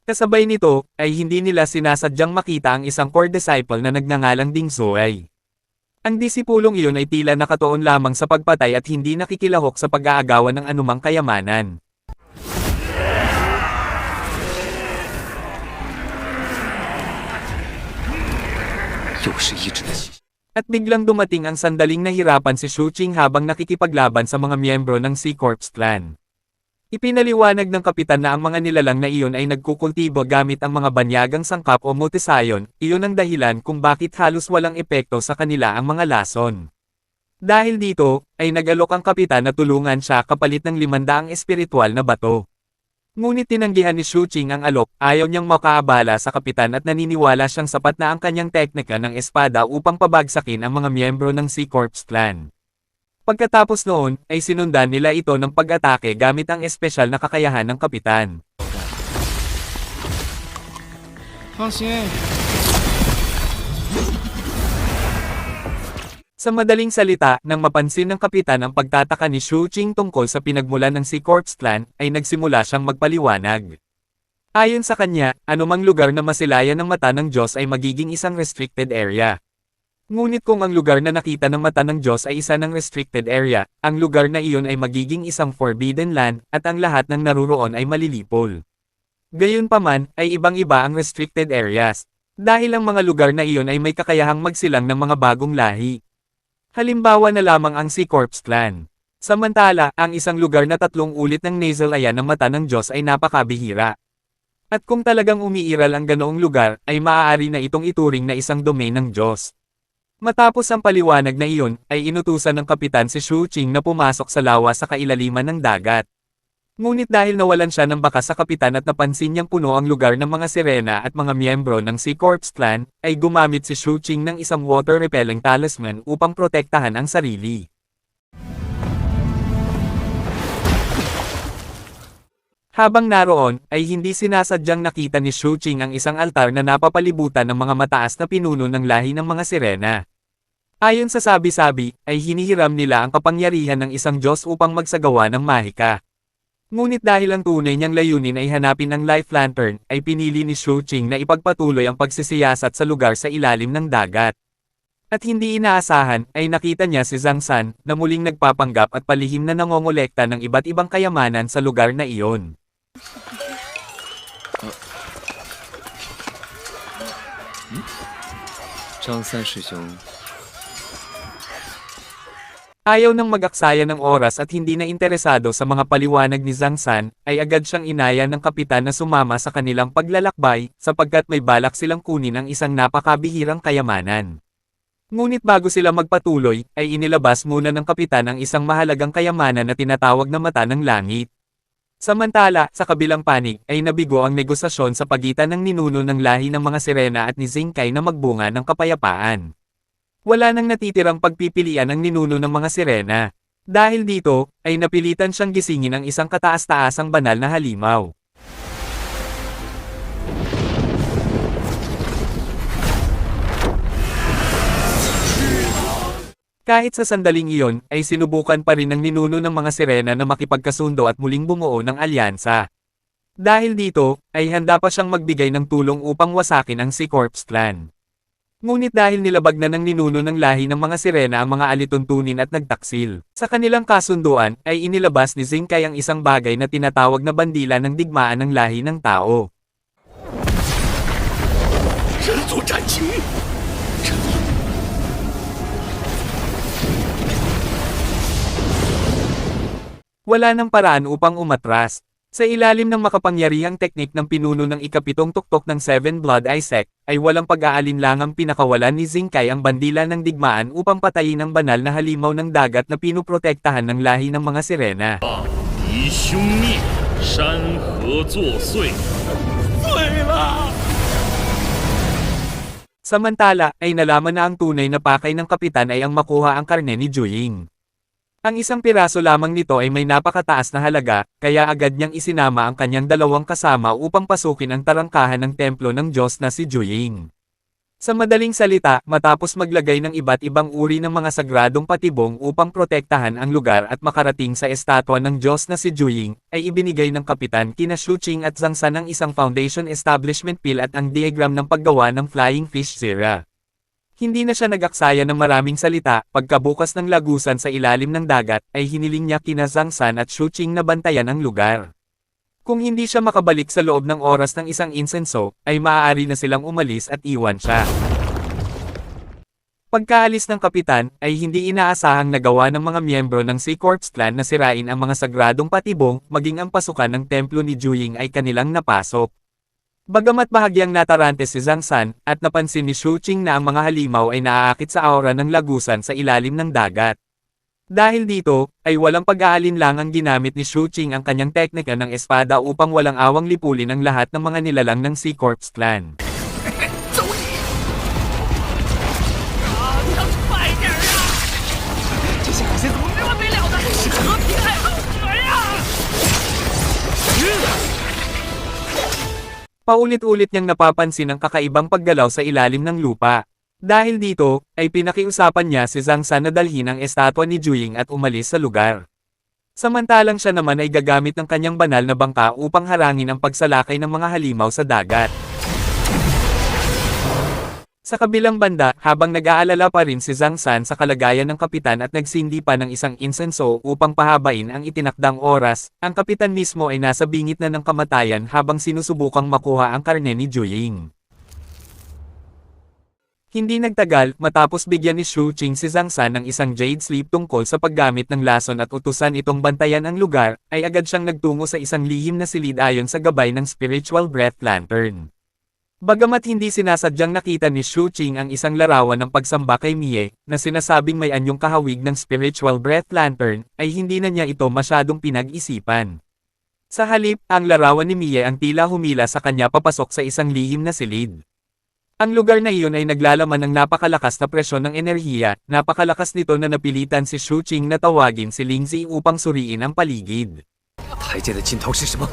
Kasabay nito, ay hindi nila sinasadyang makita ang isang core disciple na nagngangalang Ding Zuei. Ang disipulong iyon ay tila nakatuon lamang sa pagpatay at hindi nakikilahok sa pag-aagawan ng anumang kayamanan. At biglang dumating ang sandaling nahirapan si Shu Qing habang nakikipaglaban sa mga miyembro ng Sea Corps clan. Ipinaliwanag ng kapitan na ang mga nilalang na iyon ay nagkukultibo gamit ang mga banyagang sangkap o multisayon, iyon ang dahilan kung bakit halos walang epekto sa kanila ang mga lason. Dahil dito, ay nag-alok ang kapitan na tulungan siya kapalit ng 500 espiritual na bato. Ngunit tinanggihan ni Shu Qing ang alok, ayaw niyang makaabala sa kapitan at naniniwala siyang sapat na ang kanyang teknika ng espada upang pabagsakin ang mga miyembro ng Sea Corps clan. Pagkatapos noon, ay sinundan nila ito ng pag-atake gamit ang espesyal na kakayahan ng kapitan. Sa madaling salita, nang mapansin ng kapitan ang pagtataka ni Shu Qing tungkol sa pinagmulan ng Sea Corps clan, ay nagsimula siyang magpaliwanag. Ayon sa kanya, anumang lugar na masilayan ng mata ng Diyos ay magiging isang restricted area. Ngunit kung ang lugar na nakita ng mata ng Diyos ay isa ng restricted area, ang lugar na iyon ay magiging isang forbidden land, at ang lahat ng naruroon ay malilipol. Gayunpaman, ay ibang-iba ang restricted areas, dahil ang mga lugar na iyon ay may kakayahang magsilang ng mga bagong lahi. Halimbawa na lamang ang Sea Corps clan. Samantala, ang isang lugar na 3 ulit ng nasal aya ng mata ng Diyos ay napakabihira. At kung talagang umiiral ang ganoong lugar, ay maaari na itong ituring na isang domain ng Diyos. Matapos ang paliwanag na iyon, ay inutusan ng kapitan si Shu Qing na pumasok sa lawa sa kailaliman ng dagat. Ngunit dahil nawalan siya ng bakas sa kapitan at napansin niyang puno ang lugar ng mga sirena at mga miyembro ng Sea Corps clan, ay gumamit si Shu Qing ng isang water-repelling talisman upang protektahan ang sarili. Habang naroon, ay hindi sinasadyang nakita ni Shu Qing ang isang altar na napapalibutan ng mga mataas na pinuno ng lahi ng mga sirena. Ayon sa sabi-sabi, ay hinihiram nila ang kapangyarihan ng isang Diyos upang magsagawa ng mahika. Ngunit dahil ang tunay niyang layunin ay hanapin ang life lantern, ay pinili ni Shu Qing na ipagpatuloy ang pagsisiyasat sa lugar sa ilalim ng dagat. At hindi inaasahan, ay nakita niya si Zhang San, na muling nagpapanggap at palihim na nangongolekta ng iba't ibang kayamanan sa lugar na iyon. 张三师兄 Ayaw nang mag-aksaya ng oras at hindi na interesado sa mga paliwanag ni Zhang San, ay agad siyang inaya ng kapitan na sumama sa kanilang paglalakbay, sapagkat may balak silang kunin ang isang napakabihirang kayamanan. Ngunit bago sila magpatuloy, ay inilabas muna ng kapitan ang isang mahalagang kayamanan na tinatawag na mata ng langit. Samantala, sa kabilang panig, ay nabigo ang negosasyon sa pagitan ng ninuno ng lahi ng mga Sirena at ni Zenkai na magbunga ng kapayapaan. Wala nang natitirang pagpipilian ang ninuno ng mga Sirena. Dahil dito, ay napilitan siyang gisingin ang isang kataas-taasang banal na halimaw. Kahit sa sandaling iyon, ay sinubukan pa rin ng ninuno ng mga Sirena na makipagkasundo at muling bumuo ng alyansa. Dahil dito, ay handa pa siyang magbigay ng tulong upang wasakin ang Sea Corps clan. Ngunit dahil nilabag na ng ninuno ng lahi ng mga Sirena ang mga alituntunin at nagtaksil, sa kanilang kasunduan, ay inilabas ni Zenkai ang isang bagay na tinatawag na bandila ng digmaan ng lahi ng tao. 人族战情， Wala nang paraan upang umatras. Sa ilalim ng makapangyarihang teknik ng pinuno ng ikapitong tuktok ng Seven Blood Eye Sect, ay walang pag-aalinlangang pinakawalan ni Zenkai ang bandila ng digmaan upang patayin ang banal na halimaw ng dagat na pinuprotektahan ng lahi ng mga Sirena. 敌兄灭，山河作祟，碎了！ Samantala, ay nalaman na ang tunay na pakay ng kapitan ay ang makuha ang karne ni Juying. Ang isang piraso lamang nito ay may napakataas na halaga, kaya agad niyang isinama ang kanyang dalawang kasama upang pasukin ang tarangkahan ng templo ng Diyos na si Juying. Sa madaling salita, matapos maglagay ng iba't ibang uri ng mga sagradong patibong upang protektahan ang lugar at makarating sa estatwa ng Diyos na si Juying, ay ibinigay ng kapitan kina Shuqing at Zhang San ang isang foundation establishment pill at ang diagram ng paggawa ng Flying Fish Zera. Hindi na siya nag-aksaya ng maraming salita, pagkabukas ng lagusan sa ilalim ng dagat, ay hiniling niya kina Zhang San at Shuqing na bantayan ang lugar. Kung hindi siya makabalik sa loob ng oras ng isang insenso, ay maaari na silang umalis at iwan siya. Pagkaalis ng kapitan, ay hindi inaasahang nagawa ng mga miyembro ng Sea Corps clan na sirain ang mga sagradong patibong, maging ang pasukan ng templo ni Juying ay kanilang napasok. Bagamat bahagyang natarante si Zhang San, at napansin ni Shuqing na ang mga halimaw ay naaakit sa aura ng lagusan sa ilalim ng dagat. Dahil dito, ay walang pag-aalinlangang ginamit ni Shuqing ang kanyang teknika ng espada upang walang awang lipulin ang lahat ng mga nilalang ng Sea Corps clan. 走你！快点啊！这些海鲜怎么没完没了的？是和平爱好者呀！ Paulit-ulit niyang napapansin ang kakaibang paggalaw sa ilalim ng lupa. Dahil dito, ay pinakiusapan niya si Zhang San na dalhin ang estatwa ni Juying at umalis sa lugar. Samantalang siya naman ay gagamit ng kanyang banal na bangka upang harangin ang pagsalakay ng mga halimaw sa dagat. Sa kabilang banda, habang nag-aalala pa rin si Zhang San sa kalagayan ng kapitan at nagsindi pa ng isang insenso upang pahabain ang itinakdang oras, ang kapitan mismo ay nasa bingit na ng kamatayan habang sinusubukang makuha ang karne ni Juying. Hindi nagtagal, matapos bigyan ni Shuqing si Zhang San ng isang jade sleep tungkol sa paggamit ng lason at utusan itong bantayan ang lugar, ay agad siyang nagtungo sa isang lihim na silid ayon sa gabay ng spiritual breath lantern. Bagamat hindi sinasadyang nakita ni Shuqing ang isang larawan ng pagsamba kay Mie, na sinasabing may anyong kahawig ng spiritual breath lantern, ay hindi na niya ito masyadong pinag-isipan. Sa halip, ang larawan ni Mie ang tila humila sa kanya papasok sa isang lihim na silid. Ang lugar na iyon ay naglalaman ng napakalakas na presyon ng enerhiya, napakalakas nito na napilitan si Shuqing na tawagin si Lingzi upang suriin ang paligid. 台阶的尽头是什么？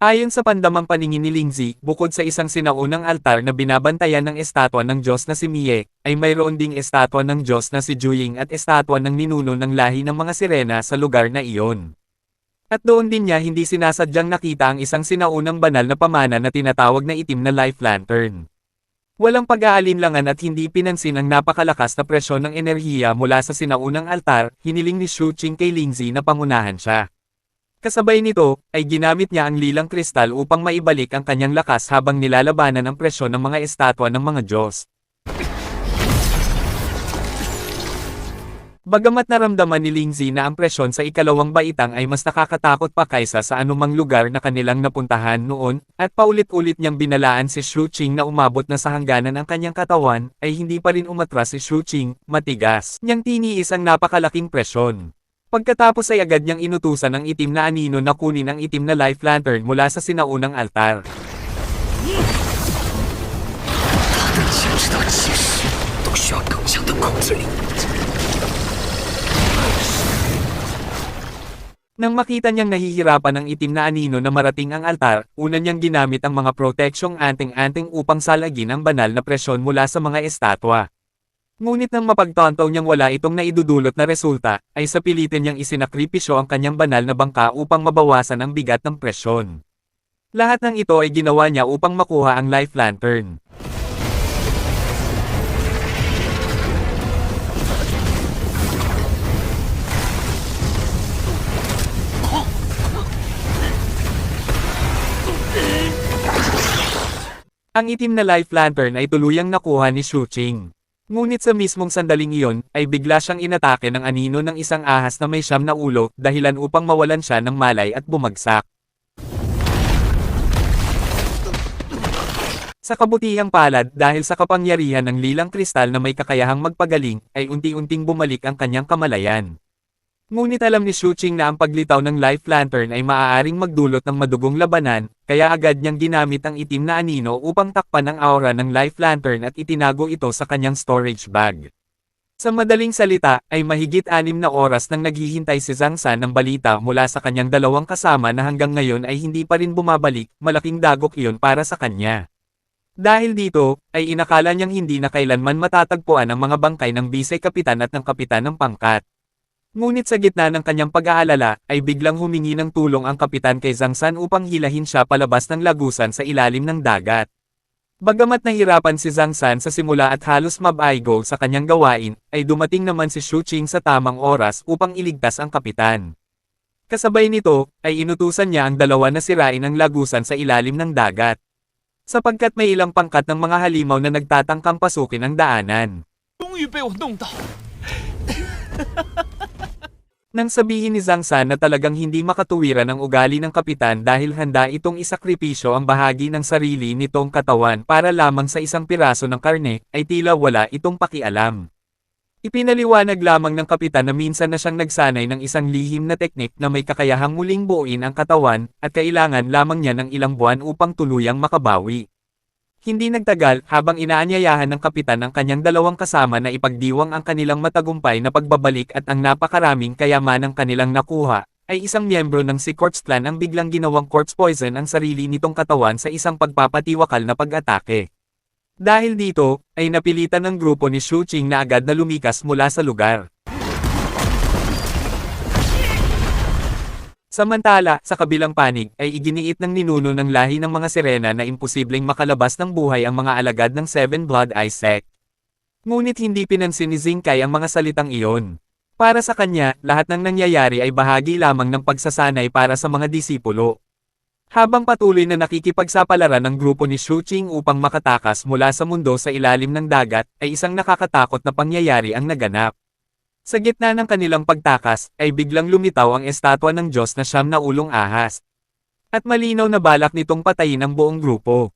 Ayon sa pandamang paningin ni Lingzi, bukod sa isang sinaunang altar na binabantayan ng estatwa ng Diyos na si Mie, ay mayroon ding estatwa ng Diyos na si Juying at estatwa ng ninuno ng lahi ng mga Sirena sa lugar na iyon. At doon din niya hindi sinasadyang nakita ang isang sinaunang banal na pamana na tinatawag na itim na life lantern. Walang pag-aalinlangan at hindi pinansin ang napakalakas na presyon ng enerhiya mula sa sinaunang altar, hiniling ni Shuqing kay Lingzi na pangunahan siya. Kasabay nito, ay ginamit niya ang lilang kristal upang maibalik ang kanyang lakas habang nilalabanan ang presyon ng mga estatwa ng mga Diyos. Bagamat naramdaman ni Lingzi na ang presyon sa ikalawang baitang ay mas nakakatakot pa kaysa sa anumang lugar na kanilang napuntahan noon, at paulit-ulit niyang binalaan si Shu Qing na umabot na sa hangganan ang kanyang katawan, ay hindi pa rin umatras si Shu Qing, matigas niyang tiniis ang napakalaking presyon. Pagkatapos ay agad niyang inutusan ang itim na anino na kunin ang itim na life lantern mula sa sinaunang altar. 他的潜质到几时都需要更强的控制力。 Nang makita niyang nahihirapan ang itim na anino na marating ang altar, una niyang ginamit ang mga proteksyong anting-anting upang salagin ang banal na presyon mula sa mga estatwa. Ngunit nang mapagtantaw niyang wala itong naidudulot na resulta, ay sa pilitin niyang isinakripisyo ang kanyang banal na bangka upang mabawasan ang bigat ng presyon. Lahat ng ito ay ginawa niya upang makuha ang life lantern. Ang itim na life lantern ay tuluyang nakuha ni Shu Qing. Ngunit sa mismong sandaling iyon, ay bigla siyang inatake ng anino ng isang ahas na may 9 na ulo, dahilan upang mawalan siya ng malay at bumagsak. Sa kabutihang palad, dahil sa kapangyarihan ng lilang kristal na may kakayahang magpagaling, ay unti-unting bumalik ang kanyang kamalayan. Ngunit alam ni Shu Qing na ang paglitaw ng life lantern ay maaaring magdulot ng madugong labanan, kaya agad niyang ginamit ang itim na anino upang takpan ang aura ng life lantern at itinago ito sa kanyang storage bag. Sa madaling salita, ay mahigit 6 na oras nang naghihintay si Zhang San ng balita mula sa kanyang dalawang kasama na hanggang ngayon ay hindi pa rin bumabalik, malaking dagok iyon para sa kanya. Dahil dito, ay inakala niyang hindi na kailanman matatagpuan ang mga bangkay ng bise-kapitan at ng kapitan ng pangkat. Ngunit sa gitna ng kanyang pag-aalala, ay biglang humingi ng tulong ang kapitan kay Zhang San upang hilahin siya palabas ng lagusan sa ilalim ng dagat. Bagamat nahirapan si Zhang San sa simula at halos mab-eyegol sa kanyang gawain, ay dumating naman si Shu Qing sa tamang oras upang iligtas ang kapitan. Kasabay nito, ay inutusan niya ang dalawa na sirain ang lagusan sa ilalim ng dagat. Sapagkat may ilang pangkat ng mga halimaw na nagtatangkang pasukin ang daanan. 终于被我弄到。 Nang sabihin ni Zhang San na talagang hindi makatuwiran ang ugali ng kapitan dahil handa itong isakripisyo ang bahagi ng sarili nitong katawan para lamang sa isang piraso ng karne, ay tila wala itong pakialam. Ipinaliwanag lamang ng kapitan na minsan na siyang nagsanay ng isang lihim na teknik na may kakayahang muling buuin ang katawan, at kailangan lamang niya ng ilang buwan upang tuluyang makabawi. Hindi nagtagal, habang inaanyayahan ng kapitan ang kanyang dalawang kasama na ipagdiwang ang kanilang matagumpay na pagbabalik at ang napakaraming kayamanang kanilang nakuha, ay isang miyembro ng si Quartz Clan ang biglang ginawang quartz poison ang sarili nitong katawan sa isang pagpapatiwakal na pag-atake. Dahil dito, ay napilitan ng grupo ni Shu Qing na agad na lumikas mula sa lugar. Samantala, sa kabilang panig, ay iginiit ng ninuno ng lahi ng mga sirena na imposibleng makalabas ng buhay ang mga alagad ng Seven Blood Eye Sect. Ngunit hindi pinansin ni Xingkai ang mga salitang iyon. Para sa kanya, lahat ng nangyayari ay bahagi lamang ng pagsasanay para sa mga disipulo. Habang patuloy na nakikipagsapalaran ng grupo ni Shu Qing upang makatakas mula sa mundo sa ilalim ng dagat, ay isang nakakatakot na pangyayari ang naganap. Sa gitna ng kanilang pagtakas, ay biglang lumitaw ang estatwa ng Diyos na 9 na ulong ahas. At malinaw na balak nitong patayin ang buong grupo.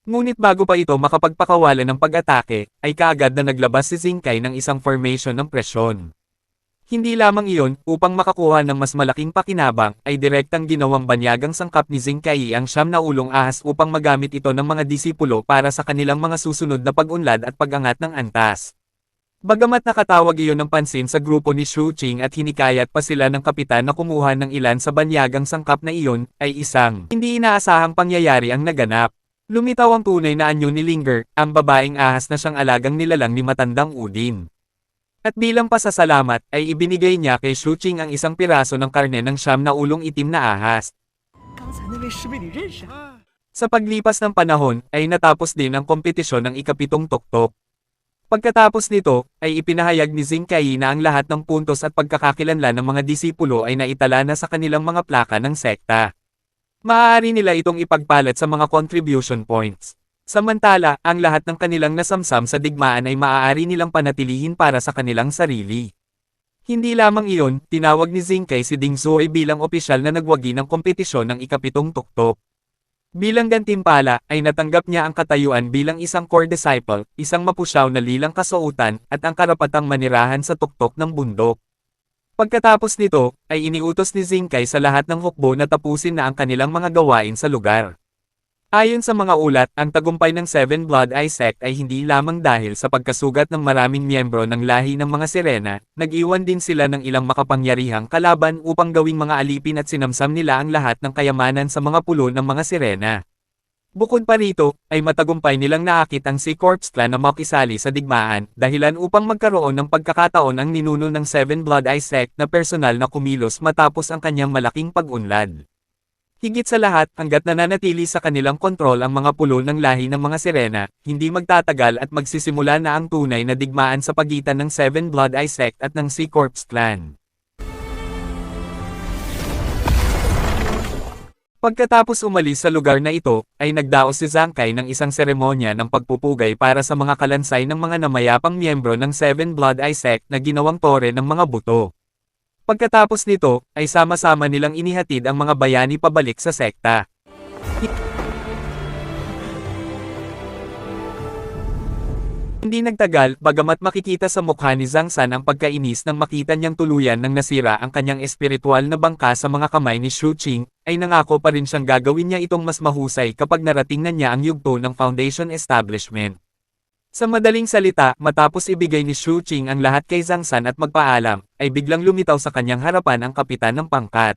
Ngunit bago pa ito makapagpakawalan ng pag-atake, ay kaagad na naglabas si Xingkai ng isang formation ng presyon. Hindi lamang iyon, upang makakuha ng mas malaking pakinabang, ay direktang ginawang banyagang sangkap ni Xingkai ang 9 na ulong ahas upang magamit ito ng mga disipulo para sa kanilang mga susunod na pag-unlad at pag-angat ng antas. Bagamat nakatawag iyon ng pansin sa grupo ni Shu Qing at hinikayat pa sila ng kapitan na kumuha ng ilan sa banyagang sangkap na iyon, ay isang hindi inaasahang pangyayari ang naganap. Lumitaw ang tunay na anyo ni Linger, ang babaeng ahas na siyang alagang nilalang ni Matandang Udin. At bilang pasasalamat, ay ibinigay niya kay Shu Qing ang isang piraso ng karne ng 9 na ulong itim na ahas. Sa paglipas ng panahon, ay natapos din ang kompetisyon ng ika-7 tuktok. Pagkatapos nito, ay ipinahayag ni Zheng Kai na ang lahat ng puntos at pagkakakilanlan ng mga disipulo ay naitala na sa kanilang mga plaka ng sekta. Maaari nila itong ipagpalat sa mga contribution points. Samantala, ang lahat ng kanilang nasamsam sa digmaan ay maaari nilang panatilihin para sa kanilang sarili. Hindi lamang iyon, tinawag ni Zheng Kai si Ding Zhuo bilang opisyal na nagwagi ng kompetisyon ng ikapitong tuktok. Bilang gantimpala, ay natanggap niya ang katayuan bilang isang core disciple, isang mapusyaw na lilang kasuotan, at ang karapatang manirahan sa tuktok ng bundok. Pagkatapos nito, ay iniutos ni Zheng Kai sa lahat ng hukbo na tapusin na ang kanilang mga gawain sa lugar. Ayon sa mga ulat, ang tagumpay ng Seven Blood Eye Sect ay hindi lamang dahil sa pagkasugat ng maraming miyembro ng lahi ng mga Sirena, nag-iwan din sila ng ilang makapangyarihang kalaban upang gawing mga alipin at sinamsam nila ang lahat ng kayamanan sa mga pulo ng mga Sirena. Bukod pa rito, ay matagumpay nilang naakit ang Sea Corps clan na makisali sa digmaan, dahilan upang magkaroon ng pagkakataon ang ninuno ng Seven Blood Eye Sect na personal na kumilos matapos ang kanyang malaking pag-unlad. Higit sa lahat, hanggat nananatili sa kanilang kontrol ang mga pulo ng lahi ng mga Sirena, hindi magtatagal at magsisimula na ang tunay na digmaan sa pagitan ng Seven Blood Eye Sect at ng Sea Corps clan. Pagkatapos umalis sa lugar na ito, ay nagdaos si Zhang Kai ng isang seremonya ng pagpupugay para sa mga kalansay ng mga namayapang miyembro ng Seven Blood Eye Sect na ginawang tore ng mga buto. Pagkatapos nito, ay sama-sama nilang inihatid ang mga bayani pabalik sa sekta. Hindi nagtagal, bagamat makikita sa mukha ni Zhang San ang pagkainis nang makita niyang tuluyan nang nasira ang kanyang espiritual na bangka sa mga kamay ni Shu Qing, ay nangako pa rin siyang gagawin niya itong mas mahusay kapag narating na niya ang yugto ng Foundation Establishment. Sa madaling salita, matapos ibigay ni Shu Qing ang lahat kay Zhang San at magpaalam, ay biglang lumitaw sa kanyang harapan ang kapitan ng pangkat.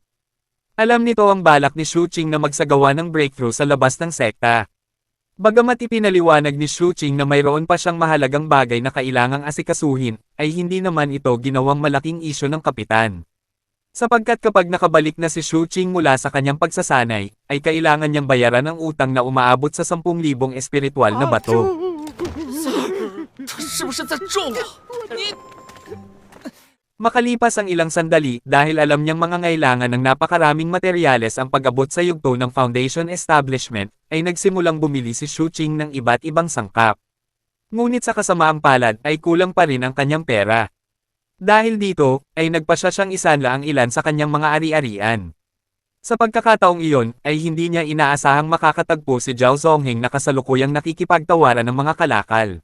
Alam nito ang balak ni Shu Qing na magsagawa ng breakthrough sa labas ng sekta. Bagamat ipinaliwanag ni Shu Qing na mayroon pa siyang mahalagang bagay na kailangang asikasuhin, ay hindi naman ito ginawang malaking isyu ng kapitan. Sapagkat kapag nakabalik na si Shu Qing mula sa kanyang pagsasanay, ay kailangan niyang bayaran ang utang na umaabot sa 10,000 espiritual na bato. 他是不是在咒我？你 Makalipas ang ilang sandali, dahil alam niyang mangangailangan ng napakaraming materyales ang pag-abot sa yugto ng Foundation Establishment, ay nagsimulang bumili si Shu Qing ng iba't ibang sangkap. Ngunit sa kasamaang palad ay kulang pa rin ang kanyang pera. Dahil dito, ay nagpasya siyang isanla ang ilan sa kanyang mga ari-arian. Sa pagkakataong iyon, ay hindi niya inaasahang makakatagpo si Zhao Zongheng na kasalukuyang nakikipagtawaran ng mga kalakal.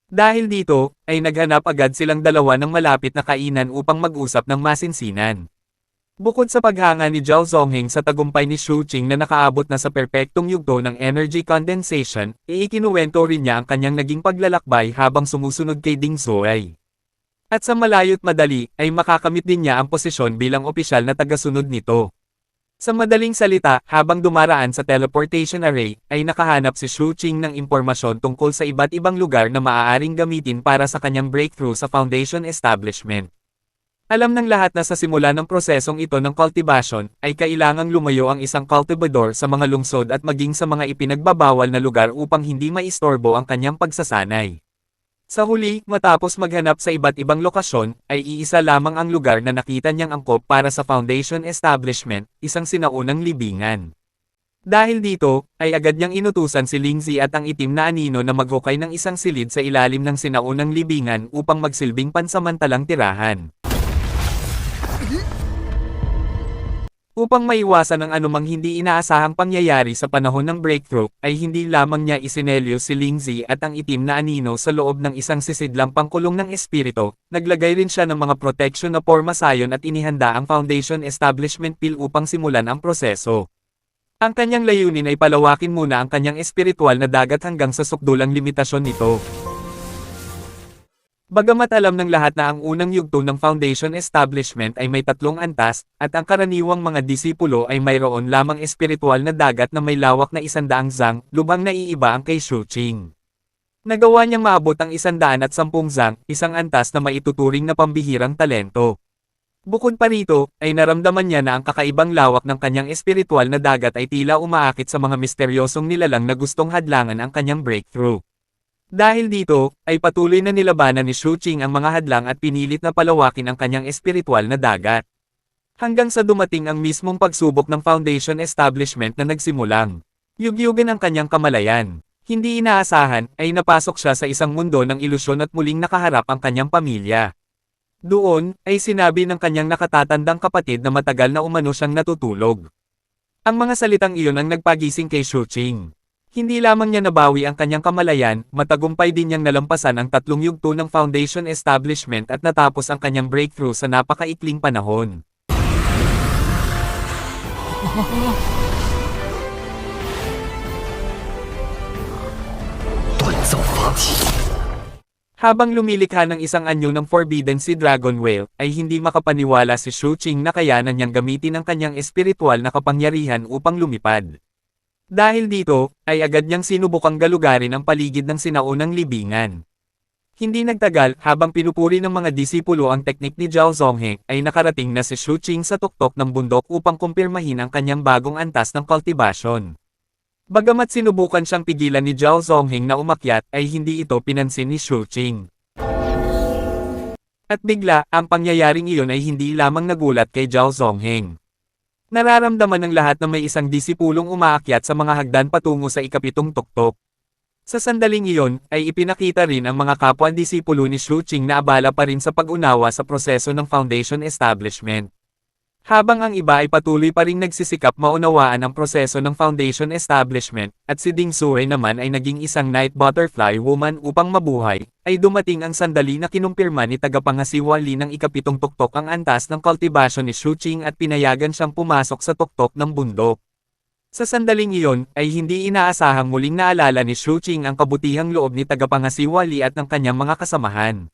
Dahil dito, ay naghanap agad silang dalawa ng malapit na kainan upang mag-usap ng masinsinan. Bukod sa paghanga ni Zhao Zongheng sa tagumpay ni Shu Qing na nakaabot na sa perpektong yugto ng energy condensation, ikinuwento rin niya ang kanyang naging paglalakbay habang sumusunod kay Ding Zhuo. At sa malayo't madali, ay makakamit din niya ang posisyon bilang opisyal na tagasunod nito. Sa madaling salita, habang dumaraan sa teleportation array, ay nakahanap si Shu Qing ng impormasyon tungkol sa iba't ibang lugar na maaaring gamitin para sa kanyang breakthrough sa Foundation Establishment. Alam ng lahat na sa simula ng prosesong ito ng cultivation, ay kailangang lumayo ang isang cultivador sa mga lungsod at maging sa mga ipinagbabawal na lugar upang hindi maistorbo ang kanyang pagsasanay. Sa huli, matapos maghanap sa iba't ibang lokasyon, ay iisa lamang ang lugar na nakita niyang angkop para sa Foundation Establishment, isang sinaunang libingan. Dahil dito, ay agad niyang inutusan si Lingzi at ang itim na anino na maghukay ng isang silid sa ilalim ng sinaunang libingan upang magsilbing pansamantalang tirahan. Upang maiwasan ang anumang hindi inaasahang pangyayari sa panahon ng breakthrough, ay hindi lamang niya isinelyo si Lingzi at ang itim na anino sa loob ng isang sisidlang pangkulong ng espiritu, naglagay rin siya ng mga protection na pormasayon at inihanda ang Foundation Establishment Pill upang simulan ang proseso. Ang kanyang layunin ay palawakin muna ang kanyang espiritual na dagat hanggang sa sukdulang limitasyon nito. Bagamat alam ng lahat na ang unang yugto ng Foundation Establishment ay may 3 antas, at ang karaniwang mga disipulo ay mayroon lamang espiritual na dagat na may lawak na 100 zang, lubhang naiiba ang kay Shu Qing. Nagawa niyang maabot ang 110 zang, isang antas na maituturing na pambihirang talento. Bukod pa rito, ay naramdaman niya na ang kakaibang lawak ng kanyang espiritual na dagat ay tila umaakit sa mga misteryosong nilalang na gustong hadlangan ang kanyang breakthrough. Dahil dito, ay patuloy na nilabanan ni Shu Qing ang mga hadlang at pinilit na palawakin ang kanyang espiritual na dagat. Hanggang sa dumating ang mismong pagsubok ng Foundation Establishment na nagsimulang yugyugin ang kanyang kamalayan. Hindi inaasahan, ay napasok siya sa isang mundo ng ilusyon at muling nakaharap ang kanyang pamilya. Doon, ay sinabi ng kanyang nakatatandang kapatid na matagal na umano siyang natutulog. Ang mga salitang iyon ang nagpagising kay Shu Qing. Hindi lamang niya nabawi ang kanyang kamalayan, matagumpay din niyang nalampasan ang 3 yugto ng Foundation Establishment at natapos ang kanyang breakthrough sa napakaikling panahon. Habang lumilikha ng isang anyo ng Forbidden Sea Dragon Whale, ay hindi makapaniwala si Shu Qing na kayanan niyang gamitin ang kanyang espiritual na kapangyarihan upang lumipad. Dahil dito, ay agad niyang sinubukang galugarin ang paligid ng sinaunang libingan. Hindi nagtagal, habang pinupuri ng mga disipulo ang teknik ni Zhao Zongheng, ay nakarating na si Shu Qing sa tuktok ng bundok upang kumpirmahin ang kanyang bagong antas ng kultibasyon. Bagamat sinubukan siyang pigilan ni Zhao Zongheng na umakyat, ay hindi ito pinansin ni Shu Qing. At bigla, ang pangyayaring iyon ay hindi lamang nagulat kay Zhao Zongheng. Nararamdaman ng lahat na may isang disipulong umaakyat sa mga hagdan patungo sa ikapitong tuktok. Sa sandaling iyon, ay ipinakita rin ang mga kapwa-disipulo ni Shu Qing na abala pa rin sa pag-unawa sa proseso ng Foundation Establishment. Habang ang iba ay patuloy pa ring nagsisikap maunawaan ang proseso ng Foundation Establishment, at si Ding Sui naman ay naging isang Night Butterfly Woman upang mabuhay, ay dumating ang sandali na kinumpirma ni tagapangasiwali ng ikapitong tuktok ang antas ng kultibasyon ni Shu Qing at pinayagan siyang pumasok sa tuktok ng bundok. Sa sandaling iyon, ay hindi inaasahang muling naalala ni Shu Qing ang kabutihang loob ni tagapangasiwali at ng kanyang mga kasamahan.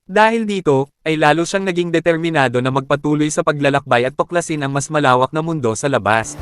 Dahil dito, ay lalo siyang naging determinado na magpatuloy sa paglalakbay at tuklasin ang mas malawak na mundo sa labas.